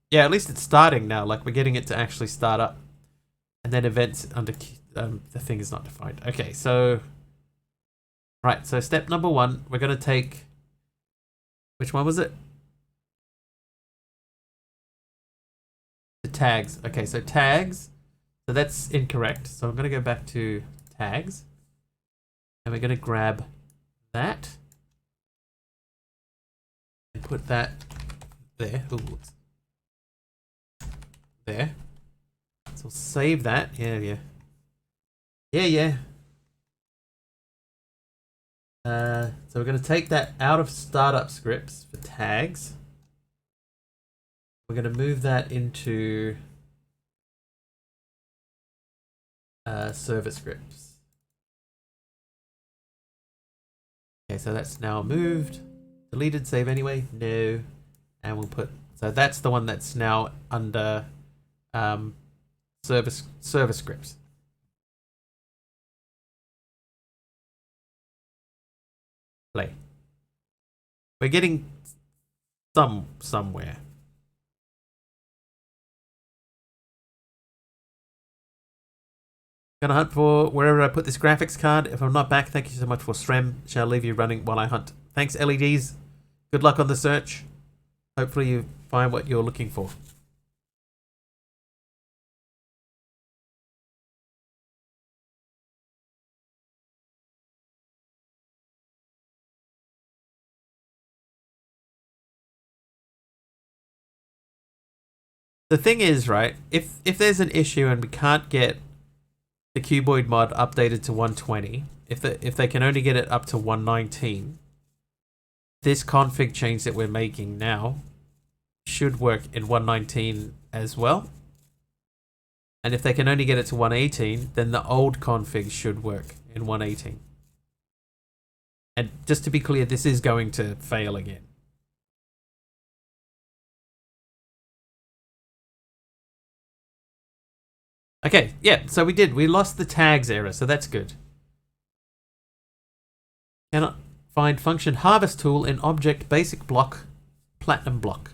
Yeah, at least it's starting now, like we're getting it to actually start up. And then events under the thing is not defined. Okay, so... Right, so step number 1, we're going to take... Which one was it? The tags. Okay, so tags. So that's incorrect. So I'm going to go back to tags. And we're going to grab that. And put that there. Ooh. There. So save that. Yeah. So we're going to take that out of startup scripts for tags. We're going to move that into server scripts. Okay, so that's now moved. Deleted, save anyway? No. And we'll put, so that's the one that's now under server scripts. Play. We're getting somewhere. Gonna hunt for wherever I put this graphics card. If I'm not back, thank you so much for Srem. Shall leave you running while I hunt. Thanks, LEDs. Good luck on the search. Hopefully you find what you're looking for. The thing is, right, if there's an issue and we can't get the Cuboid mod updated to 120, if they can only get it up to 119, this config change that we're making now should work in 119 as well. And if they can only get it to 118, then the old config should work in 118. And just to be clear, this is going to fail again. Okay, yeah, so we lost the tags error, so that's good. Cannot find function harvest tool in object basic block platinum block.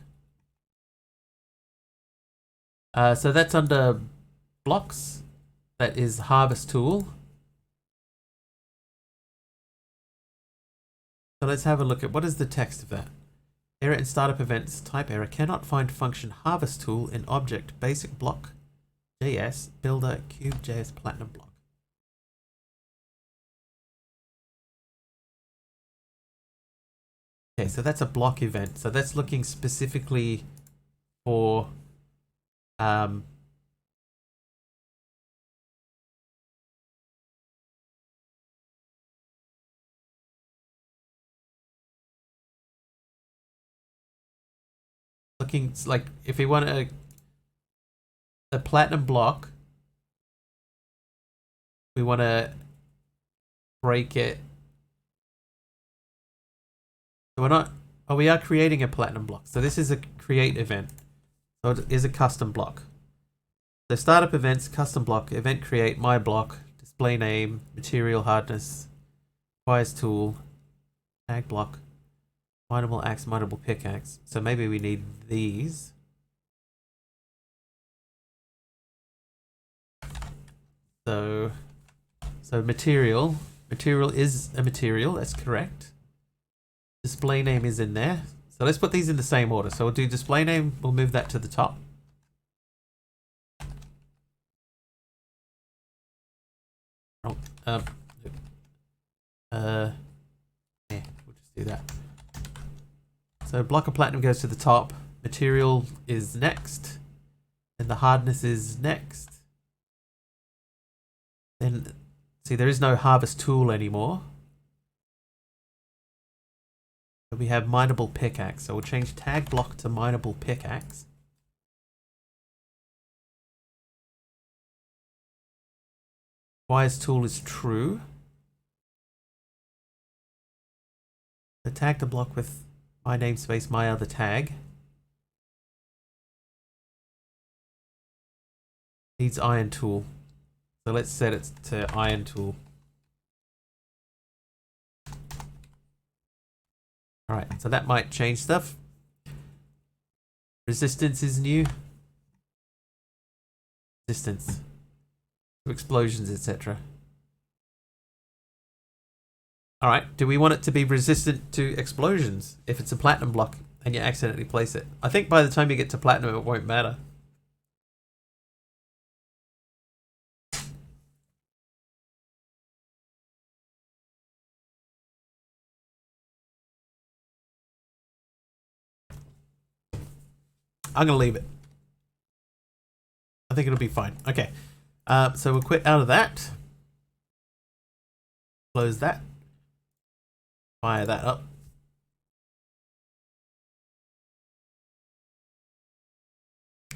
So that's under blocks. That is harvest tool. So let's have a look at what is the text of that. Error in startup events, type error, cannot find function harvest tool in object basic block JS builder cube JS platinum block. Okay, so that's a block event. So that's looking specifically for looking like if we want a platinum block, we want to break it. So we're not, oh, we are creating a platinum block. So this is a create event. So it is a custom block. So startup events, custom block, event create, my block, display name, material hardness, requires tool, tag block, mineable axe, mineable pickaxe. So maybe we need these. So material is a material, that's correct. Display name is in there. So let's put these in the same order. So we'll do display name, we'll move that to the top. Oh, yeah, we'll just do that. So block of platinum goes to the top, material is next, and the hardness is next. Then, see, there is no harvest tool anymore. So we have mineable pickaxe. So we'll change tag block to mineable pickaxe. Requires tool is true. So tag the block with my namespace, my other tag. Needs iron tool. So let's set it to iron tool. Alright, so that might change stuff. Resistance is new. Resistance to explosions, etc. Alright, do we want it to be resistant to explosions if it's a platinum block and you accidentally place it? I think by the time you get to platinum it won't matter. I'm gonna leave it. I think it'll be fine. Okay. So we'll quit out of that. Close that. Fire that up.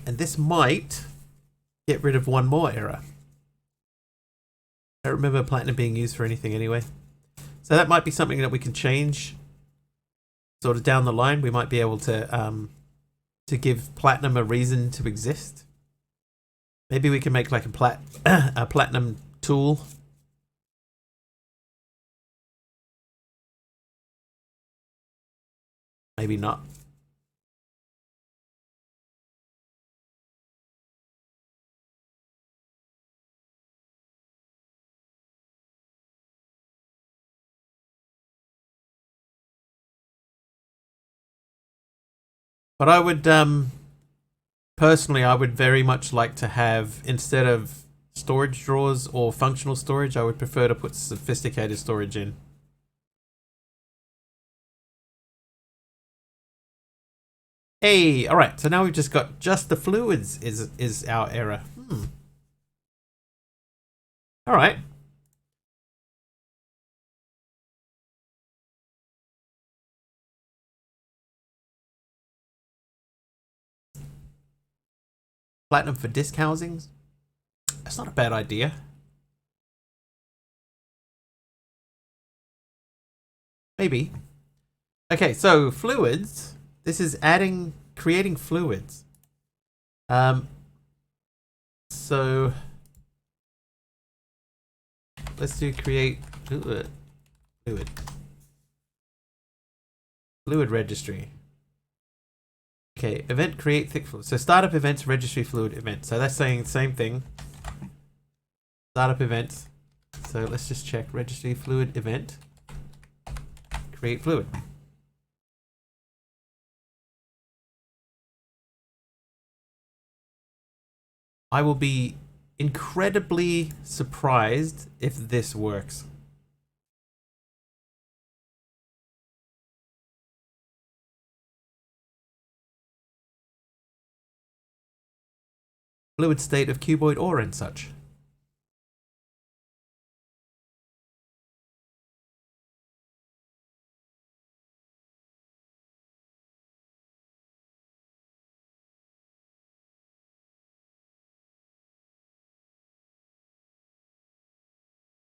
And this might get rid of one more error. I don't remember platinum being used for anything anyway. So that might be something that we can change sort of down the line. We might be able to give platinum a reason to exist. Maybe we can make like a platinum tool. Maybe not. But I would, personally, I would very much like to have, instead of storage drawers or functional storage, I would prefer to put sophisticated storage in. Hey, all right. So now we've just got just the fluids is our error. All right. Platinum for disk housings. That's not a bad idea. Maybe. Okay, so fluids. This is creating fluids. So let's do create fluid registry. Okay, event create thick fluid. So startup events registry fluid event. So that's saying the same thing. Startup events. So let's just check registry fluid event. Create fluid. I will be incredibly surprised if this works. Fluid state of cuboid ore and such.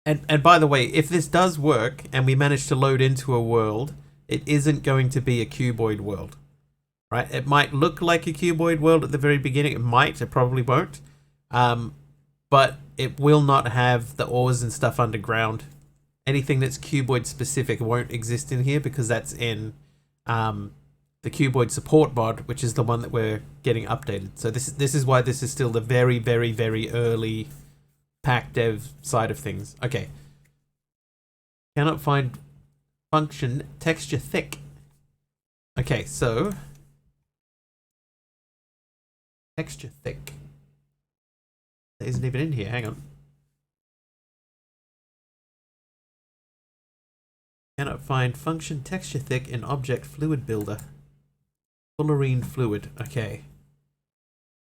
And by the way, if this does work and we manage to load into a world, it isn't going to be a cuboid world, right? It might look like a cuboid world at the very beginning. It probably won't. But it will not have the ores and stuff underground. Anything that's cuboid specific won't exist in here because that's in the cuboid support mod, which is the one that we're getting updated. So this is why this is still the very, very, very early pack dev side of things. Okay. Cannot find function texture thick. Okay, so texture thick. That isn't even in here. Hang on. Cannot find function texture thick in object fluid builder. Fullerene fluid. Okay.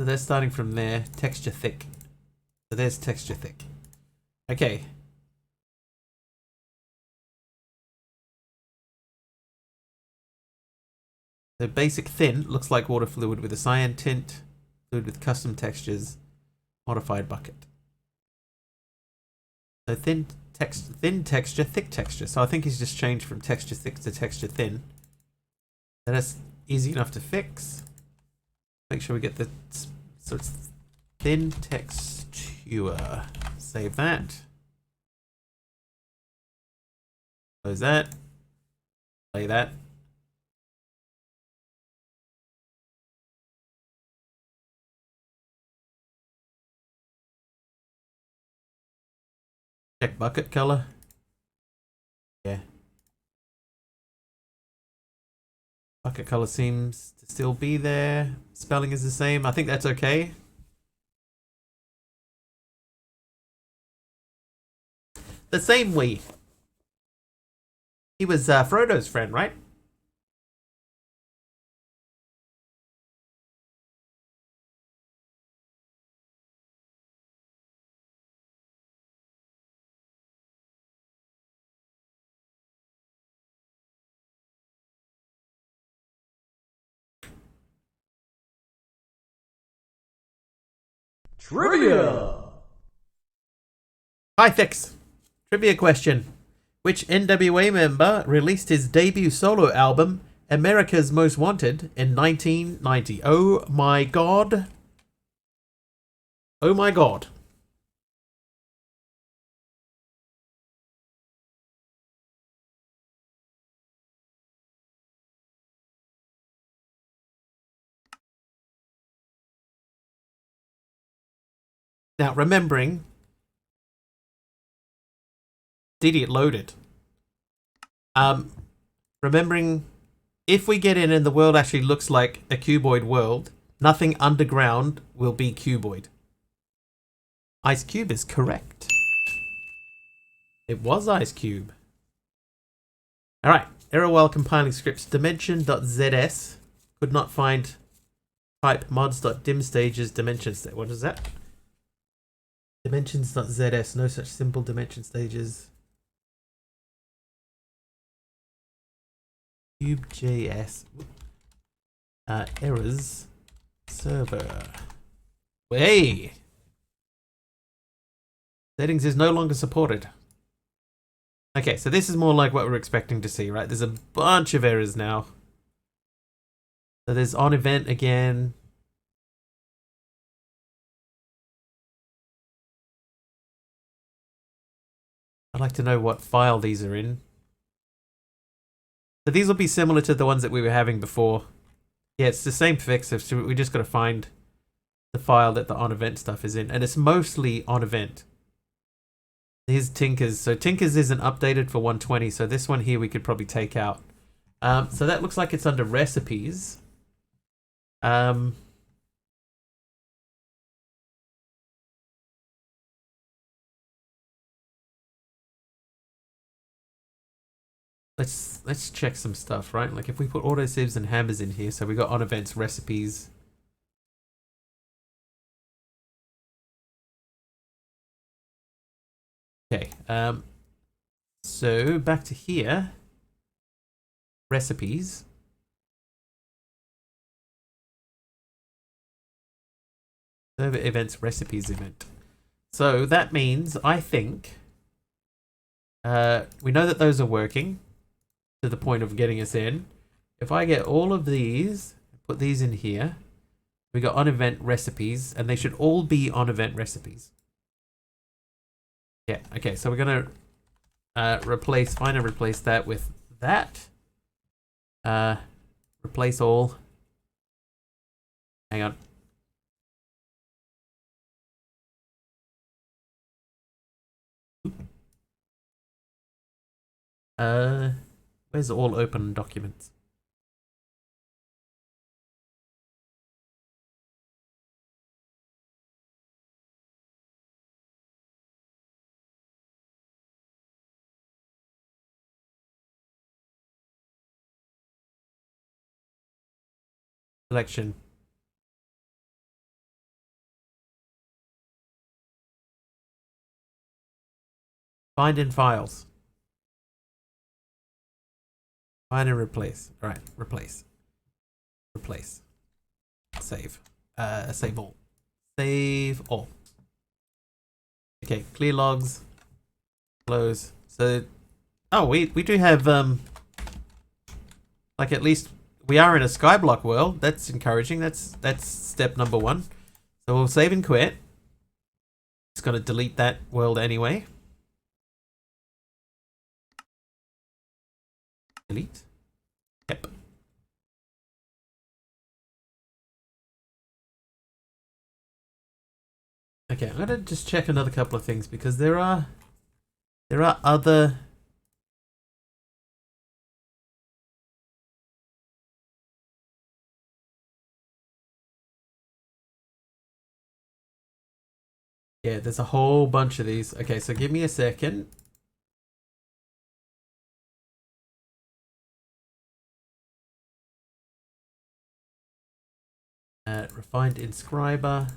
So they're starting from there. Texture thick. So there's texture thick. Okay. The basic thin looks like water fluid with a cyan tint. Fluid with custom textures. Modified bucket. So thin texture, thick texture. So I think he's just changed from texture thick to texture thin. That's easy enough to fix. Make sure we get the so it's thin texture. Save that. Close that. Play that. Check bucket color. Yeah. Bucket color seems to still be there. Spelling is the same. I think that's okay. The same way. He was Frodo's friend, right? Trivia. Hi, Fix. Trivia question. Which NWA member released his debut solo album, America's Most Wanted, in 1990? Oh my god. Oh my god. Now, remembering, did it loaded? Remembering, if we get in and the world actually looks like a cuboid world, nothing underground will be cuboid. Ice Cube is correct. It was Ice Cube. Alright, error while compiling scripts. Dimension.zs could not find type mods.dimstages dimensions. What is that? Dimensions.zs, no such simple dimension stages. Cube.js. Errors. Server. Hey! Settings is no longer supported. Okay, so this is more like what we're expecting to see, right? There's a bunch of errors now. So there's on event again. I'd like to know what file these are in. So these will be similar to the ones that we were having before. Yeah, it's the same fix, so we just got to find the file that the on event stuff is in. And it's mostly on event. Here's Tinkers. So Tinkers isn't updated for 120, so this one here we could probably take out. So that looks like it's under recipes. Let's check some stuff, right? Like if we put autosieves and hammers in here, so we got on events, recipes. Okay, so back to here. Recipes. Server events, recipes event. So that means, I think, we know that those are working to the point of getting us in. If I get all of these, put these in here, we got on event recipes, and they should all be on event recipes. Yeah, okay, so we're gonna find and replace that with that. Replace all. Hang on. Where's all open documents? Selection. Find in files. Find and replace. All right, replace. Replace. Save. Save all. Save all. Okay, clear logs. Close. So, oh, we do have like at least we are in a Skyblock world. That's encouraging. That's step number 1. So we'll save and quit. Just gonna delete that world anyway. Delete. Yep. Okay, I'm gonna just check another couple of things because there are other. Yeah, there's a whole bunch of these. Okay, so give me a second. Refined inscriber.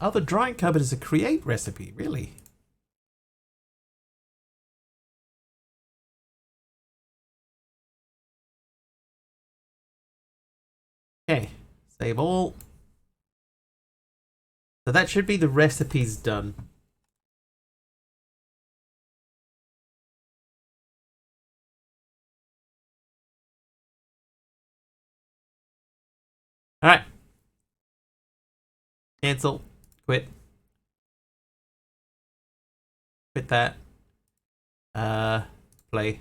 Oh, the drying cupboard is a create recipe, really? Okay, save all. So that should be the recipes done. Alright. Cancel. Quit. Quit that. Play.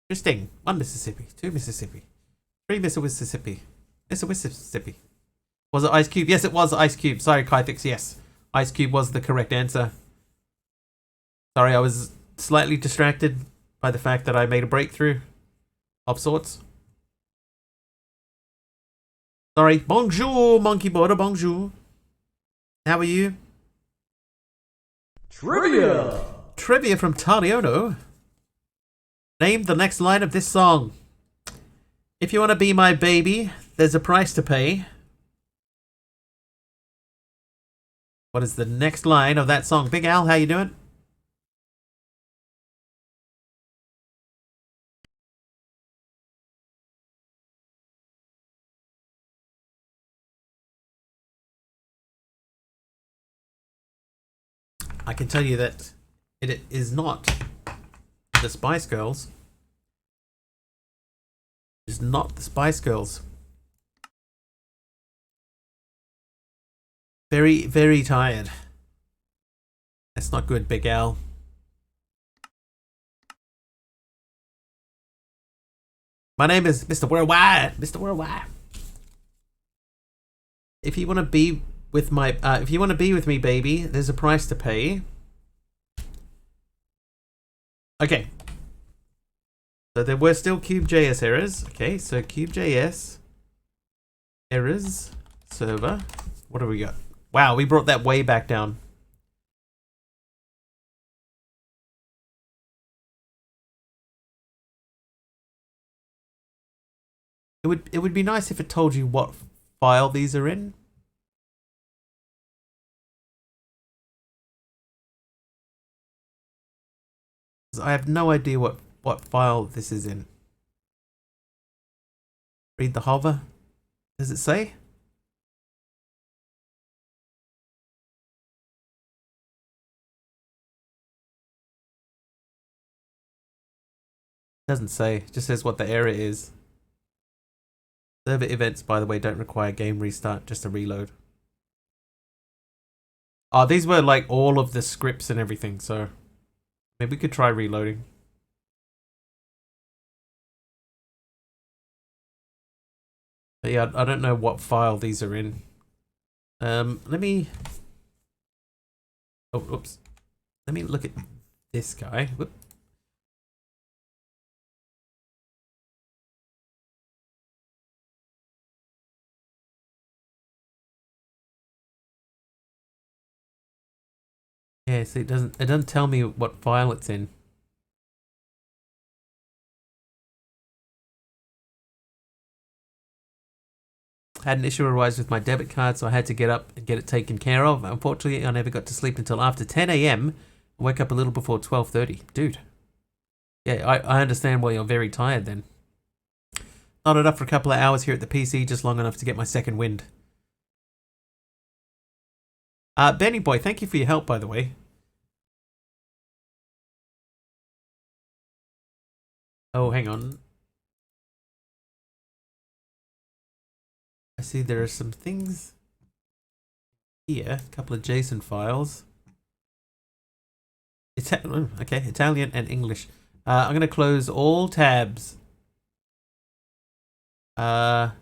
Interesting. 1 Mississippi. 2 Mississippi. 3 Mississippi. Mississippi. Was it Ice Cube? Yes, it was Ice Cube. Sorry, Kythix. Yes. Ice Cube was the correct answer. Sorry, I was slightly distracted by the fact that I made a breakthrough of sorts. Sorry. Bonjour, Monkey Border. Bonjour. How are you? Trivia! Trivia from Tariono. Name the next line of this song. If you want to be my baby, there's a price to pay. What is the next line of that song? Big Al, how you doing? I can tell you that it is not the Spice Girls. It is not the Spice Girls. Very, very tired. That's not good, Big Al. My name is Mr. Worldwide. Mr. Worldwide. If you want to be with my, if you want to be with me, baby, there's a price to pay. Okay. So there were still CubeJS errors. Okay, so CubeJS errors server. What do we got? Wow, we brought that way back down. It would be nice if it told you what file these are in. I have no idea what file this is in. Read the hover. Does it say? Doesn't say. It just says what the error is. Server events, by the way, don't require game restart, just a reload. Oh, these were like all of the scripts and everything, so maybe we could try reloading. But yeah, I don't know what file these are in. Let me... Oh, oops. Let me look at this guy. Whoop. Yeah, see, it doesn't tell me what file it's in. Had an issue arise with my debit card, so I had to get up and get it taken care of. Unfortunately, I never got to sleep until after 10 a.m. I woke up a little before 12:30. Dude. Yeah, I understand why you're very tired then. Not enough for a couple of hours here at the PC, just long enough to get my second wind. Benny Boy, thank you for your help, by the way. Oh, hang on. I see there are some things here. A couple of JSON files. Okay, Italian and English. I'm going to close all tabs. No.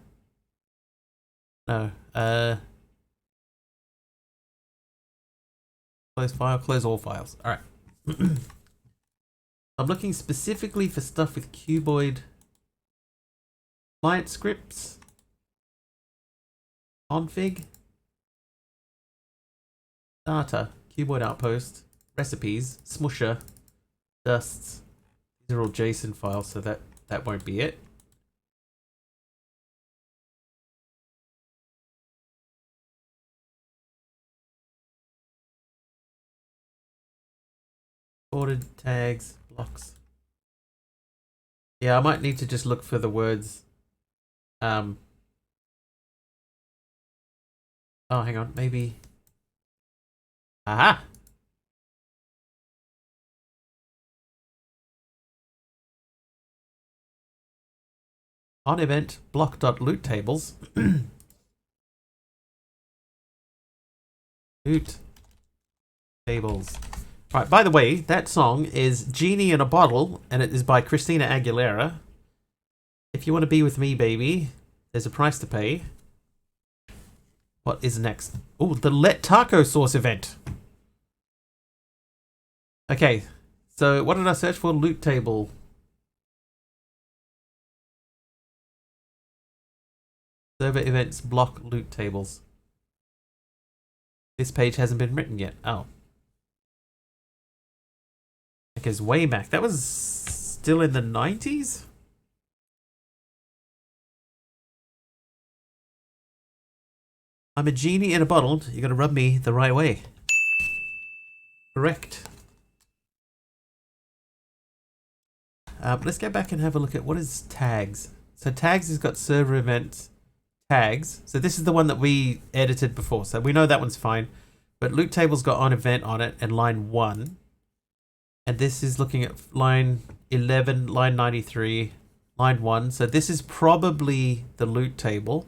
Close file, close all files. Alright. I'm looking specifically for stuff with cuboid client scripts. Config. Data. Cuboid outpost. Recipes. Smusher. Dusts. These are all JSON files, so that won't be it. Ordered tags, blocks. Yeah, I might need to just look for the words. Oh, hang on, maybe. Aha! On event block.loot tables. Loot tables. Right, by the way, that song is Genie in a Bottle, and it is by Christina Aguilera. If you want to be with me, baby, there's a price to pay. What is next? Oh, the Let Taco Sauce event. Okay, so what did I search for? Loot table. Server events block loot tables. This page hasn't been written yet. Oh. It goes way back. That was still in the 90s? I'm a genie in a bottle. You gotta rub me the right way. Correct. Let's go back and have a look at what is tags. So tags has got server events tags. So this is the one that we edited before. So we know that one's fine. But loot table's got on event on it and line 1. And this is looking at line 11, line 93, line 1. So this is probably the loot table.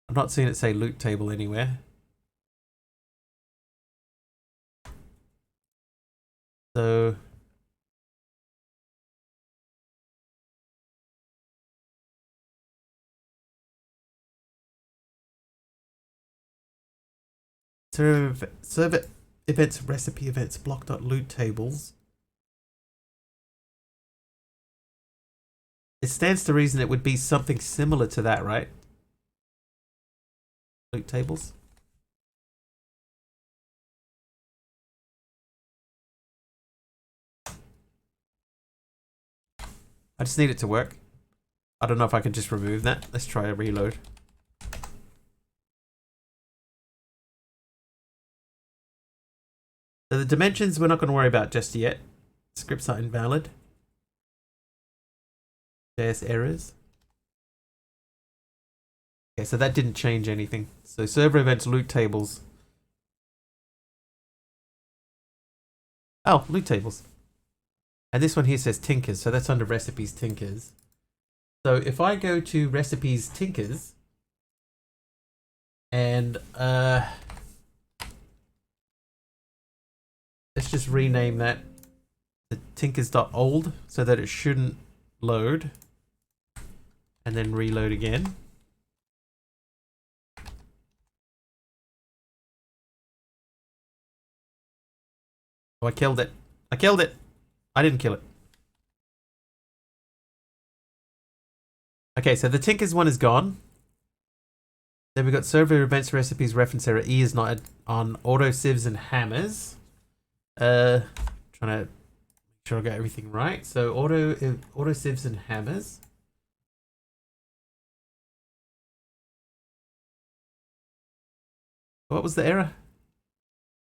I'm not seeing it say loot table anywhere. So server events, recipe events, block.loot tables. It stands to reason it would be something similar to that, right? Loot tables. I just need it to work. I don't know if I can just remove that. Let's try a reload. So the dimensions we're not going to worry about just yet. Scripts are invalid. JS errors. Okay, so that didn't change anything. So server events, loot tables. Oh, loot tables. And this one here says Tinkers, so that's under recipes Tinkers. So if I go to recipes Tinkers and let's just rename that to tinkers.old so that it shouldn't load, and then reload again. Oh, I killed it. I killed it. I didn't kill it. Okay, so the Tinkers one is gone. Then we've got server events recipes reference error E is not on auto sieves and hammers. Trying to make sure I got everything right. So auto sieves and hammers. What was the error?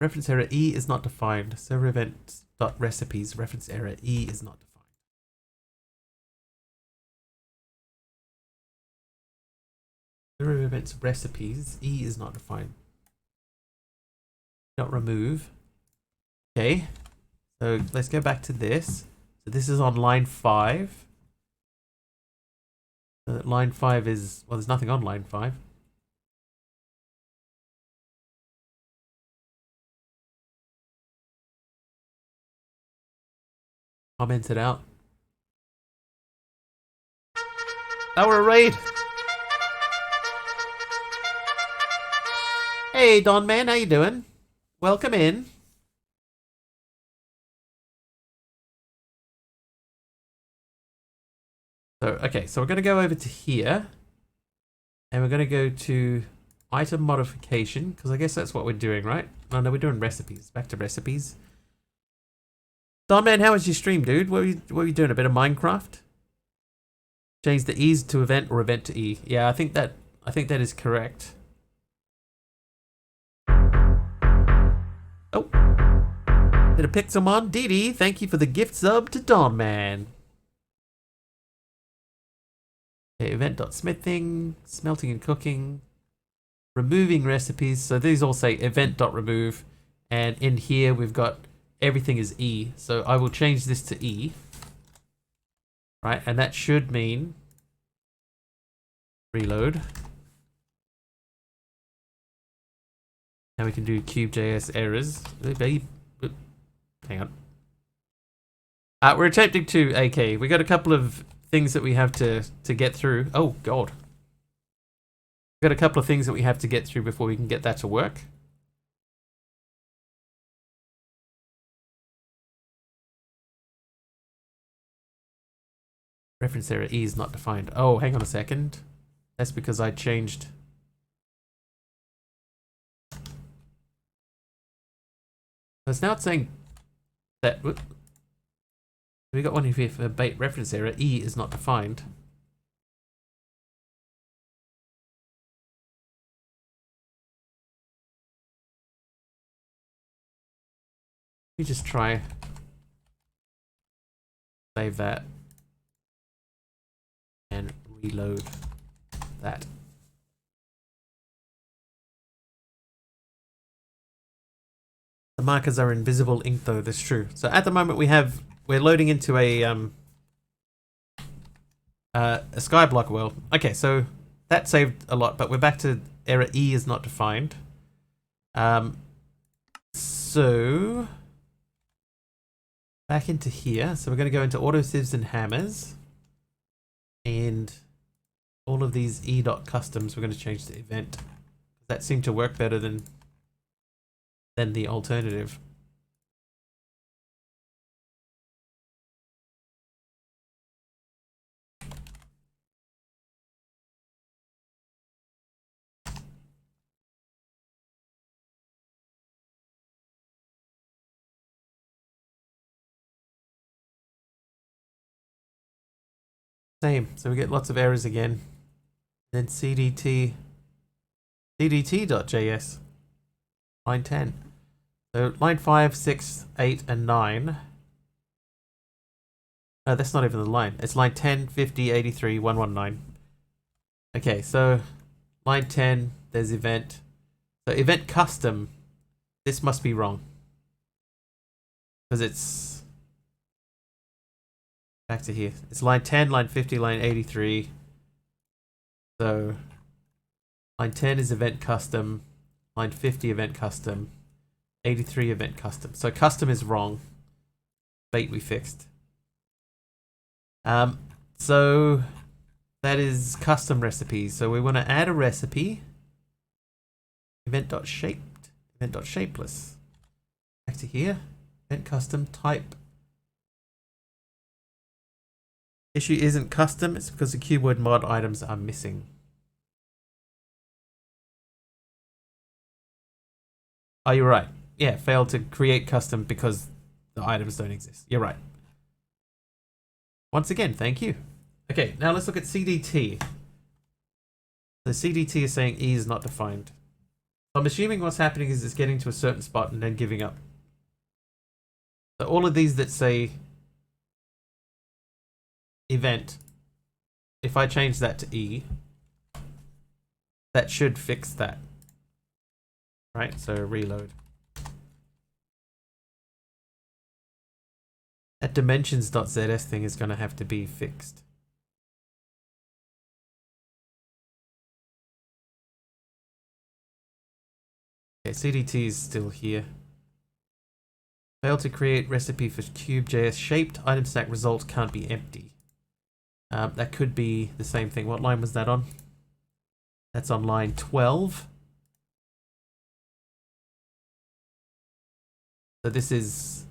Reference error E is not defined. Server events dot recipes reference error E is not defined. Server events recipes E is not defined. Not remove. Okay, so let's go back to this. So this is on line 5. Line 5 is, well, there's nothing on line 5. Comment it out. Oh, we're a raid. Hey, Don Man, how you doing? Welcome in. So, okay, so we're going to go over to here. And we're going to go to item modification, because I guess that's what we're doing, right? No, we're doing recipes. Back to recipes. Don Man, how was your stream, dude? What were you doing? A bit of Minecraft? Change the E's to event or event to E. Yeah, I think that is correct. Oh. Bit of Pixelmon. Didi, thank you for the gift sub to Don Man. Okay, event.smithing, smelting and cooking, removing recipes. So these all say event.remove. And in here we've got everything is E. So I will change this to E. Right, and that should mean reload. Now we can do Cube.js errors. Hang on. We're attempting to AK. We got a couple of things that we have to get through. Oh god. We got a couple of things that we have to get through before we can get that to work. Reference error E is not defined. Oh, hang on a second. That's because I changed. So now it's saying that we got one here for bait reference error. E is not defined. Let me just try save that and reload that. The markers are invisible ink though, that's true. So at the moment we're loading into a Skyblock world. Okay, so that saved a lot, but we're back to error E is not defined. So back into here. So we're going to go into auto sieves and hammers. And all of these e.customs we're going to change to event. That seemed to work better than the alternative. Same, so we get lots of errors again. Then cdt.js, line 10. So line 5, 6, 8, and 9. No, that's not even the line. It's line 10, 50, 83, 119. Okay, so line 10, there's event. So event custom, this must be wrong. Because it's back to here. It's line 10, line 50, line 83. So line 10 is event custom, line 50 event custom, 83 event custom. So custom is wrong. Bait we fixed. So that is custom recipes. So we want to add a recipe. Event.shaped, event.shapeless. Back to here. Event custom type. Issue isn't custom, it's because the cuboid mod items are missing. Oh, you're right. Yeah, failed to create custom because the items don't exist. You're right. Once again, thank you. Okay, now let's look at CDT. The CDT is saying E is not defined. So I'm assuming what's happening is it's getting to a certain spot and then giving up. So all of these that say event, if I change that to E, that should fix that. Right, so reload. That dimensions.zs thing is going to have to be fixed. Okay, CDT is still here. Failed to create recipe for Cube.js shaped. Item stack result can't be empty. That could be the same thing. What line was that on? That's on line 12. So this is...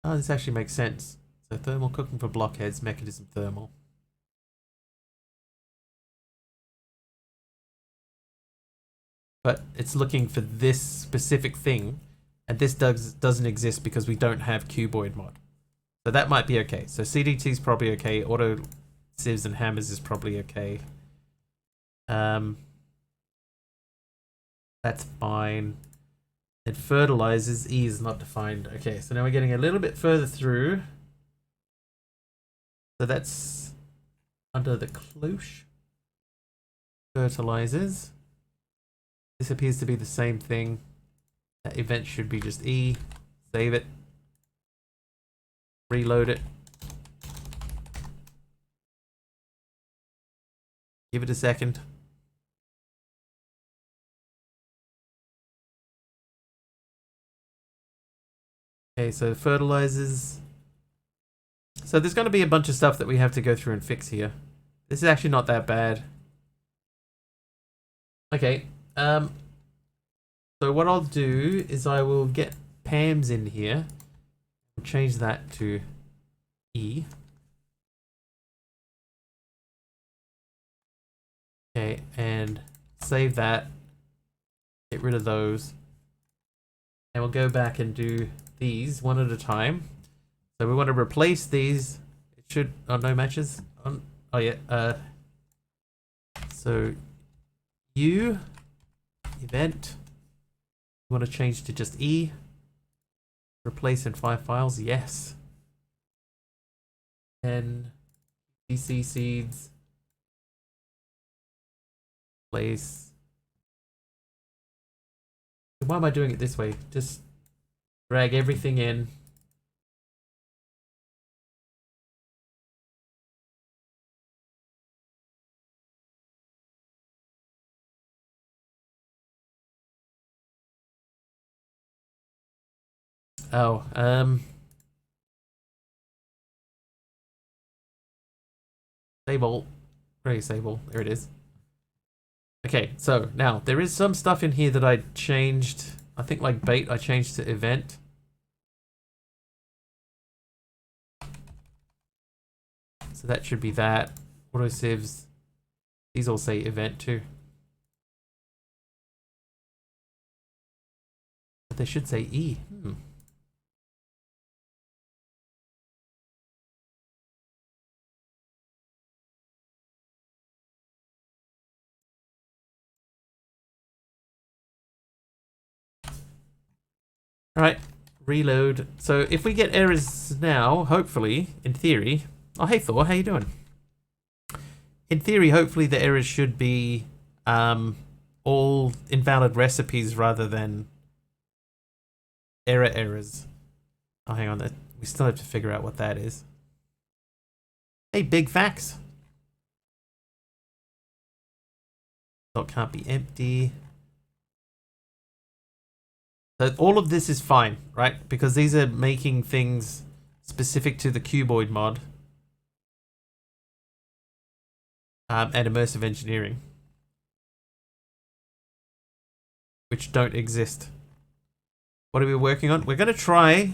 Oh, this actually makes sense. So thermal cooking for blockheads, mechanism thermal. But it's looking for this specific thing, and this doesn't exist because we don't have cuboid mod. So that might be okay. So CDT is probably okay. Auto sieves and hammers is probably okay. That's fine. It fertilizes. E is not defined. Okay, so now we're getting a little bit further through. So that's under the cloche. Fertilizes. This appears to be the same thing. That event should be just E. Save it. Reload it. Give it a second. Okay, so fertilizers. So there's going to be a bunch of stuff that we have to go through and fix here. This is actually not that bad. Okay, so what I'll do is I will get Pam's in here. Change that to E. Okay, and save that. Get rid of those. And we'll go back and do these one at a time. So we want to replace these. It should... Oh, no matches? Oh, yeah. So, U, event. You want to change to just E. Replace in 5 files. Yes. And DC seeds. Place. Why am I doing it this way? Just drag everything in. Oh, Sable. Very Sable. There it is. Okay, so now there is some stuff in here that I changed. I think like bait I changed to event. So that should be that. Auto sieves. These all say event too. But they should say E. Alright, reload. So if we get errors now, hopefully, in theory... Oh, hey Thor, how you doing? In theory, hopefully the errors should be all invalid recipes rather than errors. Oh, hang on, we still have to figure out what that is. Hey, big facts. Dot can't be empty. So all of this is fine, right? Because these are making things specific to the cuboid mod. And immersive engineering. Which don't exist. What are we working on? We're going to try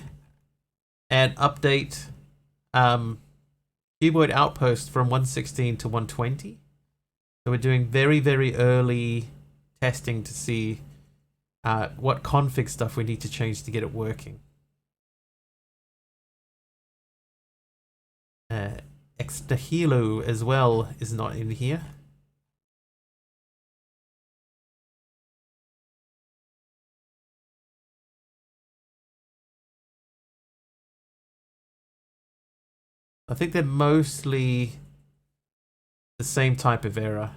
and update Cuboid Outpost from 116 to 120. So we're doing very, very early testing to see what config stuff we need to change to get it working. Extahilo as well is not in here. I think they're mostly the same type of error.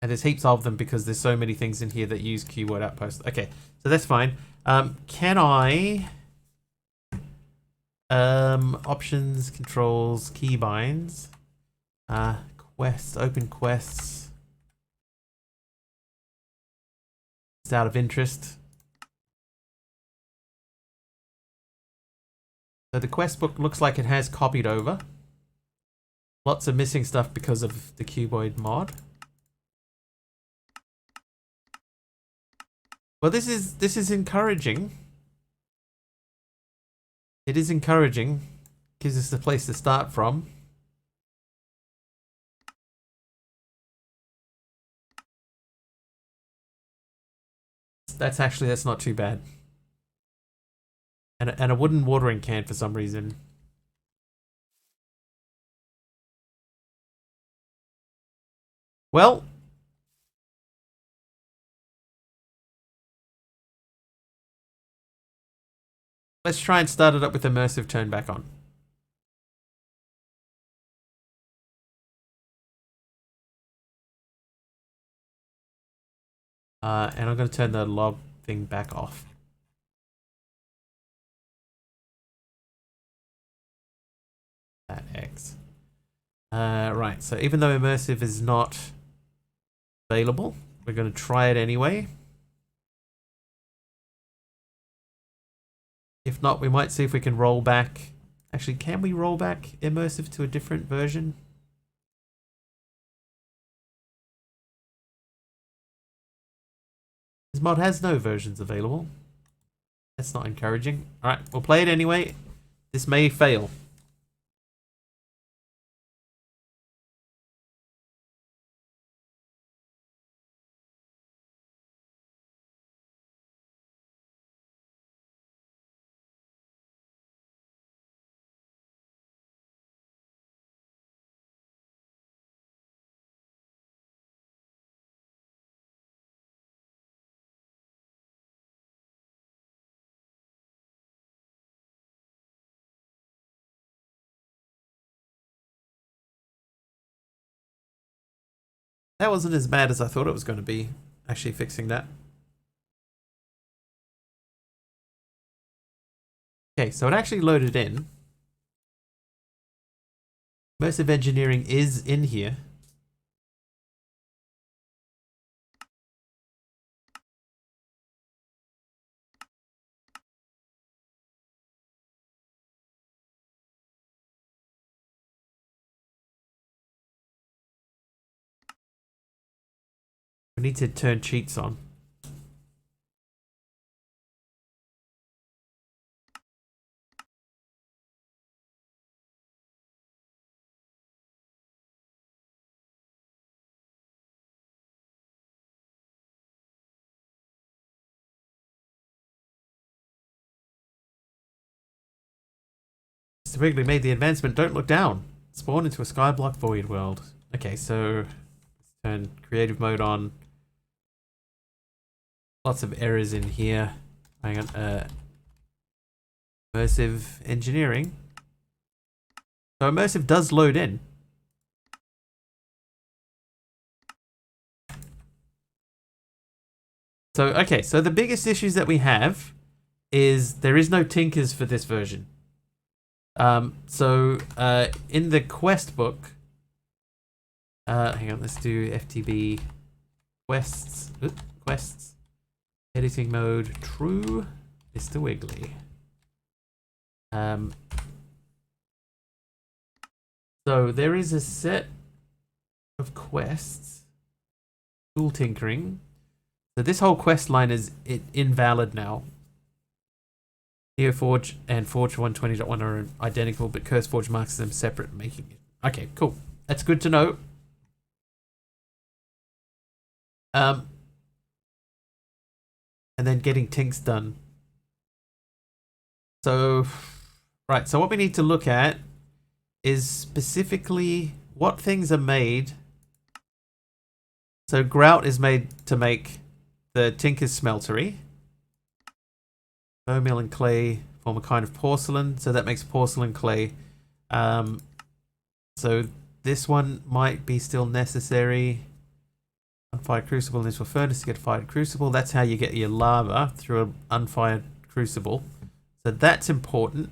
And there's heaps of them because there's so many things in here that use Cuboid Outpost. Okay, so that's fine. Can I... options, controls, keybinds, quests, open quests. It's out of interest. So the quest book looks like it has copied over. Lots of missing stuff because of the Cuboid mod. Well, this is encouraging. It is encouraging. Gives us a place to start from. That's not too bad. And a wooden watering can for some reason. Well, Let's try and start it up with immersive turned back on. And I'm going to turn the log thing back off. That X. Right, so even though immersive is not available, we're going to try it anyway. If not, we might see if we can roll back. Actually, can we roll back immersive to a different version? This mod has no versions available. That's not encouraging. Alright, we'll play it anyway. This may fail. That wasn't as bad as I thought it was going to be, actually fixing that. Okay, so it actually loaded in. Immersive engineering is in here. We need to turn cheats on. Mr. Wrigley made the advancement. Don't look down. Spawn into a skyblock void world. Okay, so let's turn creative mode on. Lots of errors in here. Hang on. Immersive engineering. So immersive does load in. So, okay, so the biggest issues that we have is there is no tinkers for this version. In the quest book, hang on, let's do FTB quests. Quests. Editing mode, true, Mr. Wiggly. So there is a set of quests. Tool tinkering. So this whole quest line is invalid now. NeoForge and Forge 120.1 are identical, but CurseForge marks them separate, making it. Okay, cool. That's good to know. And then getting tinks done. So, right. So what we need to look at is specifically what things are made. So grout is made to make the Tinker's Smeltery. Bone meal and clay form a kind of porcelain, so that makes porcelain clay. So this one might be still necessary. Unfired crucible is for furnace to get fired crucible. That's how you get your lava, through an unfired crucible. So that's important.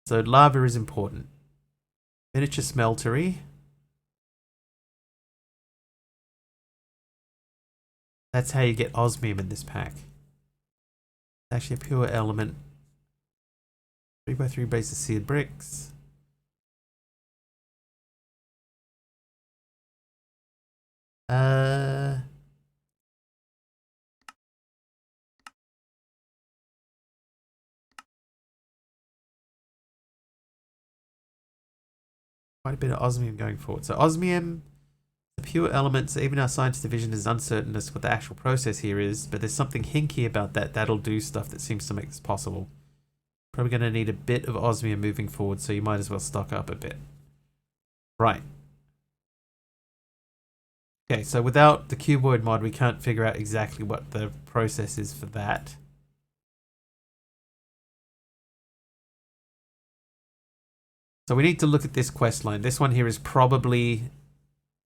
So lava is important. Miniature smeltery. That's how you get osmium in this pack. It's actually a pure element. 3x3 bases seared bricks. Quite a bit of osmium going forward. So osmium, the pure elements, even our science division is uncertain as to what the actual process here is, but there's something hinky about that. That'll do stuff that seems to make this possible. Probably going to need a bit of osmium moving forward, so you might as well stock up a bit. Right. Okay, so without the cuboid mod, we can't figure out exactly what the process is for that. So we need to look at this quest line. This one here is probably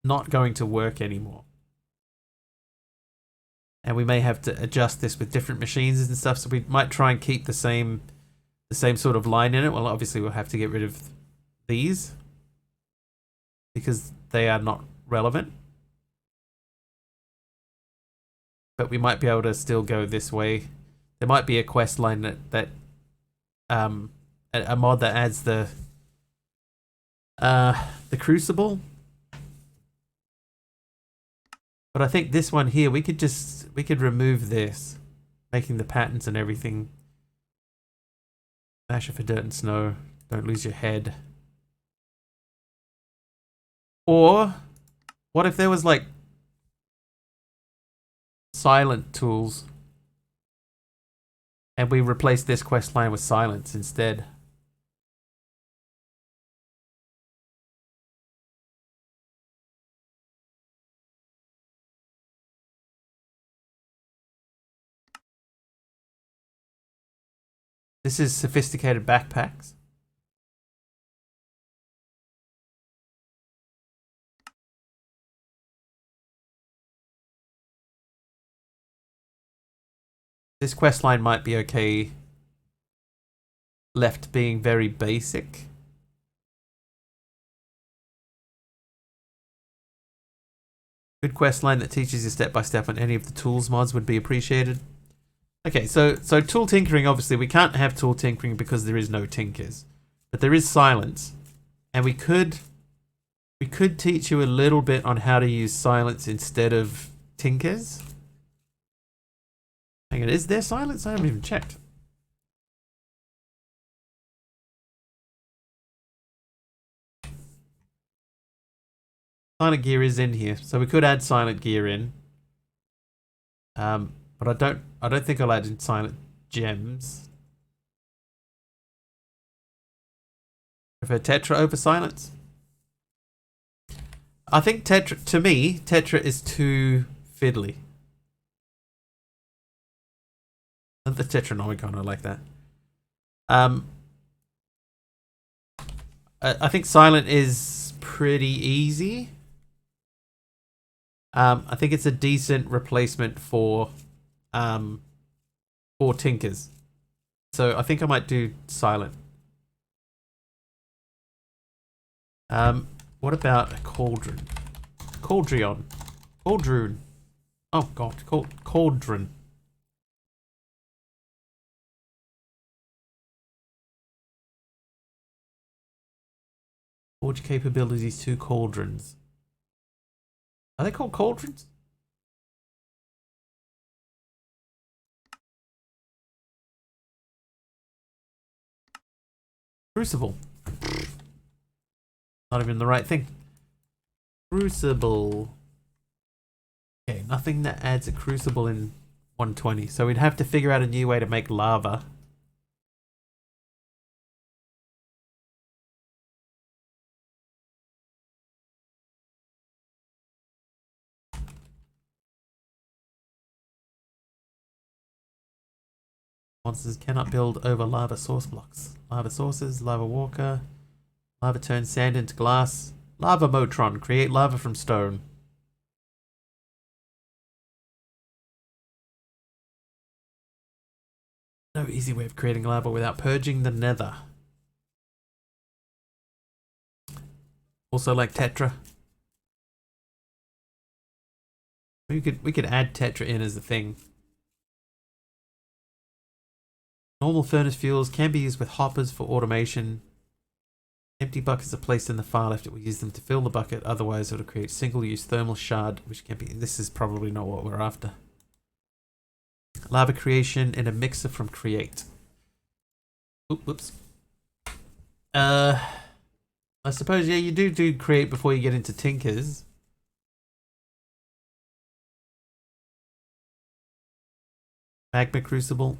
not going to work anymore. And we may have to adjust this with different machines and stuff, so we might try and keep the same sort of line in it. Well, obviously we'll have to get rid of these because they are not relevant. But we might be able to still go this way. There might be a quest line that a mod that adds the crucible. But I think this one here, we could remove this, making the patterns and everything. Masher for dirt and snow. Don't lose your head. Or what if there was like silent tools and we replace this quest line with silence instead? This is sophisticated backpacks. This quest line might be okay left being very basic. Good quest line that teaches you step by step on any of the tools mods would be appreciated. Okay, so tool tinkering, obviously we can't have tool tinkering because there is no tinkers, but there is silence, and we could teach you a little bit on how to use silence instead of tinkers. Hang on, is there silence? I haven't even checked. Silent gear is in here, so we could add silent gear in. But I don't think I'll add in silent gems. Prefer Tetra over silence. I think Tetra, to me, Tetra is too fiddly. The Tetranomicon, I like that. I think silent is pretty easy. I think it's a decent replacement for tinkers. So I think I might do silent. What about a cauldron? Cauldron. Cauldron. Oh god, cauldron. Forge capabilities, 2 cauldrons. Are they called cauldrons? Crucible. Not even the right thing. Crucible. Okay, nothing that adds a crucible in 120. So we'd have to figure out a new way to make lava. Monsters cannot build over lava source blocks. Lava sources, lava walker. Lava turns sand into glass. Lava Motron. Create lava from stone. No easy way of creating lava without purging the nether. Also like Tetra. We could add Tetra in as a thing. Normal furnace fuels can be used with hoppers for automation. Empty buckets are placed in the far left. It will use them to fill the bucket. Otherwise, it will create single-use thermal shard, which can be... This is probably not what we're after. Lava creation in a mixer from Create. Whoops. I suppose, yeah, you do Create before you get into Tinkers. Magma Crucible.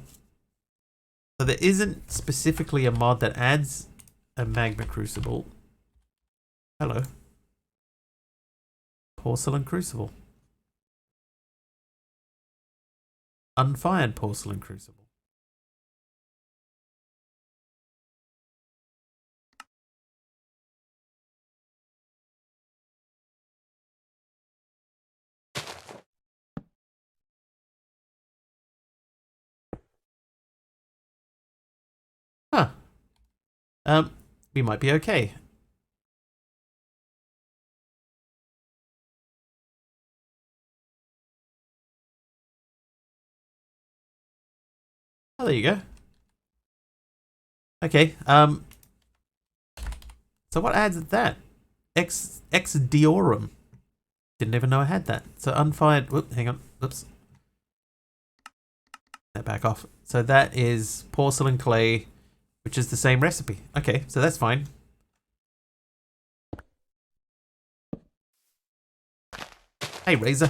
So there isn't specifically a mod that adds a Magma Crucible. Hello. Porcelain Crucible. Unfired Porcelain Crucible. we might be okay. Oh, there you go. Okay, so what adds that? Ex Diorum. Didn't even know I had that. So unfired, whoop, hang on, oops. That back off. So that is porcelain clay, which is the same recipe. Okay, so that's fine. Hey, Razor.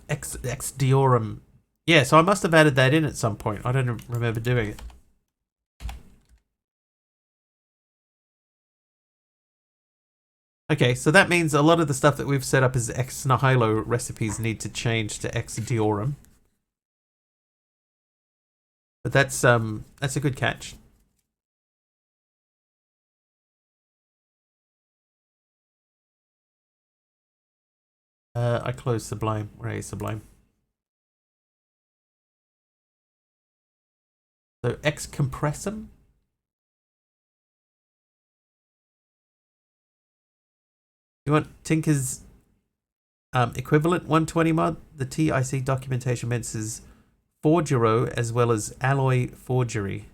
Ex Diorum. Yeah, so I must have added that in at some point. I don't remember doing it. Okay, so that means a lot of the stuff that we've set up as Ex Nihilo recipes need to change to Ex Diorum. But that's a good catch. I closed Sublime. Where is Sublime? So Ex Compressum. You want Tinker's equivalent 120 mod? The TIC documentation mentions Forgero as well as alloy forgery.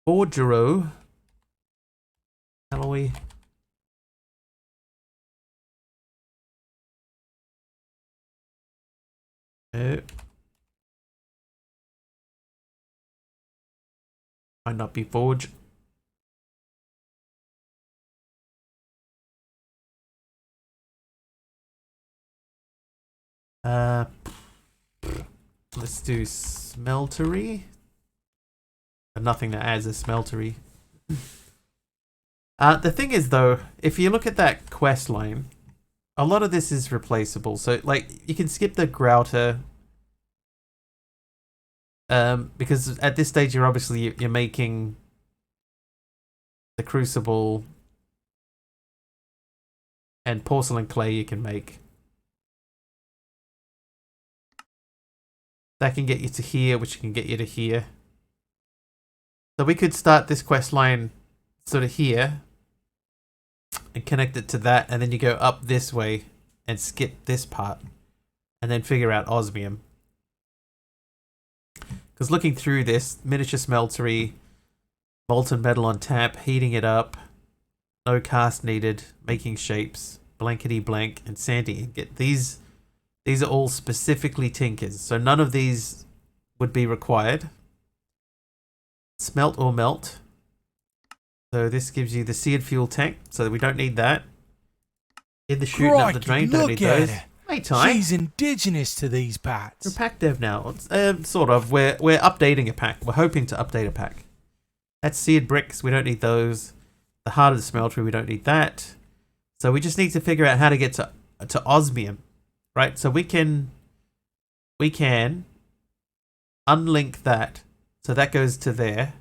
Forgero alloy. Might not be forge. Let's do smeltery. Nothing that adds a smeltery. The thing is though, if you look at that quest line, a lot of this is replaceable. So like you can skip the grouter. Because at this stage you're obviously you're making the crucible and porcelain clay you can make. That can get you to here, which can get you to here. So we could start this quest line sort of here and connect it to that, and then you go up this way and skip this part and then figure out osmium. Because looking through this, miniature smeltery, molten metal on tap, heating it up, no cast needed, making shapes, blankety blank, and sandy ingot. These are all specifically tinkers, so none of these would be required. Smelt or melt. So this gives you the seared fuel tank, so we don't need that. In the chute up the drain, don't need those. Hey, Ty. She's indigenous to these parts. We're pack dev now. Sort of. We're updating a pack. We're hoping to update a pack. That's seared bricks. We don't need those. The heart of the smeltery. We don't need that. So we just need to figure out how to get to osmium, right? So we can unlink that. So that goes to there.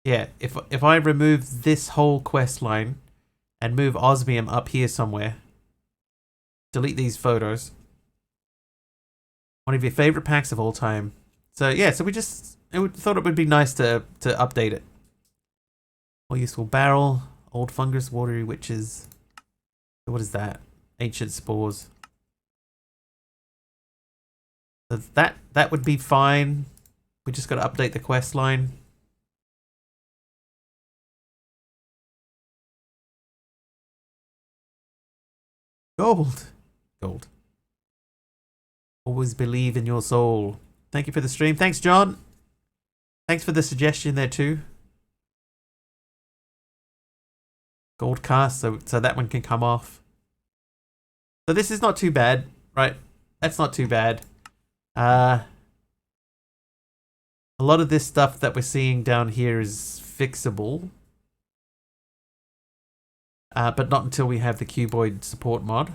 Yeah, if I remove this whole quest line and move osmium up here somewhere, delete these photos. One of your favorite packs of all time. So yeah, so we just thought it would be nice to update it. More useful barrel, old fungus, watery witches. What is that? Ancient spores. So that would be fine. We just got to update the quest line. Gold. Gold. Always believe in your soul. Thank you for the stream. Thanks, John. Thanks for the suggestion there too. Gold cast, so that one can come off. So this is not too bad, right? That's not too bad. A lot of this stuff that we're seeing down here is fixable. But not until we have the cuboid support mod.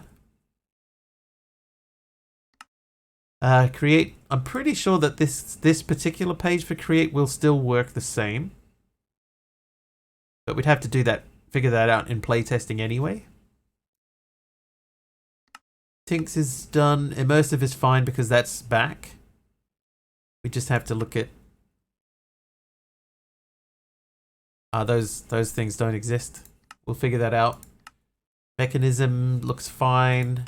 Create. I'm pretty sure that this particular page for create will still work the same, but we'd have to figure that out in playtesting anyway. Tinks is done. Immersive is fine because that's back. We just have to look at those things don't exist. We'll figure that out. Mechanism looks fine.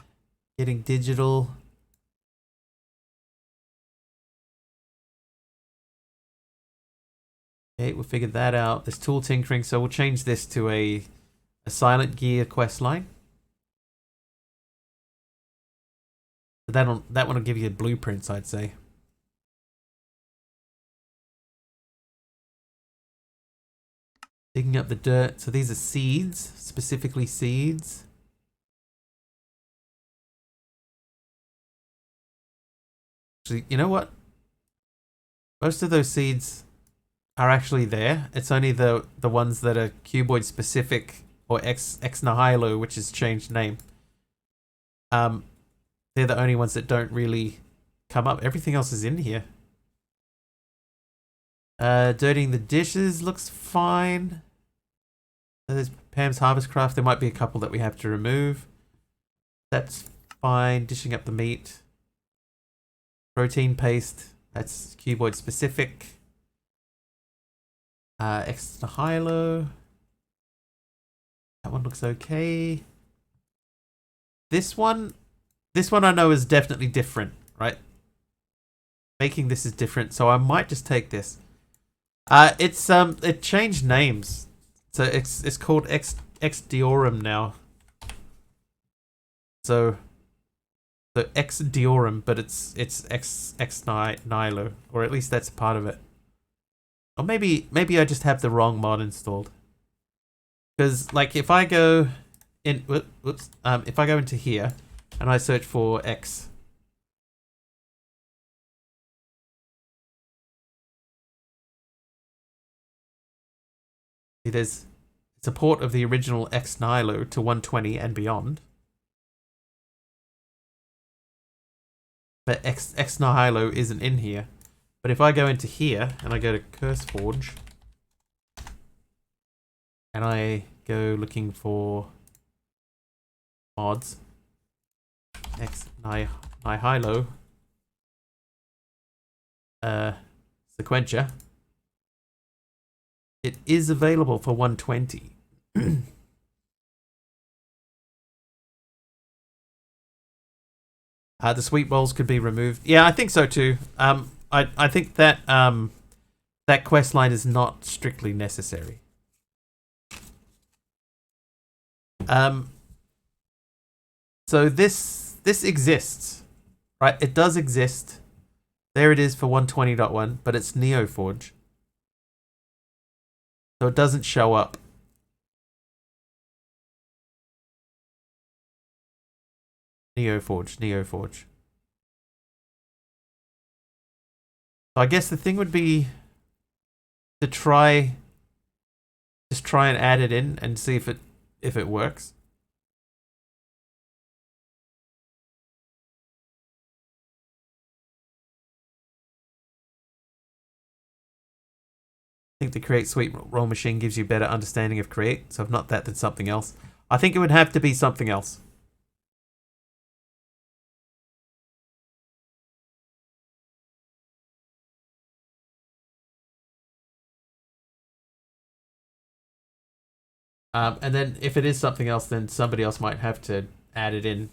Getting digital. Okay, we'll figure that out. There's tool tinkering, so we'll change this to a Silent Gear quest line. That one will give you blueprints, I'd say. Digging up the dirt. So these are seeds, specifically seeds. Actually, you know what? Most of those seeds are actually there. It's only the ones that are cuboid specific or Ex Nihilo, which has changed name. They're the only ones that don't really come up. Everything else is in here. Dirtying the dishes looks fine. There's Pam's Harvestcraft. There might be a couple that we have to remove. That's fine. Dishing up the meat. Protein paste. That's cuboid specific. Ex Nihilo. That one looks okay. This one I know is definitely different, right? Making this is different, so I might just take this. It changed names, so it's called Ex Diorum now. So Ex Diorum, but it's Ex Nihilo, or at least that's a part of it. Or maybe I just have the wrong mod installed. Because like if I go in, if I go into here and I search for X, see there's support of the original Ex Nihilo to 120 and beyond. But Ex Nihilo isn't in here. But if I go into here and I go to CurseForge and I go looking for mods, Ex Nihilo, Sequentia, it is available for 120. The sweet bowls could be removed. Yeah, I think so too. I think that that quest line is not strictly necessary. So this exists, right? It does exist. There it is for 120.1, but it's NeoForge. So it doesn't show up. NeoForge. So I guess the thing would be to just try and add it in and see if it works. I think the Create Sweet Roll Machine gives you better understanding of Create, so if not that, then something else. I think it would have to be something else. And then if it is something else, then somebody else might have to add it in.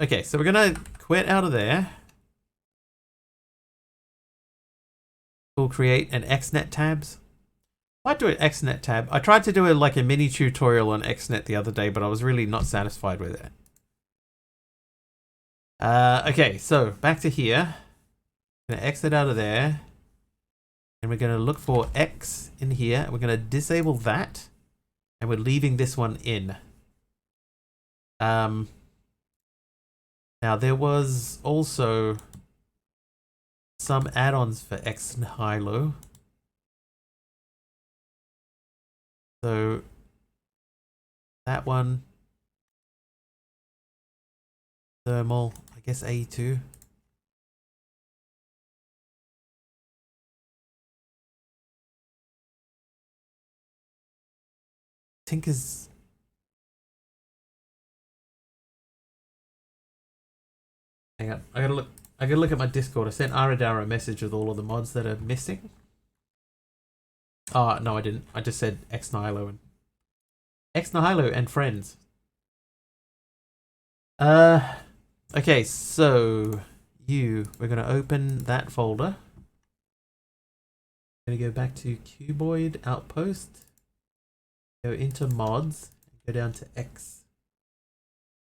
Okay, so we're gonna quit out of there. We'll create an XNet tabs. I might do an XNet tab. I tried to do like a mini tutorial on XNet the other day, but I was really not satisfied with it. Okay, so back to here. I'm gonna exit out of there. And we're going to look for X in here. We're going to disable that. And we're leaving this one in. Now there was also some add-ons for Ex Nihilo. So that one Thermal, I guess A2. Tinker's... Hang on, I gotta look at my Discord. I sent Aradara a message with all of the mods that are missing. Oh, no, I didn't. I just said Ex Nihilo and friends. Okay, so we're gonna open that folder. Gonna go back to Cuboid Outpost. Go into mods. Go down to X.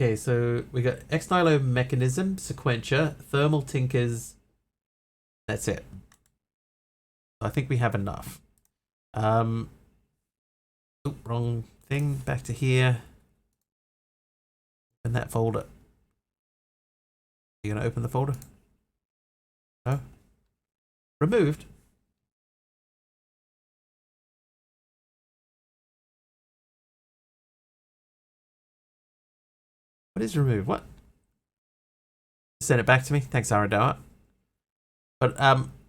Okay, so we got Ex Nihilo Mechanism, Sequentia, Thermal Tinkers. That's it. I think we have enough. Wrong thing. Back to here. In that folder. You gonna open the folder? No. Removed. What is removed? What? Send it back to me. Thanks, Aradara. But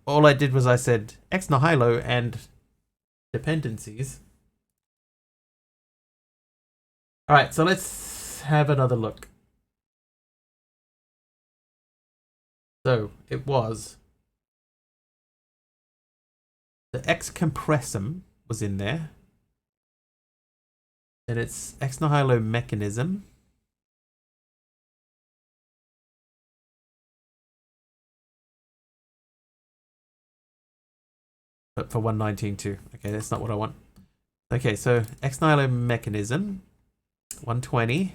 all I did was I said Ex Nihilo and dependencies. Alright, so let's have another look. So it was the Ex Compressum was in there. Then it's Ex Nihilo Mechanism. But for 119.2. Okay, that's not what I want. Okay, so Ex Nihilo Mechanism. 120.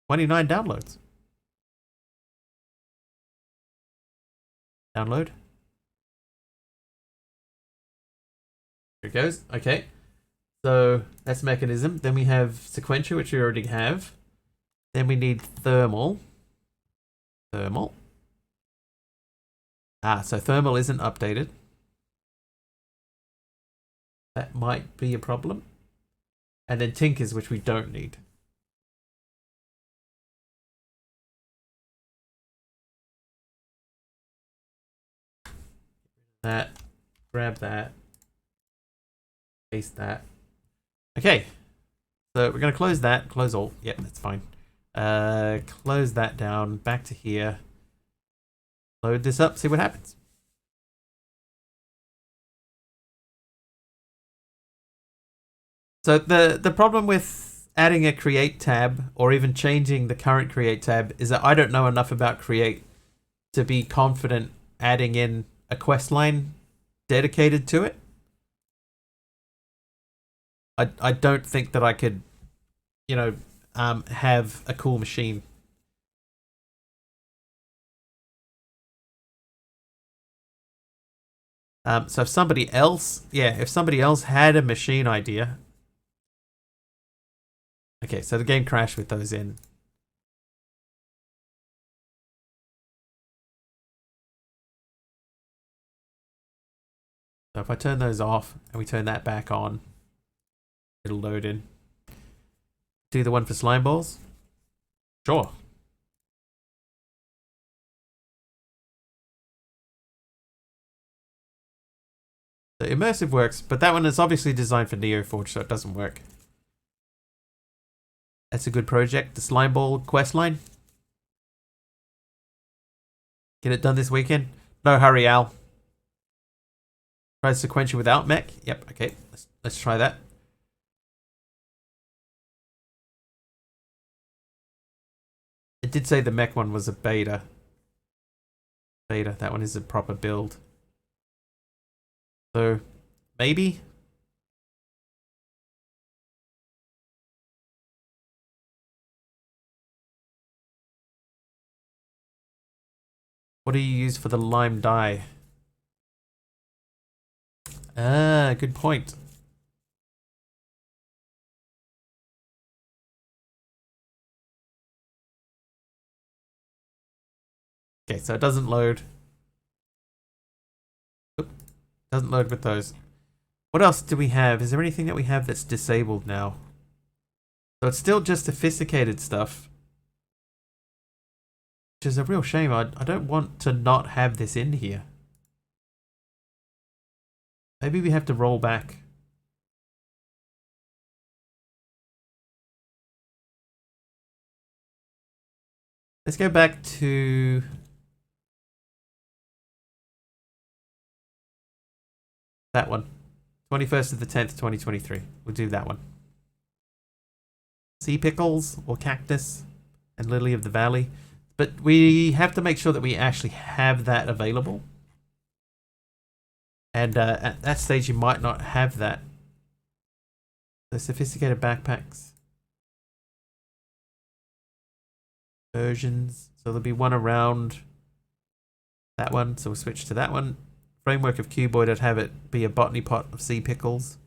29 downloads. Download. There it goes. Okay. So that's Mechanism. Then we have Sequentia, which we already have. Then we need Thermal. Thermal. So Thermal isn't updated. That might be a problem. And then Tinkers, which we don't need. That. Grab that. Paste that. Okay. So we're going to close that. Close all. Yep, that's fine. Close that down. Back to here. Load this up. See what happens. So the problem with adding a create tab or even changing the current create tab is that I don't know enough about create to be confident adding in a quest line dedicated to it. I don't think that I could, you know, have a cool machine. So if somebody else had a machine idea. Okay, so the game crashed with those in. So if I turn those off and we turn that back on, it'll load in. Do the one for slime balls? Sure. The immersive works, but that one is obviously designed for NeoForge, so it doesn't work. That's a good project. The slime ball quest line. Get it done this weekend. No hurry, Al. Try Sequentia without mech. Yep. Okay. Let's try that. It did say the mech one was a beta. That one is a proper build. So maybe. What do you use for the lime dye? Good point. Okay, so it doesn't load. Oop, doesn't load with those. What else do we have? Is there anything that we have that's disabled now? So it's still just sophisticated stuff. Which is a real shame. I don't want to not have this in here. Maybe we have to roll back. Let's go back to that one. 21st of the 10th, 2023. We'll do that one. Sea pickles or cactus and lily of the valley. But we have to make sure that we actually have that available. And at that stage, you might not have that. The sophisticated backpacks. Versions. So there'll be one around that one. So we'll switch to that one. Framework of Cuboid, I'd have it be a botany pot of sea pickles.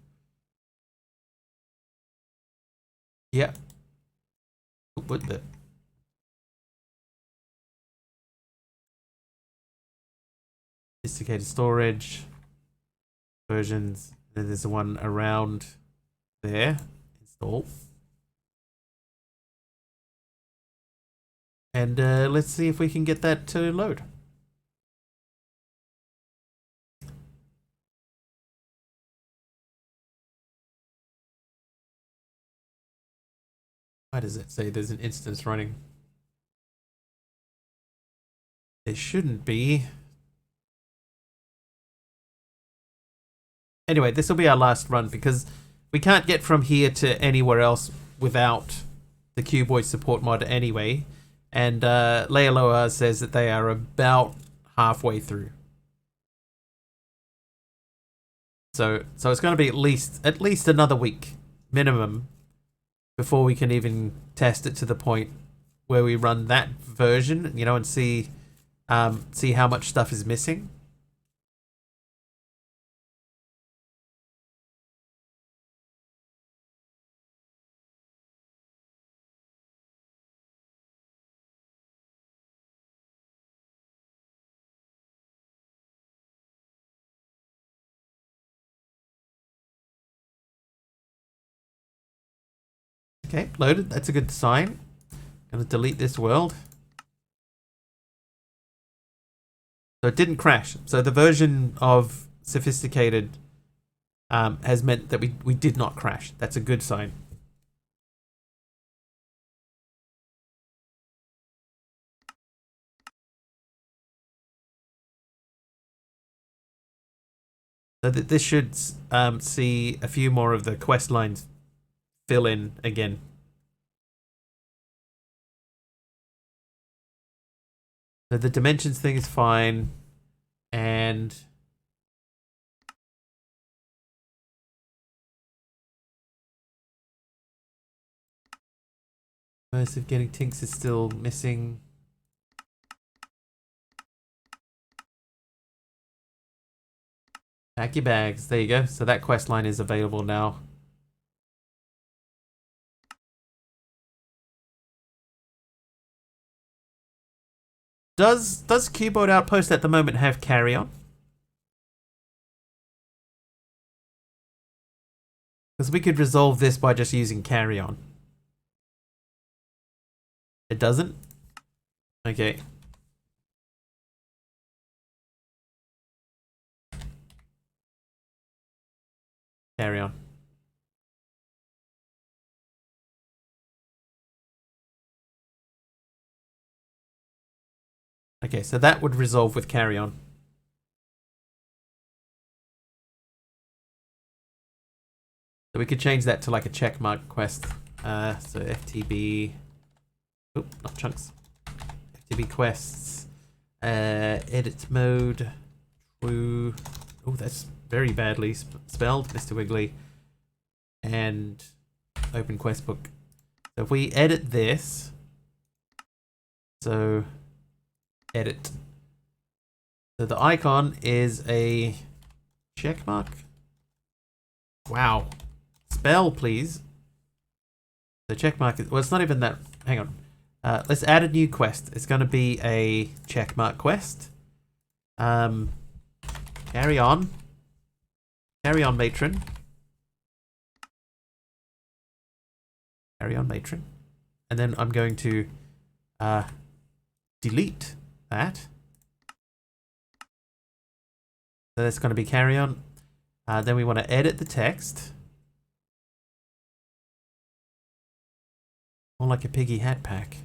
Yeah. What the? Sophisticated storage. Versions. Then there's the one around there. Install. And let's see if we can get that to load. Why does it say there's an instance running? There shouldn't be. Anyway, this will be our last run because we can't get from here to anywhere else without the Cuboid support mod anyway. And Lealoa says that they are about halfway through. So it's going to be at least another week minimum before we can even test it to the point where we run that version, you know, and see how much stuff is missing. Okay, loaded. That's a good sign. Gonna delete this world. So it didn't crash. So the version of sophisticated has meant that we did not crash. That's a good sign. So that this should see a few more of the quest lines fill in again. So the dimensions thing is fine, and most of getting Tinks is still missing. Pack your bags. There you go. So that quest line is available now. Does Cuboid Outpost at the moment have carry on? Because we could resolve this by just using carry on. It doesn't? Okay. Carry on. Okay, so that would resolve with carry on. So we could change that to like a checkmark quest. So FTB, not chunks. FTB quests, edit mode, true. Oh, that's very badly spelled, Mr. Wiggly. And open quest book. So if we edit this, so edit. So the icon is a check mark. Wow. Spell, please. The check mark is, well, it's not even that. Hang on. Let's add a new quest. It's going to be a check mark quest. Carry on. Carry on, matron. Carry on matron. And then I'm going to delete that. So that's going to be carry on. Then we want to edit the text. More like a piggy hat pack.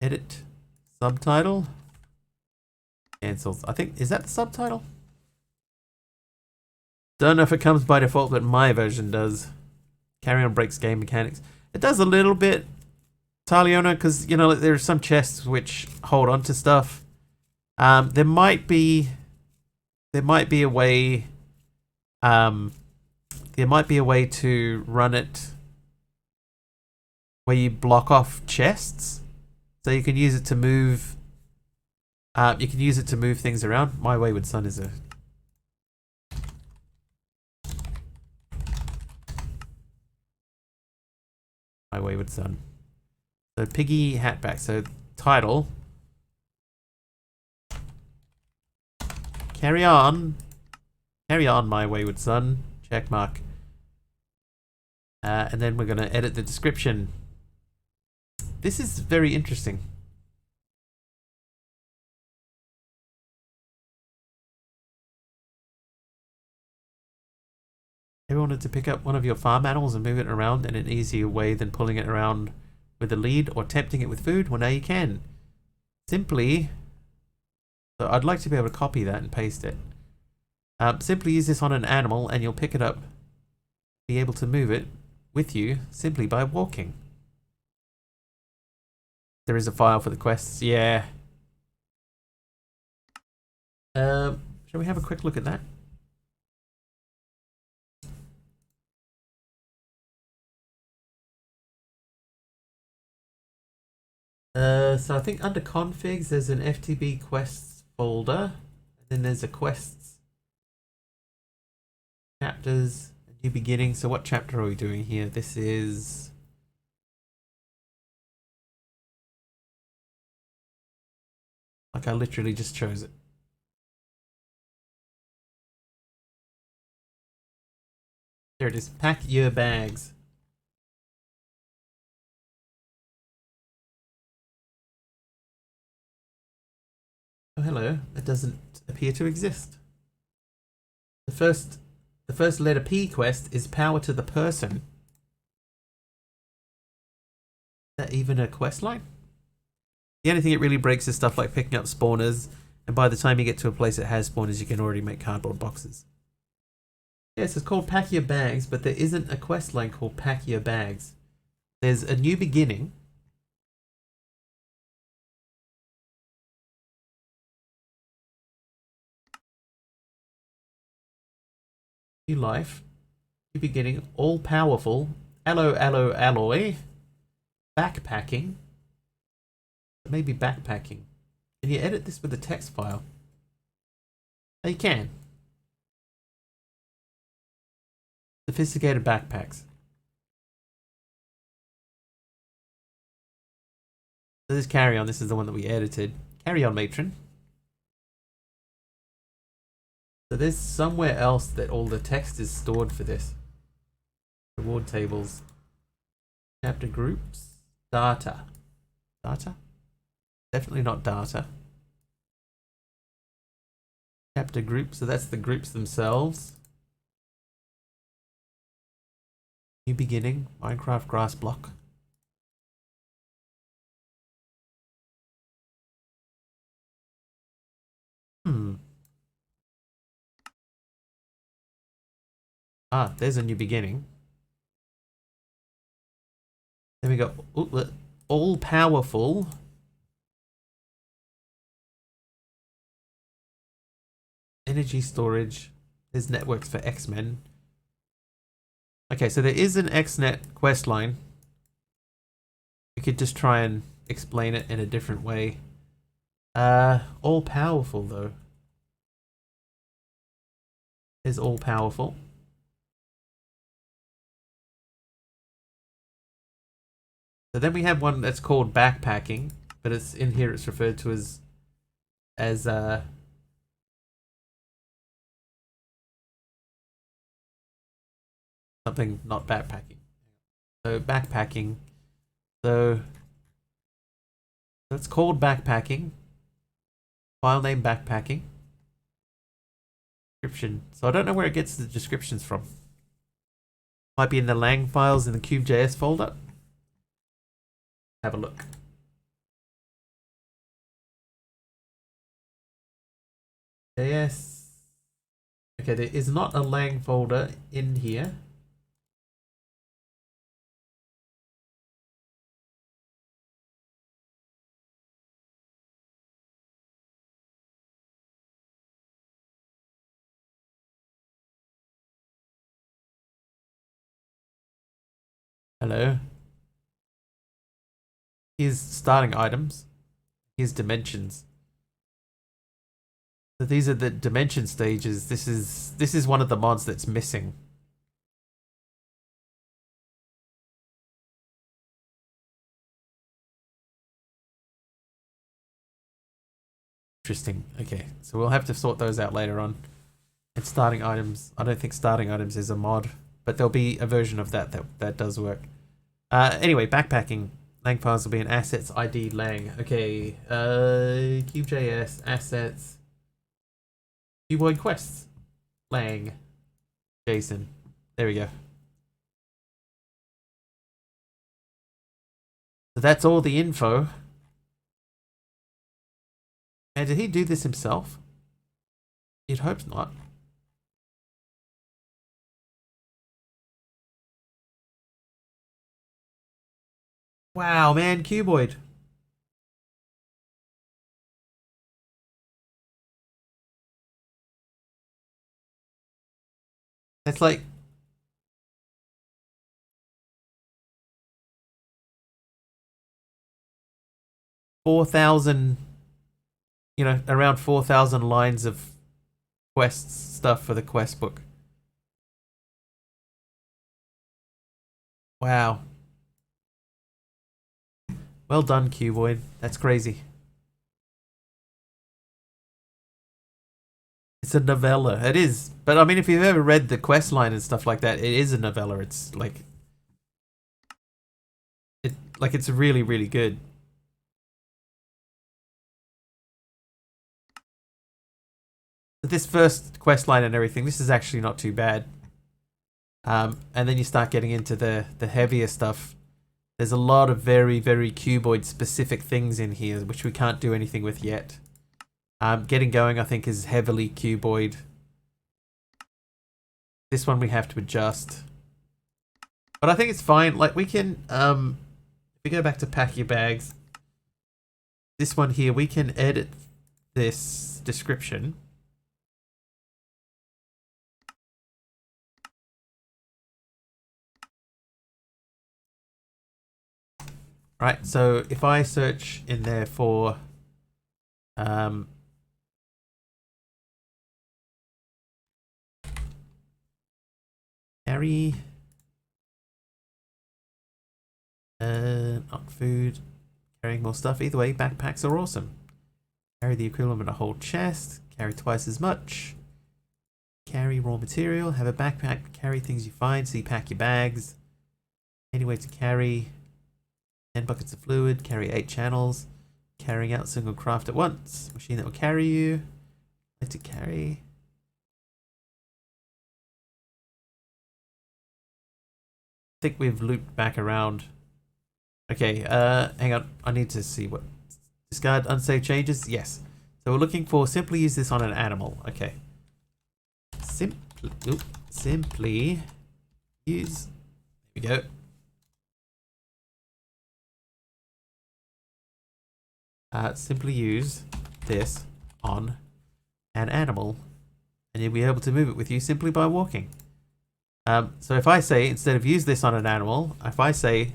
Edit subtitle. Cancels. I think, is that the subtitle? Don't know if it comes by default, but my version does. Carry on breaks game mechanics. It does a little bit, Taliona, because, you know, there are some chests which hold on to stuff. There might be a way, to run it where you block off chests. So you can use it to move. You can use it to move things around. My Wayward Son is a. My Wayward Son. So piggy hatback. So title. Carry on, my wayward son. Check mark. And then we're going to edit the description. This is very interesting. Ever wanted to pick up one of your farm animals and move it around in an easier way than pulling it around with a lead or tempting it with food? Well, now you can. Simply, so I'd like to be able to copy that and paste it. Simply use this on an animal and you'll pick it up. Be able to move it with you simply by walking. There is a file for the quests, yeah. Shall we have a quick look at that? So I think under configs there's an FTB quests folder, and then there's a quests chapters, a new beginning. So what chapter are we doing here? This is like I literally just chose it. There it is. Pack your bags. Oh, hello. That doesn't appear to exist. The first letter P quest is power to the person. Is that even a quest line? The only thing it really breaks is stuff like picking up spawners, and by the time you get to a place that has spawners, you can already make cardboard boxes. Yes, it's called Pack Your Bags, but there isn't a quest line called Pack Your Bags. There's a new beginning. New life, new beginning, all powerful, alloy, backpacking. Maybe backpacking. Can you edit this with a text file? Oh, you can. Sophisticated backpacks. So this carry on. This is the one that we edited. Carry on, matron. So there's somewhere else that all the text is stored for this. Reward tables. Chapter groups. Data. Data? Definitely not data. Chapter groups. So that's the groups themselves. New beginning. Minecraft grass block. Ah, there's a new beginning. Then we got all powerful. Energy storage. There's networks for X-Men. Okay, so there is an XNet quest line. We could just try and explain it in a different way. All powerful though. Is all powerful. So then we have one that's called backpacking, but it's in here. It's referred to as something not backpacking. So backpacking. So it's called backpacking. File name backpacking. Description. So I don't know where it gets the descriptions from. Might be in the lang files in the cube.js folder. Have a look. JS. Okay, there is not a lang folder in here. Hello. Here's starting items. Here's dimensions. So these are the dimension stages. This is one of the mods that's missing. Interesting. Okay, so we'll have to sort those out later on. And starting items. I don't think starting items is a mod, but there'll be a version of that does work. Anyway, backpacking. Lang files will be in assets ID lang. Okay, cube.js assets. Cuboid quests. Lang. JSON. There we go. So that's all the info. And did he do this himself? You'd hope not. Wow, man, Cuboid. That's like $4,000, you know, around 4,000 lines of quests stuff for the quest book. Wow. Well done, Cuboid. That's crazy. It's a novella. It is. But I mean, if you've ever read the quest line and stuff like that, it is a novella. It's like it's really, really good. This first quest line and everything, this is actually not too bad. And then you start getting into the heavier stuff. There's a lot of very, very Cuboid specific things in here, which we can't do anything with yet. Getting going, I think, is heavily Cuboid. This one we have to adjust. But I think it's fine. Like, we can, if we go back to pack your bags, this one here, we can edit this description. Right, so if I search in there for carry not food, carrying more stuff. Either way, backpacks are awesome. Carry the equivalent of a whole chest, carry twice as much. Carry raw material, have a backpack, carry things you find, so you pack your bags. Any way to carry 10 buckets of fluid, carry 8 channels, carrying out single craft at once, machine that will carry you, let to carry. I think we've looped back around. Okay, hang on, I need to see what, discard unsaved changes, yes. So we're looking for simply use this on an animal, okay. Simply use, there we go. Simply use this on an animal and you'll be able to move it with you simply by walking. So if I say, instead of use this on an animal, if I say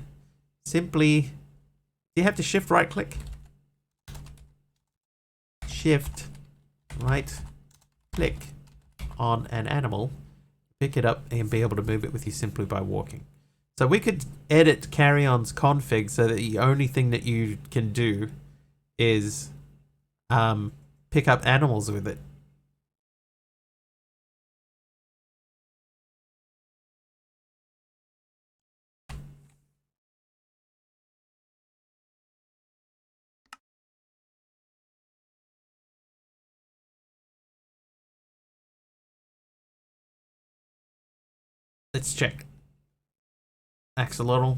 simply, do you have to shift right click? Shift right click on an animal, pick it up and be able to move it with you simply by walking. So we could edit carry-on's config so that the only thing that you can do is pick up animals with it. Let's check. Axolotl.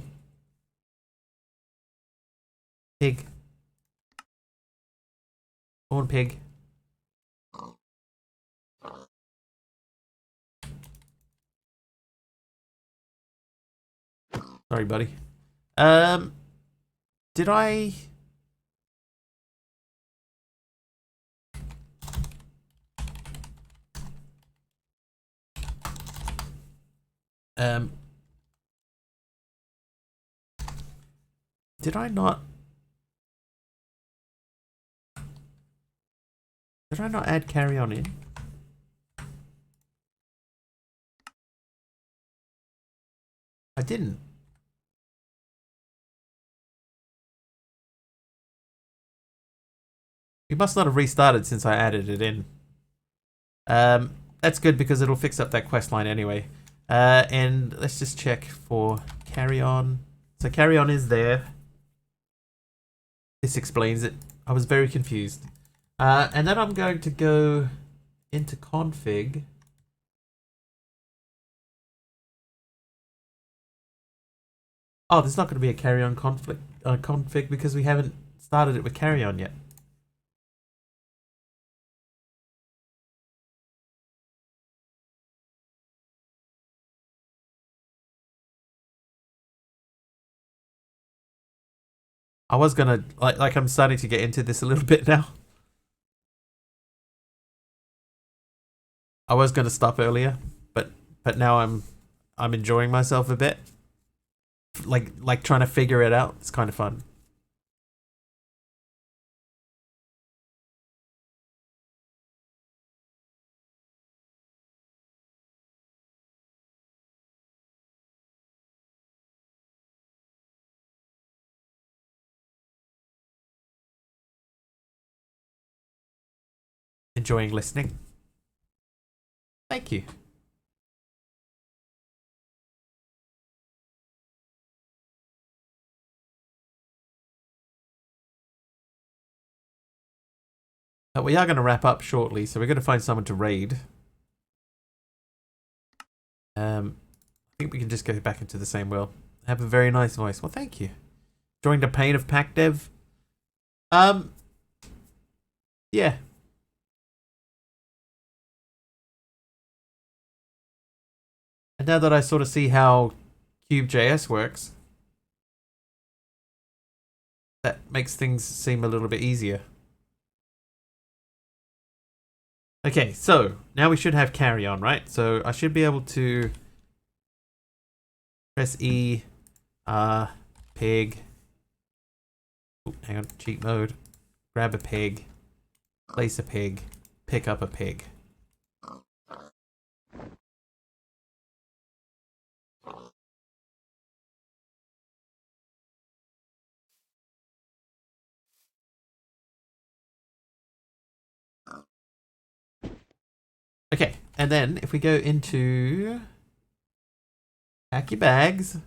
Pig. Horn pig. Sorry, buddy. Did I... Did I not... Did I not add carry on in? I didn't. You must not have restarted since I added it in. That's good because it'll fix up that quest line anyway. And let's just check for carry on. So carry on is there. This explains it. I was very confused. And then I'm going to go into config. Oh, there's not going to be a carry on config because we haven't started it with carry on yet. I was gonna like I'm starting to get into this a little bit now. I was gonna stop earlier, but now I'm enjoying myself a bit. Like trying to figure it out. It's kind of fun. Enjoying listening. Thank you. We are going to wrap up shortly, so we're going to find someone to raid. I think we can just go back into the same world. Have a very nice voice. Well, thank you. Enjoying the pain of pack dev. Yeah. And now that I sort of see how Cube.js works, that makes things seem a little bit easier. Okay, so now we should have carry on, right? So I should be able to press E, pig. Ooh, hang on, cheat mode. Grab a pig, place a pig, pick up a pig. Okay, and then if we go into pack your bags,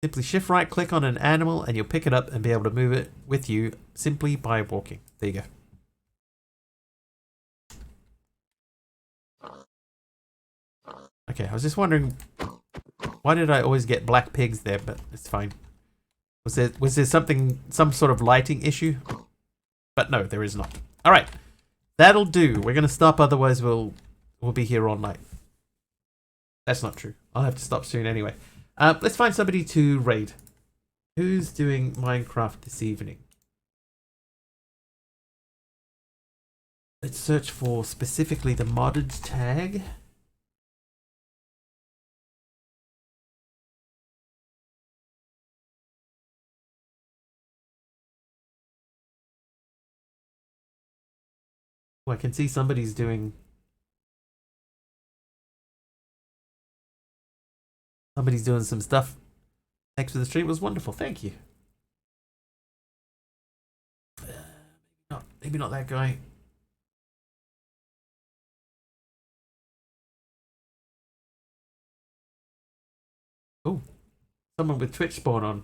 simply shift right click on an animal and you'll pick it up and be able to move it with you simply by walking. There you go. Okay, I was just wondering why did I always get black pigs there, but it's fine. Was there some sort of lighting issue? But no, there is not. All right. That'll do. We're gonna stop, otherwise we'll be here all night. That's not true. I'll have to stop soon anyway. Let's find somebody to raid. Who's doing Minecraft this evening? Let's search for specifically the modded tag. Oh, I can see somebody's doing... Somebody's doing some stuff. Thanks for the stream. It was wonderful. Thank you. Maybe not that guy. Oh, someone with Twitch spawn on.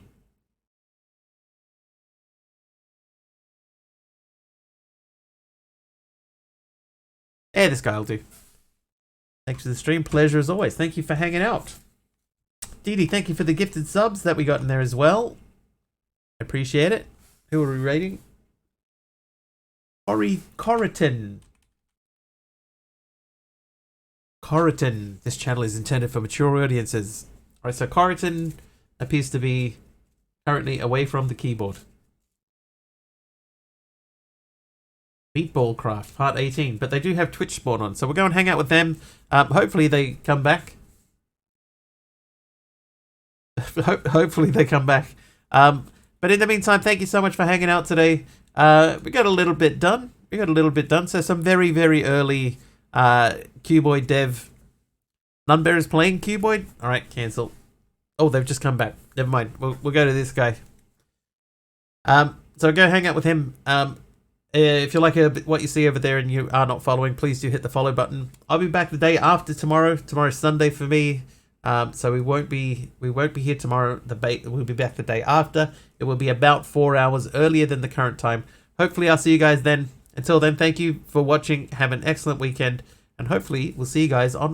This guy will do. Thanks for the stream. Pleasure as always. Thank you for hanging out. Dee Dee, thank you for the gifted subs that we got in there as well. Appreciate it. Who are we rating? Ori Corriton. Corriton. This channel is intended for mature audiences. Alright, so Corriton appears to be currently away from the keyboard. Meatball Craft, part 18. But they do have Twitch spawn on, so we'll go and hang out with them. Hopefully they come back. Hopefully they come back. But in the meantime, thank you so much for hanging out today. We got a little bit done. So some very, very early Cuboid dev. Nunbear is playing Cuboid. All right, cancel. Oh, they've just come back. Never mind. We'll go to this guy. So go hang out with him. If you like what you see over there and you are not following, please do hit the follow button. I'll be back the day after tomorrow. Tomorrow's Sunday for me. So we won't be here tomorrow. We'll be back the day after. It will be about 4 hours earlier than the current time. Hopefully I'll see you guys then. Until then, thank you for watching. Have an excellent weekend, and hopefully we'll see you guys on